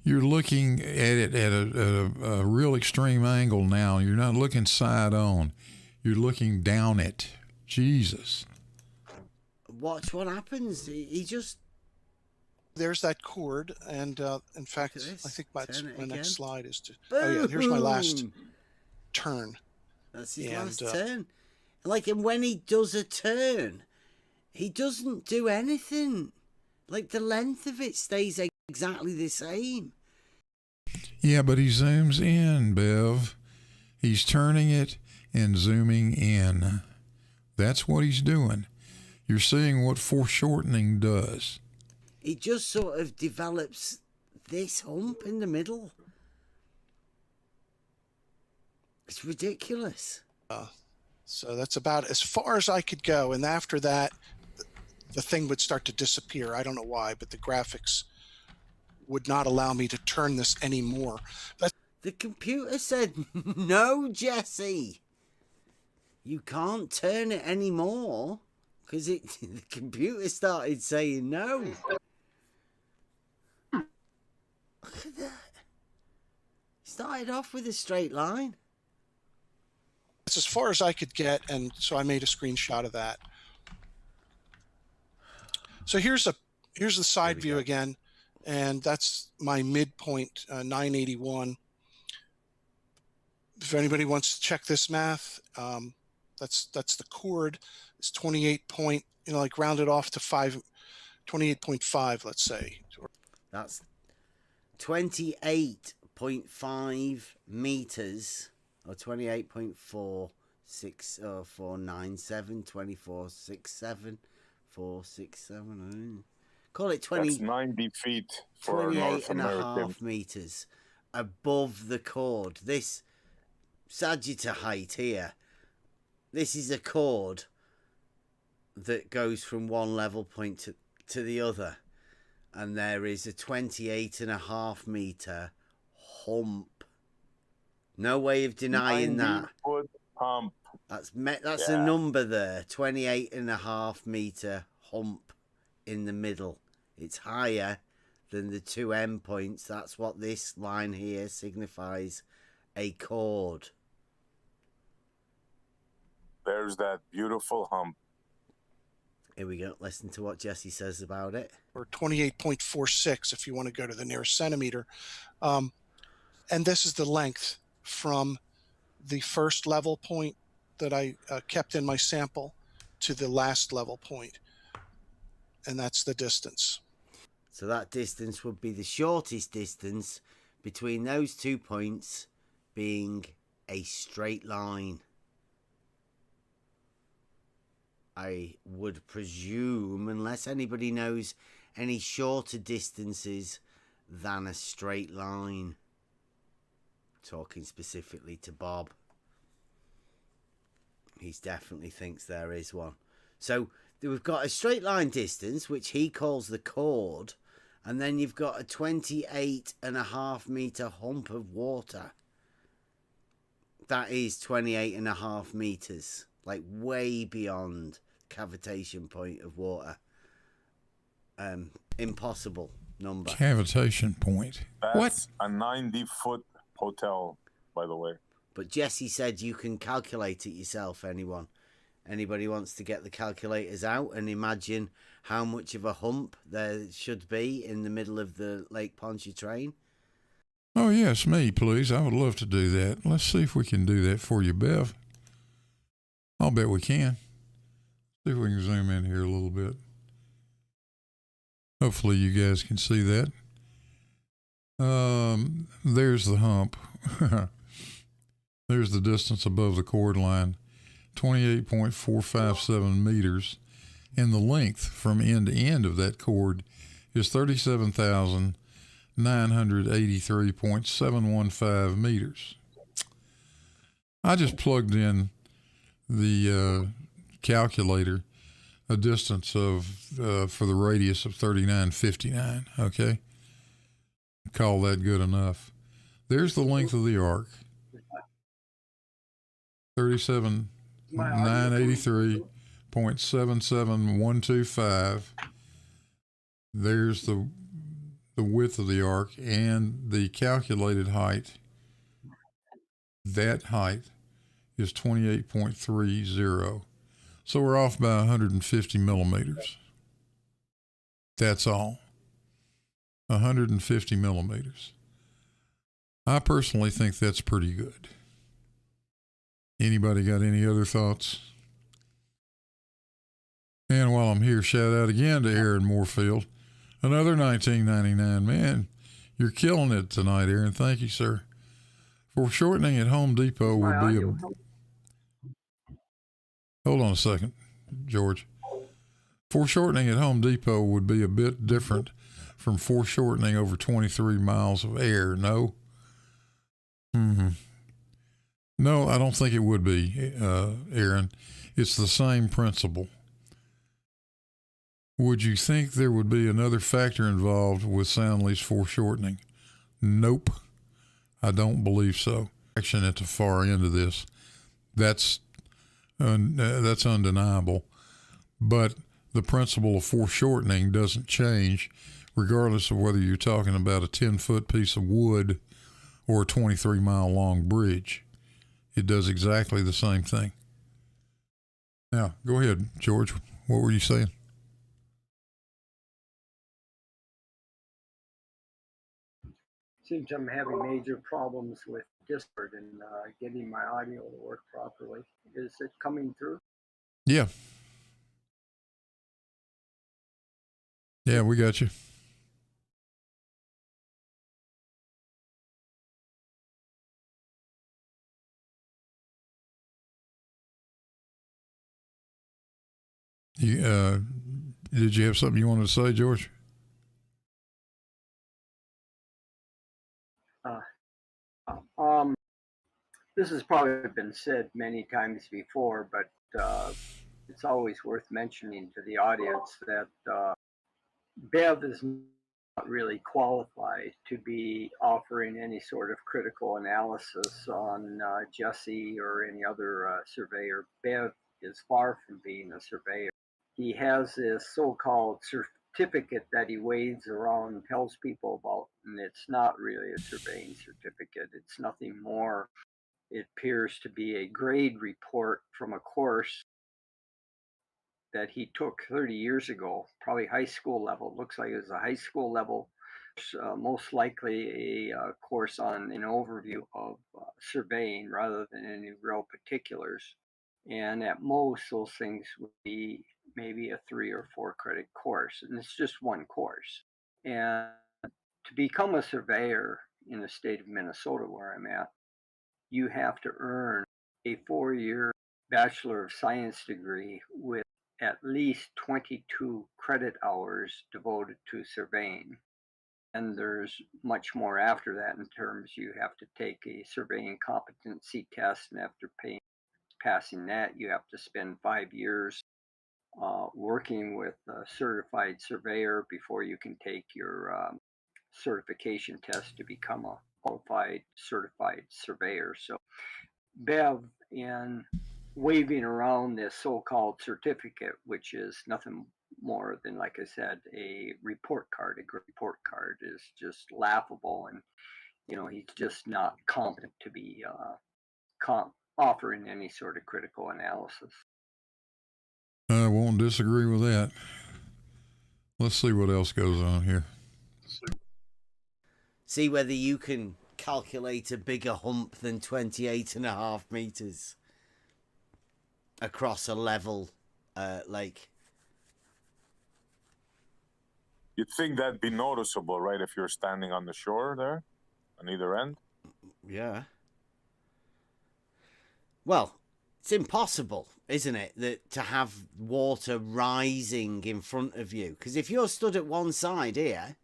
You're looking at it at a real extreme angle now. You're not looking side on. You're looking down it. Jesus. Watch what happens. He just... There's that cord, and in fact, I think my next slide is to... Boom! Oh, yeah, here's my last turn. That's his last turn. And when he does a turn, he doesn't do anything. Like, the length of it stays exactly the same. Yeah, but he zooms in, Bev. He's turning it and zooming in. That's what he's doing. You're seeing what foreshortening does. It just sort of develops this hump in the middle. It's ridiculous. So that's about as far as I could go. And after that, the thing would start to disappear. I don't know why, but the graphics would not allow me to turn this anymore. The computer said, no, Jesse. You can't turn it anymore. Because the computer started saying no. Look at that. Started off with a straight line. That's as far as I could get, and so I made a screenshot of that. So here's the side view again, and that's my midpoint, 981. If anybody wants to check this math, that's the chord. It's 28 point, like rounded off to 28.5, let's say. That's 28.5 meters, or 28.467, 2467, 467. Call it 20. That's 90 feet for 28 North and American. a half meters above the chord. This Sagitta height here, this is a chord that goes from one level point to the other, and there is a 28.5 meter hump. No way of denying that. 90-foot hump. That's a number there. 28.5 meter hump in the middle. It's higher than the two endpoints. That's what this line here signifies. A chord. There's that beautiful hump. Here we go. Listen to what Jesse says about it. Or 28.46 if you want to go to the nearest centimeter. And this is the length from the first level point that I kept in my sample to the last level point. And that's the distance. So that distance would be the shortest distance between those 2 points being a straight line. I would presume, unless anybody knows any shorter distances than a straight line. Talking specifically to Bob. He definitely thinks there is one. So we've got a straight line distance, which he calls the chord, And then you've got a 28.5 meter hump of water. That is 28.5 meters, like way beyond cavitation point of water. Impossible number. Cavitation point. That's What? a 90-foot hotel, by the way. But Jesse said you can calculate it yourself, Anybody wants to get the calculators out and imagine how much of a hump there should be in the middle of the Lake Pontchartrain? Oh, yes, me, please. I would love to do that. Let's see if we can do that for you, Bev. I'll bet we can. See if we can zoom in here a little bit. Hopefully you guys can see that. There's the hump. There's the distance above the chord line. 28.457 meters, and the length from end to end of that chord is 37,983.715 meters. I just plugged in the calculator a distance of for the radius of 3959. Okay, call that good enough. There's the length of the arc. 37,983.77125. There's the width of the arc and the calculated height. That height is 28.30. So we're off by 150 millimeters. That's all. 150 millimeters. I personally think that's pretty good. Anybody got any other thoughts? And while I'm here, shout out again to Aaron Moorfield. Another 1999. Man, you're killing it tonight, Aaron. Thank you, sir. Foreshortening at Home Depot would be a... Hold on a second, George. Foreshortening at Home Depot would be a bit different from foreshortening over 23 miles of air, no? No, I don't think it would be, Aaron. It's the same principle. Would you think there would be another factor involved with Soundly's foreshortening? Nope. I don't believe so. Action at the far end of this. That's undeniable. But the principle of foreshortening doesn't change regardless of whether you're talking about a 10-foot piece of wood or a 23-mile long bridge. It does exactly the same thing. Now, go ahead, George. What were you saying? Seems I'm having major problems with Discord and getting my audio to work properly. Is it coming through? Yeah. Yeah, we got you. Did you have something you wanted to say, George? This has probably been said many times before, but it's always worth mentioning to the audience that Bev is not really qualified to be offering any sort of critical analysis on Jesse or any other surveyor. Bev is far from being a surveyor. He has this so-called certificate that he waves around and tells people about, and it's not really a surveying certificate. It's nothing more. It appears to be a grade report from a course that he took 30 years ago, probably high school level. Looks like it was a high school level, most likely a course on an overview of surveying rather than any real particulars. And at most, those things would be maybe a 3 or 4 credit course. And it's just one course. And to become a surveyor in the state of Minnesota, where I'm at, you have to earn a 4-year Bachelor of Science degree with at least 22 credit hours devoted to surveying. And there's much more after that in terms you have to take a surveying competency test, and after passing that, you have to spend 5 years working with a certified surveyor before you can take your certification test to become a qualified certified surveyor. So Bev, in waving around this so-called certificate, which is nothing more than, like I said, a report card, a report card, is just laughable. And, you know, he's just not competent to be offering any sort of critical analysis. I won't disagree with that. Let's see what else goes on here. See whether you can calculate a bigger hump than 28.5 meters across a level lake. You'd think that'd be noticeable, right? If you're standing on the shore there, on either end. Yeah. Well, it's impossible, isn't it, that to have water rising in front of you? Because if you're stood at one side here,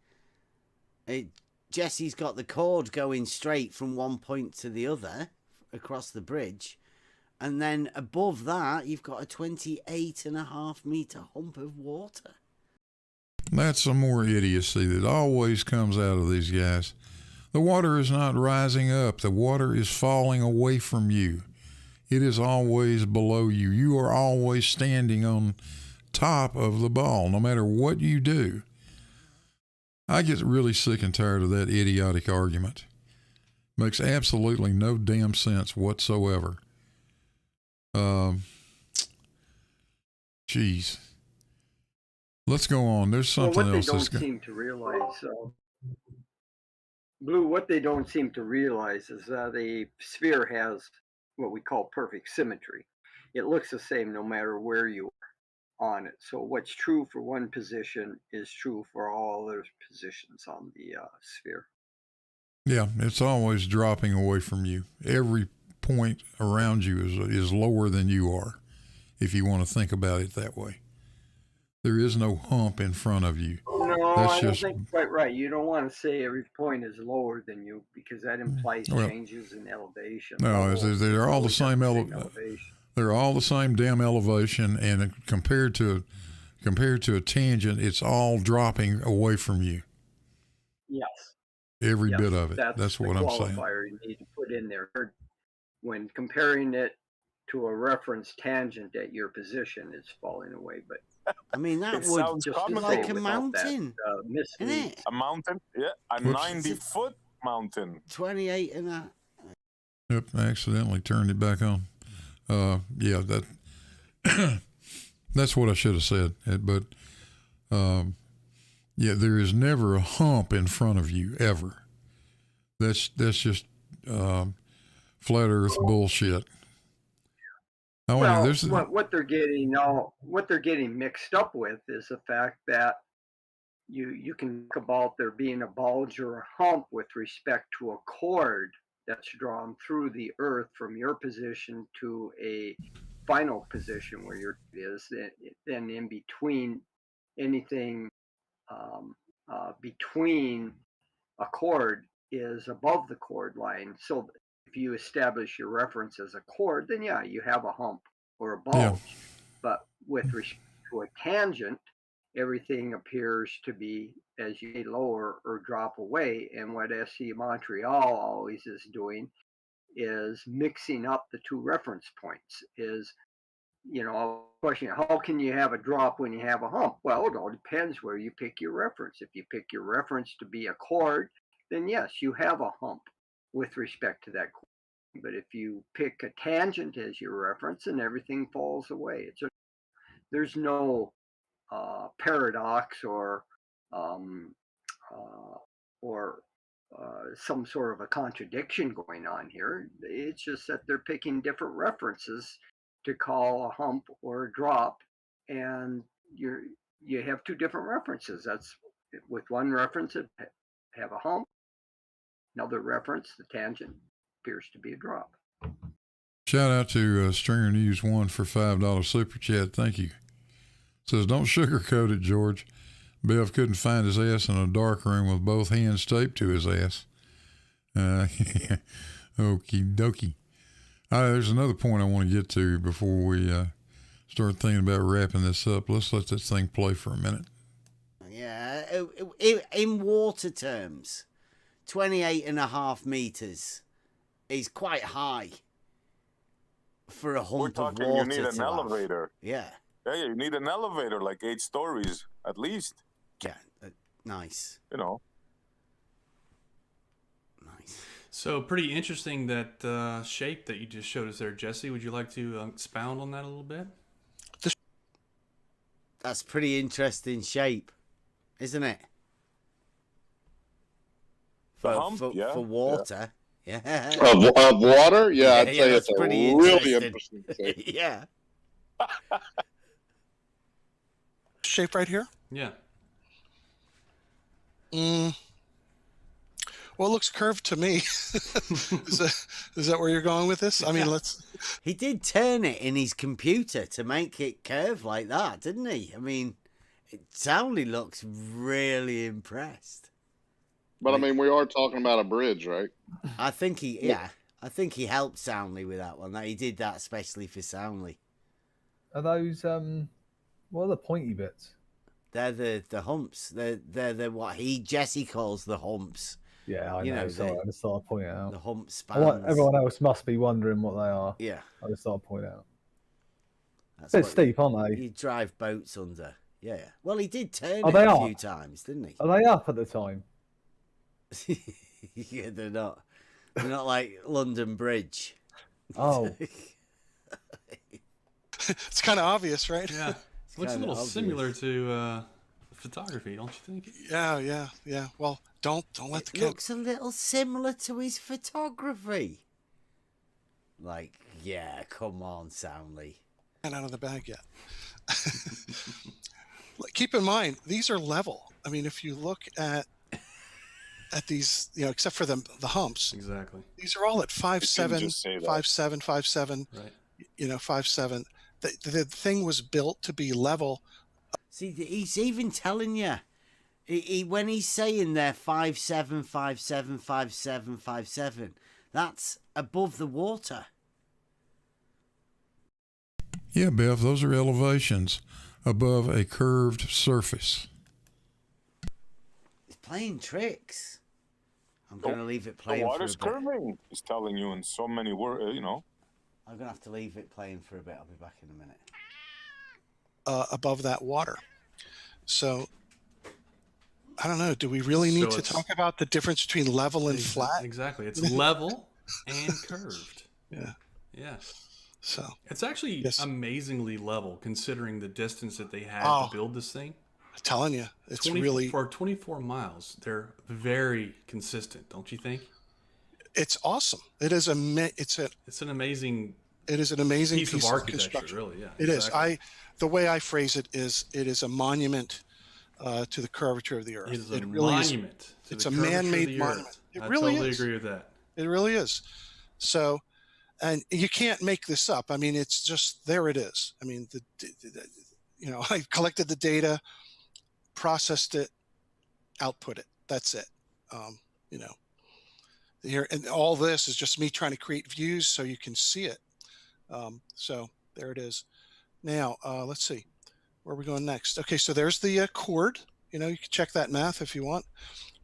Jesse's got the cord going straight from one point to the other across the bridge. And then above that, you've got a 28.5 meter hump of water. That's some more idiocy that always comes out of these guys. The water is not rising up. The water is falling away from you. It is always below you. You are always standing on top of the ball, no matter what you do. I get really sick and tired of that idiotic argument. Makes absolutely no damn sense whatsoever. Geez. Let's go on. There's something what else. they don't seem to realize, Blue, what they don't seem to realize is that a sphere has what we call perfect symmetry. It looks the same no matter where you are on it. So what's true for one position is true for all other positions on the sphere. Yeah, it's always dropping away from you. Every point around you is lower than you are, if you want to think about it that way. There is no hump in front of you. No, I don't think quite right. You don't want to say every point is lower than you because that implies changes in elevation. No, they're all the same elevation. They're all the same damn elevation, and compared to a tangent, it's all dropping away from you. Yes. Every bit of it. That's what I'm saying. Qualifier you need to put in there when comparing it to a reference tangent at your position, it's falling away. But I mean, that would just be like a mountain, isn't it? A mountain, yeah, a 90-foot mountain. 28 and a. Yep, I accidentally turned it back on. Yeah, that's what I should have said. But yeah, there is never a hump in front of you ever. That's just flat Earth bullshit. What they're getting mixed up with is the fact that you can talk about there being a bulge or a hump with respect to a cord that's drawn through the Earth from your position to a final position where your is. Then in between anything between a cord is above the cord line. So if you establish your reference as a cord, then yeah, you have a hump or a bulge. Yeah. But with respect to a tangent, everything appears to be as you get lower or drop away. And what SC Montreal always is doing is mixing up the two reference points. Is, you know, question, how can you have a drop when you have a hump? Well, it all depends where you pick your reference. If you pick your reference to be a cord, then yes, you have a hump with respect to that cord. But if you pick a tangent as your reference, then everything falls away. There's no paradox or some sort of a contradiction going on here. It's just that they're picking different references to call a hump or a drop, and you have two different references. That's with one reference it have a hump, another reference, the tangent, appears to be a drop. Shout out to Stringer News 1 for $5 super chat. Thank you. Says, don't sugarcoat it, George. Bev couldn't find his ass in a dark room with both hands taped to his ass. Okie dokie. There's another point I want to get to before we start thinking about wrapping this up. Let's let this thing play for a minute. Yeah, in water terms, 28.5 meters is quite high for a hump We're of talking water. you need an to elevator. Have. Yeah. Yeah, you need an elevator, like 8 stories at least. Yeah, nice. You know. Nice. So pretty interesting that shape that you just showed us there, Jesse. Would you like to expound on that a little bit? That's pretty interesting shape, isn't it? The hump, for water. Yeah. Of water? Yeah, I'd say that's it's a pretty really interesting shape. Yeah. Shape right here? Yeah. Well, it looks curved to me. Is that where you're going with this? I mean, let's... He did turn it in his computer to make it curve like that, didn't he? I mean, it Townley looks really impressed. But I mean, we are talking about a bridge, right? I think he helped Soundly with that one. That he did that especially for Soundly. Are those what are the pointy bits? They're the humps. They're the what Jesse calls the humps. Yeah, I know. Sorry, I just thought I'd point it out. The hump spans. Everyone else must be wondering what they are. Yeah. I just thought I'd point out. That's Bit steep, aren't they? You drive boats under. Yeah. Well, he did turn Oh, it they a are? few times, didn't he? Are they up at the time? Yeah, they're not. They're not like London Bridge. Oh. It's kind of obvious, right? Yeah. Looks a little similar to photography, don't you think? Yeah. Well, don't let the It looks a little similar to his photography. Like, yeah, come on, Soundly. Not out of the bag yet. Keep in mind, these are level. I mean, if you look at these, except for the humps. Exactly. These are all at 5'7", 5'7", 5'7", right. 5'7". The thing was built to be level. See, he's even telling you. When he's saying they're 5'7", 5'7", 5'7", 5'7", that's above the water. Yeah, Bev, those are elevations above a curved surface. He's playing tricks. I'm going to leave it playing The for a water's bit. curving. It's telling you in so many words, I'm going to have to leave it playing for a bit. I'll be back in a minute. Above that water. So, I don't know. Do we really need to talk about the difference between level and flat? Exactly. It's level and curved. Yeah. Yeah. So it's actually amazingly level considering the distance that they had to build this thing. I'm telling you, it's for 24 miles. They're very consistent, don't you think? It's awesome. It is it's an amazing. It is an amazing piece of architecture, really. Yeah, it is. The way I phrase it is a monument to the curvature of the Earth. It is a monument. It's a man-made monument. It really is. I totally agree with that. It really is. So. And you can't make this up. I mean, it's just there. It is. I mean, I collected the data, processed it, output it. That's it. Here and all this is just me trying to create views so you can see it. So there it is. Now let's see where are we going next. Okay, so there's the chord. You can check that math if you want.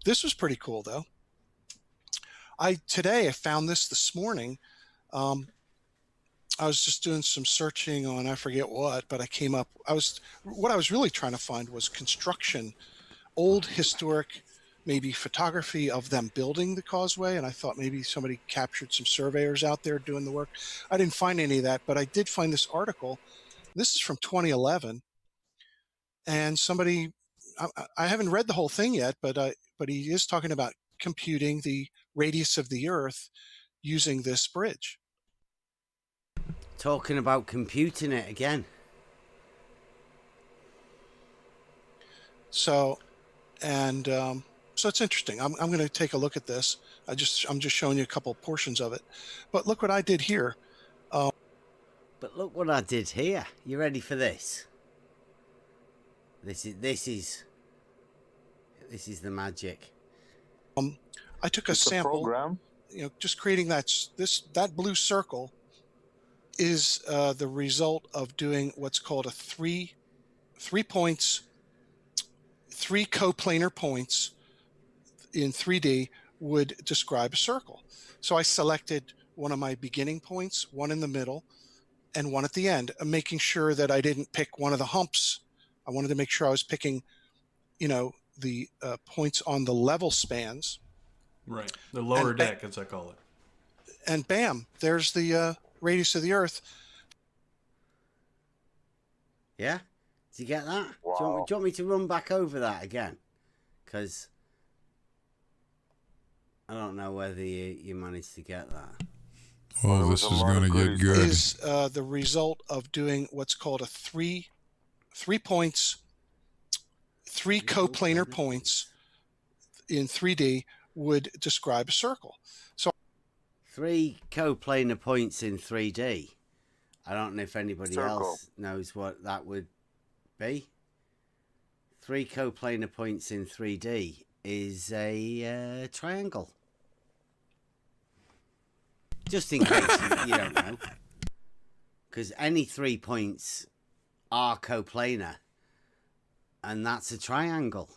This was pretty cool though. I found this morning. I was just doing some searching on I forget what, but I came up. What I was really trying to find was construction, old historic, maybe photography of them building the causeway, and I thought maybe somebody captured some surveyors out there doing the work. I didn't find any of that, but I did find this article. This is from 2011, and somebody I haven't read the whole thing yet, but he is talking about computing the radius of the Earth using this bridge. Talking about computing it again. So it's interesting. I'm going to take a look at this. I'm just showing you a couple of portions of it. But look what I did here. But look what I did here. You ready for this? This is the magic. I took a sample. Program. Just creating that blue circle, is the result of doing what's called a three coplanar points in 3D would describe a circle. So I selected one of my beginning points, one in the middle, and one at the end, making sure that I didn't pick one of the humps. I wanted to make sure I was picking, the points on the level spans. Right. The lower deck, as I call it. And bam, there's the radius of the Earth. Yeah? Did you get that? Wow. Do you want me to run back over that again? Because I don't know whether you managed to get that. Oh, this is going to get good. Is the result of doing what's called a three coplanar points in 3D would describe a circle. So 3 coplanar points in 3D. I don't know if anybody else knows what that would be. 3 coplanar points in 3D is a triangle. Just in case you don't know. Because any 3 points are coplanar. And that's a triangle.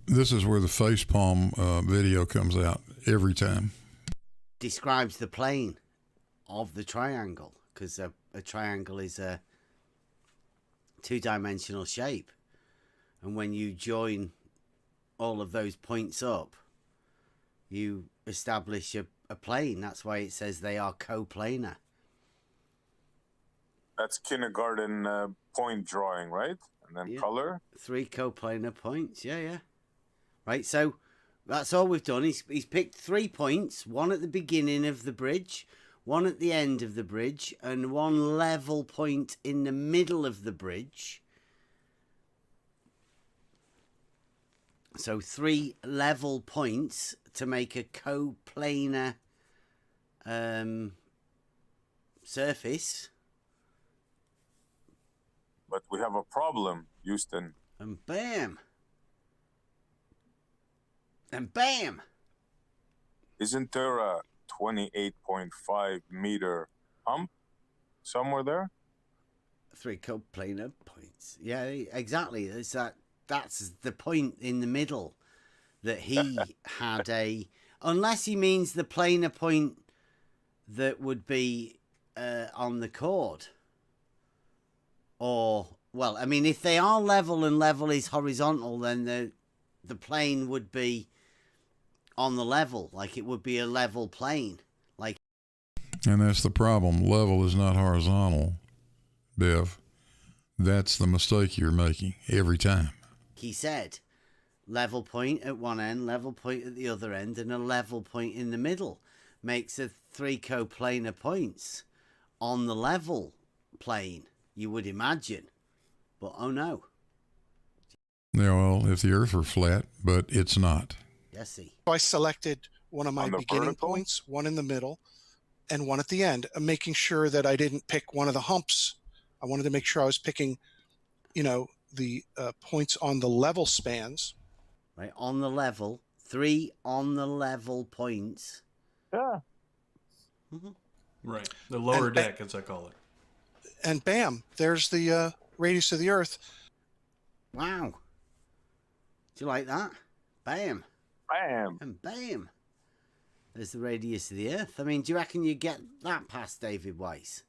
This is where the facepalm video comes out every time. Describes the plane of the triangle. Because a triangle is a 2-dimensional shape. And when you join all of those points up, you establish a plane. That's why it says they are coplanar. That's kindergarten point drawing, right? And then color. 3 coplanar points. Yeah. Right, so that's all we've done. He's picked 3 points, one at the beginning of the bridge, one at the end of the bridge, and one level point in the middle of the bridge. So 3 level points to make a coplanar surface. But we have a problem, Houston. And bam. And bam. Isn't there a 28.5 meter hump somewhere there? 3 coplanar points. Yeah, exactly. It's that's the point in the middle that he had unless he means the planar point that would be on the chord. Or, well, I mean, if they are level and level is horizontal, then the plane would be on the level. Like, it would be a level plane. And that's the problem. Level is not horizontal, Bev. That's the mistake you're making every time. He said, level point at one end, level point at the other end, and a level point in the middle makes a 3 coplanar points on the level plane, you would imagine. But oh no. Yeah, well, if the Earth were flat, but it's not. Jesse. So I selected one of my beginning points, one in the middle, and one at the end, making sure that I didn't pick one of the humps. I wanted to make sure I was picking, the points on the level spans. Right, on the level. 3 on the level points. Yeah. Mm-hmm. Right, the lower deck, as I call it. And bam, there's the radius of the Earth. Wow. Do you like that? Bam. Bam. And bam. There's the radius of the Earth. I mean, do you reckon you get that past David Weiss?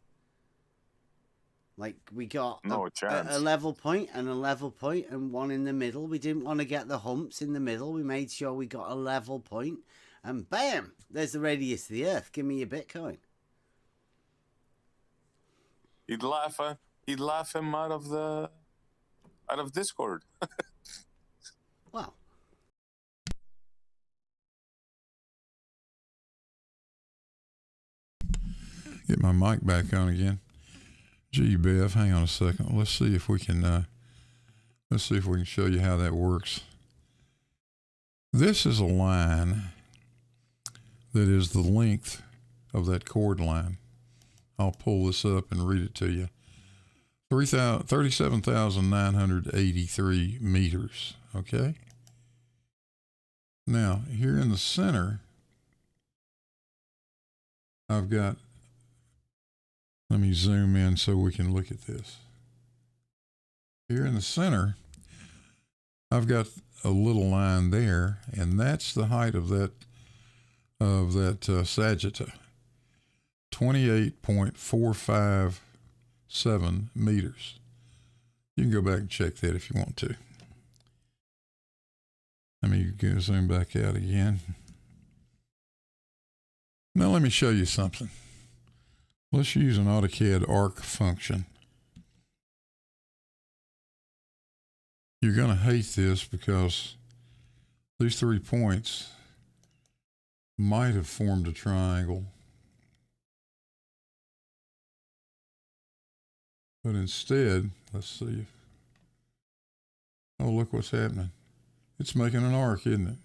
Like, we got a level point and a level point and one in the middle. We didn't want to get the humps in the middle. We made sure we got a level point. And bam, there's the radius of the Earth. Give me your Bitcoin. He'd laugh him out of Discord. Well. Get my mic back on again. Gee, Bev, hang on a second. Let's see if we can show you how that works. This is a line that is the length of that chord line. I'll pull this up and read it to you. 37,983 meters. Okay. Now, here in the center I've got, let me zoom in so we can look at this. Here in the center, I've got a little line there, and that's the height of that sagitta, 28.457 meters. You can go back and check that if you want to. Let me go zoom back out again. Now let me show you something. Let's use an AutoCAD arc function. You're going to hate this because these 3 points might have formed a triangle. But instead, let's see. Oh, look what's happening. It's making an arc, isn't it?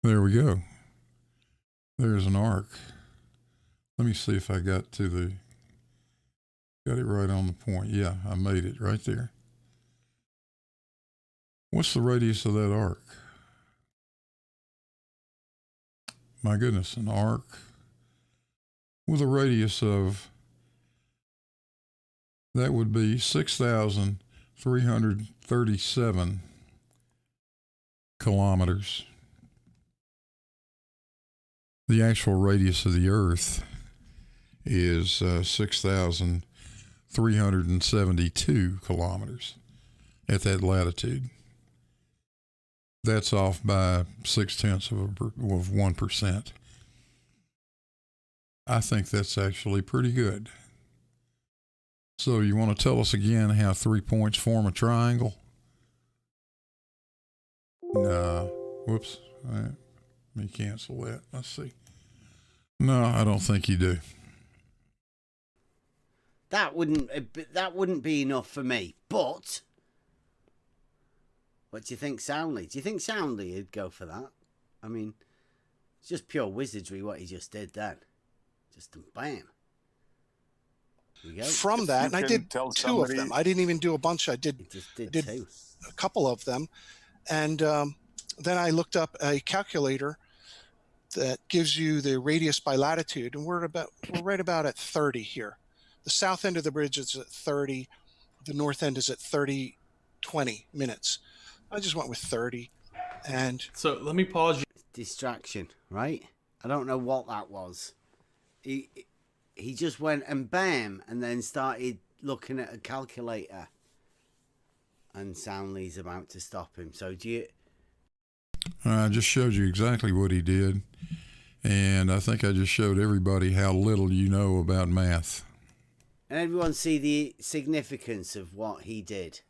There we go. There's an arc. Let me see if I got it right on the point. Yeah, I made it right there. What's the radius of that arc? My goodness, an arc with a radius of, that would be 6,337 kilometers. The actual radius of the Earth is 6,372 kilometers at that latitude. That's off by 0.6%. I think that's actually pretty good. So you want to tell us again how 3 points form a triangle? No. Whoops. Let me cancel that. Let's see. No, I don't think you do. That wouldn't be enough for me. But what do you think, Soundly? Do you think Soundly would go for that? I mean, it's just pure wizardry what he just did then. Just bam. From that, and I did two of them. I didn't even do a bunch. I did two. A couple of them. And then I looked up a calculator that gives you the radius by latitude, and we're right about at 30 here. The south end of the bridge is at 30. The north end is at 20 minutes. I just went with 30. And so let me pause you. Distraction, right? I don't know what that was. He just went and bam, and then started looking at a calculator. And Soundly's about to stop him. So do you... I just showed you exactly what he did. And I think I just showed everybody how little you know about math. And everyone see the significance of what he did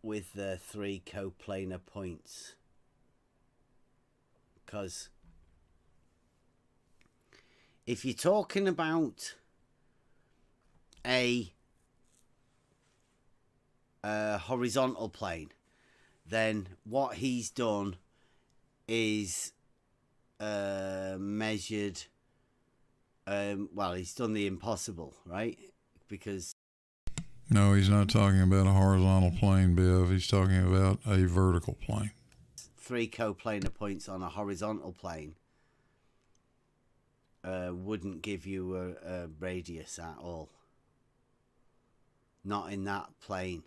with the 3 coplanar points. Because if you're talking about a horizontal plane, then what he's done is measured, well, he's done the impossible, right? Because no, he's not talking about a horizontal plane, Bev. He's talking about a vertical plane. 3 coplanar points on a horizontal plane wouldn't give you a radius at all. Not in that plane.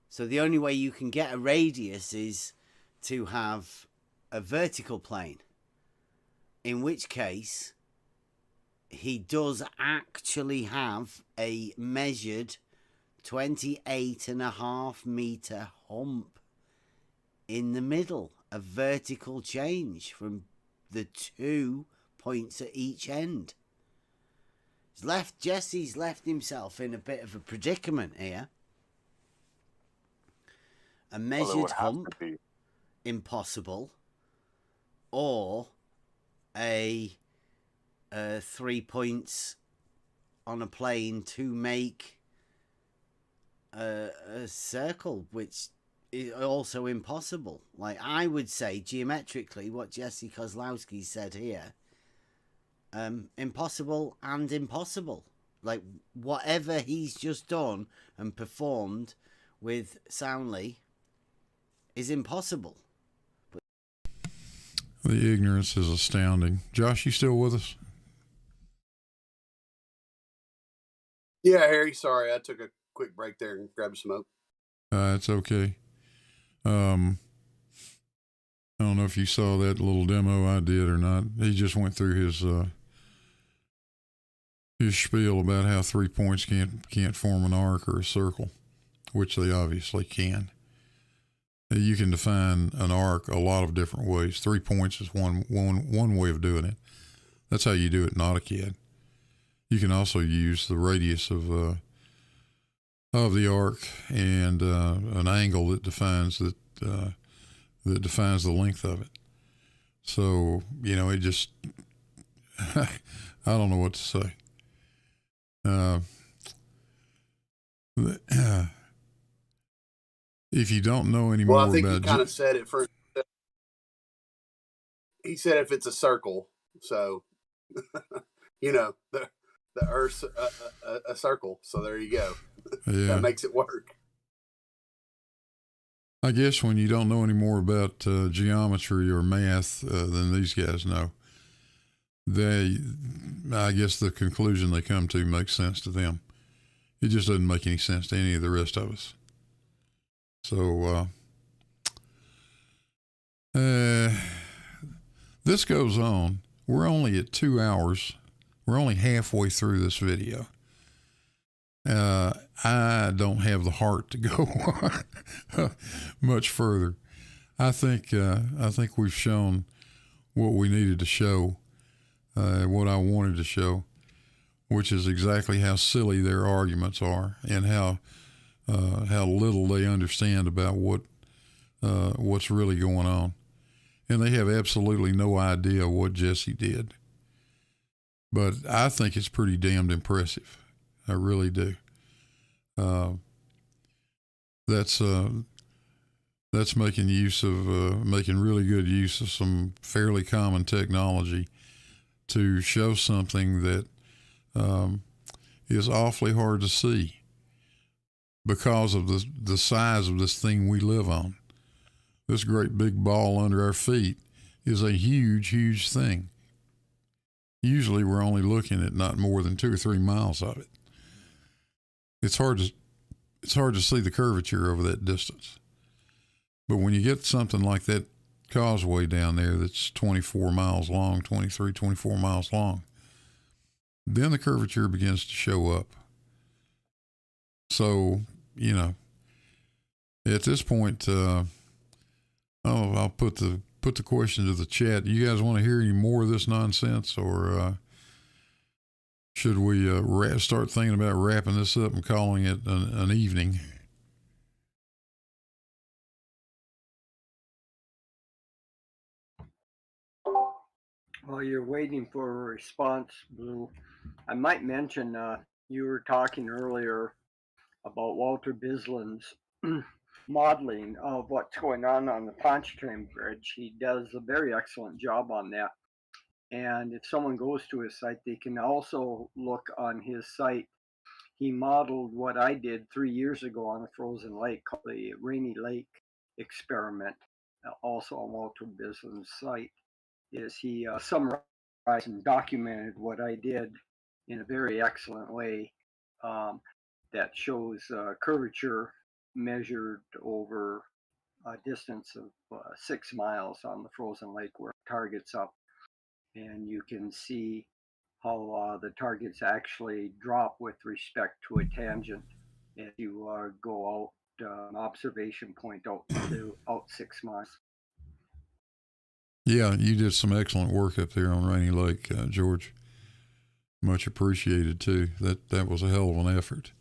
So the only way you can get a radius is to have a vertical plane. In which case, he does actually have a measured 28.5 meter hump in the middle, a vertical change from the 2 points at each end. Jesse's left himself in a bit of a predicament here. A measured hump, impossible, or a 3 points on a plane to make a circle, which is also impossible. Like, I would say geometrically what Jesse Kozlowski said here, impossible and impossible. Like, whatever he's just done and performed with Soundly is impossible. The ignorance is astounding. Josh, you still with us? Yeah, Harry. Sorry, I took a quick break there and grabbed a smoke. It's okay. I don't know if you saw that little demo I did or not. He just went through his spiel about how 3 points can't form an arc or a circle, which they obviously can. You can define an arc a lot of different ways. 3 points is one way of doing it. That's how you do it in AutoCAD. You can also use the radius of the arc and an angle that defines the length of it. So, it just I don't know what to say. If you don't know any more Well, I think about he kind of said it first. He said if it's a circle, so the Earth's a circle. So there you go. Yeah. That makes it work. I guess when you don't know any more about geometry or math than these guys know, I guess the conclusion they come to makes sense to them. It just doesn't make any sense to any of the rest of us. So this goes on. We're only at 2 hours. We're only halfway through this video. I don't have the heart to go much further. I think we've shown what we needed to show, what I wanted to show, which is exactly how silly their arguments are and how little they understand about what's really going on, and they have absolutely no idea what Jesse did. But I think it's pretty damned impressive. I really do. That's making really good use of some fairly common technology to show something that is awfully hard to see because of the size of this thing we live on. This great big ball under our feet is a huge, huge thing. Usually we're only looking at not more than 2 or 3 miles of it. It's hard to see the curvature over that distance. But when you get something like that causeway down there that's 24 miles long, 23, 24 miles long, then the curvature begins to show up. So, at this point, I'll put the question to the chat. You guys want to hear any more of this nonsense, or should we start thinking about wrapping this up and calling it an evening? While you're waiting for a response, Blue, I might mention you were talking earlier about Walter Bisland's modeling of what's going on the Pontchartrain Bridge. He does a very excellent job on that. And if someone goes to his site, they can also look on his site. He modeled what I did 3 years ago on a frozen lake called the Rainy Lake Experiment, also on Walter Bisland's site. He summarized and documented what I did in a very excellent way that shows curvature measured over a distance of 6 miles on the frozen lake where it targets up. And you can see how the targets actually drop with respect to a tangent as you go out an observation point out 6 miles. Yeah, you did some excellent work up there on Rainy Lake, George. Much appreciated too. That was a hell of an effort,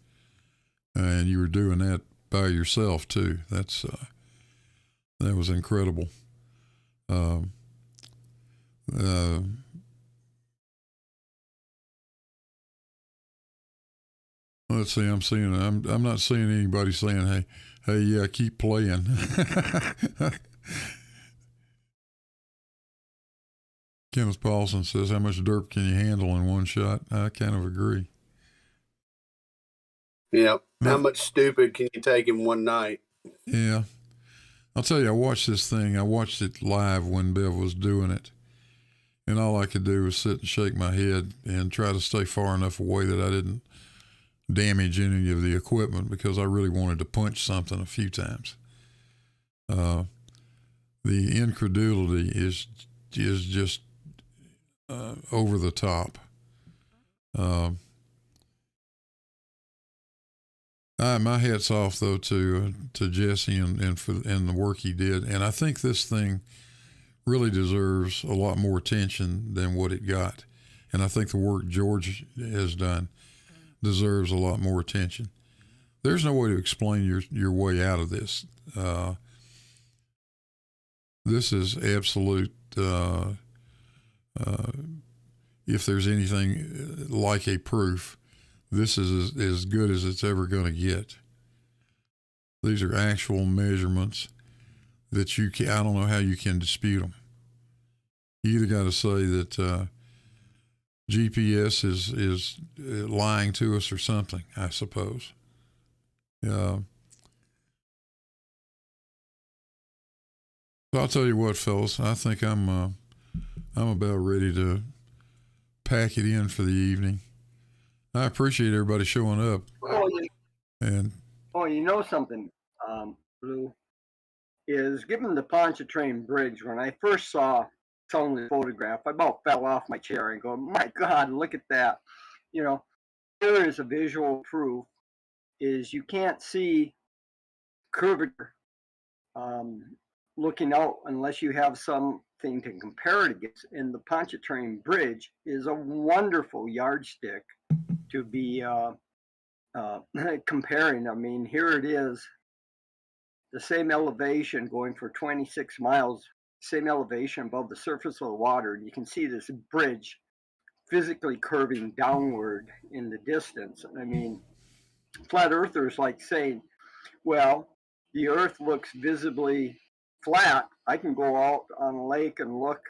and you were doing that by yourself too. That was incredible. Let's see. I'm not seeing anybody saying, "Hey, yeah, keep playing." Kenneth Paulson says, "How much derp can you handle in one shot?" I kind of agree. Yeah. How much stupid can you take in one night? Yeah. I'll tell you, I watched this thing. I watched it live when Bev was doing it. And all I could do was sit and shake my head and try to stay far enough away that I didn't damage any of the equipment, because I really wanted to punch something a few times. The incredulity is just over the top. My hat's off though to Jesse and the work he did, and I think this thing really deserves a lot more attention than what it got, and I think the work George has done deserves a lot more attention. There's no way to explain your way out of this. This is absolute. If there's anything like a proof, this is as good as it's ever going to get. These are actual measurements that I don't know how you can dispute them. You either got to say that GPS is lying to us or something, I suppose. So I'll tell you what, fellas, I think I'm about ready to pack it in for the evening. I appreciate everybody showing up. You know something, Blue, is given the Pontchartrain Bridge, when I first saw the photograph, I about fell off my chair and go, my God, look at that. You know, there is a visual proof is you can't see curvature looking out unless you have something to compare it against. And the Pontchartrain Bridge is a wonderful yardstick to be comparing. I mean, here it is, the same elevation going for 26 miles, same elevation above the surface of the water. And you can see this bridge physically curving downward in the distance. I mean, flat earthers like saying, well, the earth looks visibly flat. I can go out on a lake and look,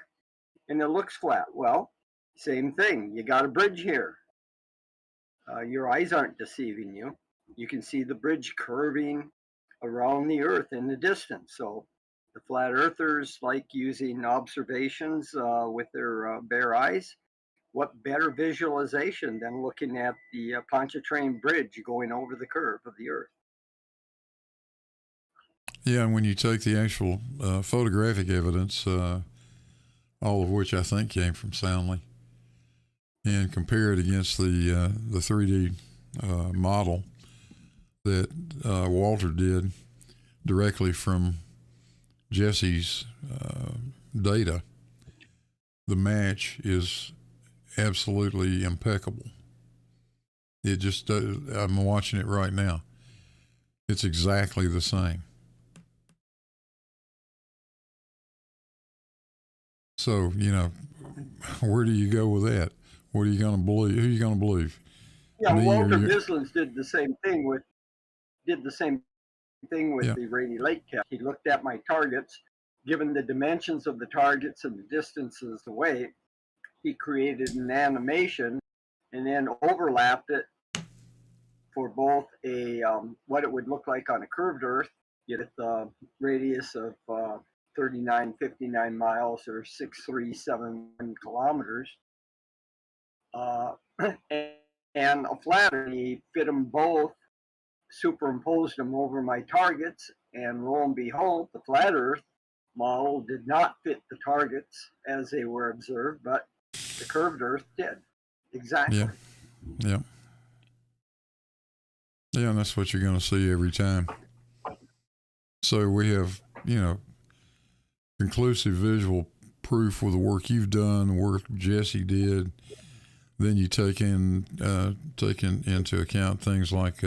and it looks flat. Well, same thing. You got a bridge here. Your eyes aren't deceiving you. You can see the bridge curving around the earth in the distance. So the flat earthers like using observations with their bare eyes. What better visualization than looking at the Pontchartrain Bridge going over the curve of the earth? Yeah, and when you take the actual photographic evidence, all of which I think came from Soundly, and compare it against the 3D model that Walter did directly from Jesse's data, the match is absolutely impeccable. It just, I'm watching it right now. It's exactly the same. So, you know, where do you go with that? What are you going to believe? Who are you going to believe? Yeah, Walter Bislins did the same thing with the Rainy Lake test. He looked at my targets, given the dimensions of the targets and the distances away. He created an animation and then overlapped it for both a what it would look like on a curved Earth, with the radius of 3959 miles or 6371 kilometers, and a flat Earth. He fit them both, superimposed them over my targets, and lo and behold, the flat Earth model did not fit the targets as they were observed, but the curved Earth did. Exactly. Yeah, and that's what you're going to see every time. So we have, you know, conclusive visual proof with the work you've done, the work Jesse did. Then you take into account things like,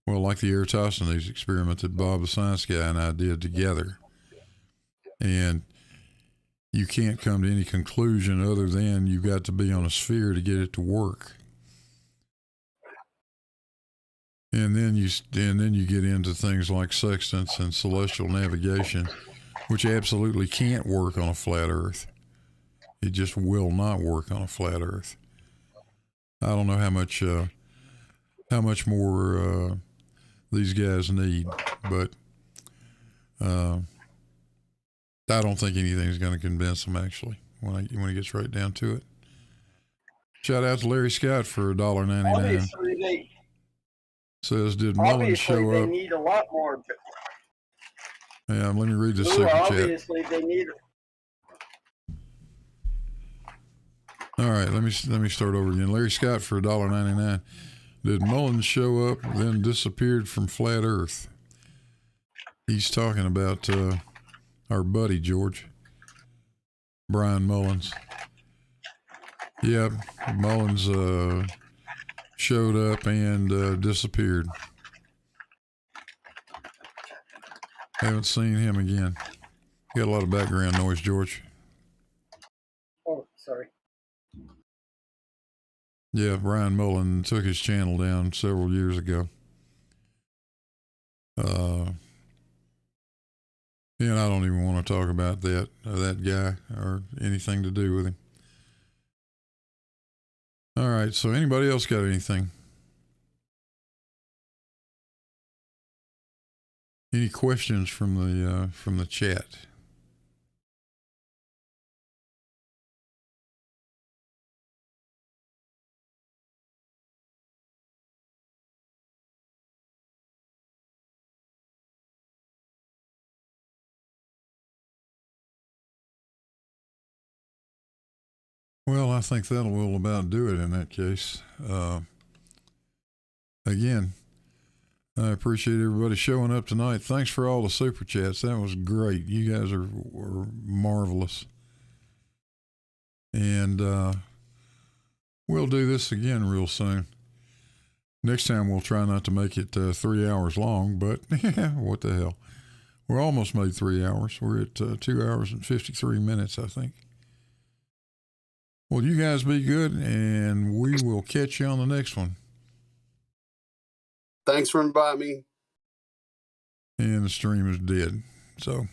like the Eratosthenes experiment that Bob the Science Guy and I did together. And you can't come to any conclusion other than you've got to be on a sphere to get it to work. And then you get into things like sextants and celestial navigation, which absolutely can't work on a flat Earth. It just will not work on a flat Earth. I don't know how much more these guys need, but I don't think anything's going to convince him, actually, when he gets right down to it. Shout out to Larry Scott for $1.99. Obviously, Says, did Mullins show they up? need a lot more. Yeah, let me read this Lou, super chat. obviously, they need. All right, let me start over again. Larry Scott for $1.99. Did Mullins show up, then disappeared from flat Earth? He's talking about our buddy George, Brian Mullins. Yeah, Mullins showed up and disappeared. Haven't seen him again. You got a lot of background noise, George. Oh, sorry. Yeah, Brian Mullen took his channel down several years ago. And I don't even want to talk about that guy or anything to do with him. All right, so anybody else got anything? Any questions from the chat? Well, I think that will about do it in that case. Again, I appreciate everybody showing up tonight. Thanks for all the super chats. That was great. You guys were marvelous. And we'll do this again real soon. Next time we'll try not to make it 3 hours long, but what the hell. We're almost made 3 hours. We're at 2 hours and 53 minutes, I think. Well, you guys be good, and we will catch you on the next one. Thanks for inviting me. And the stream is dead. So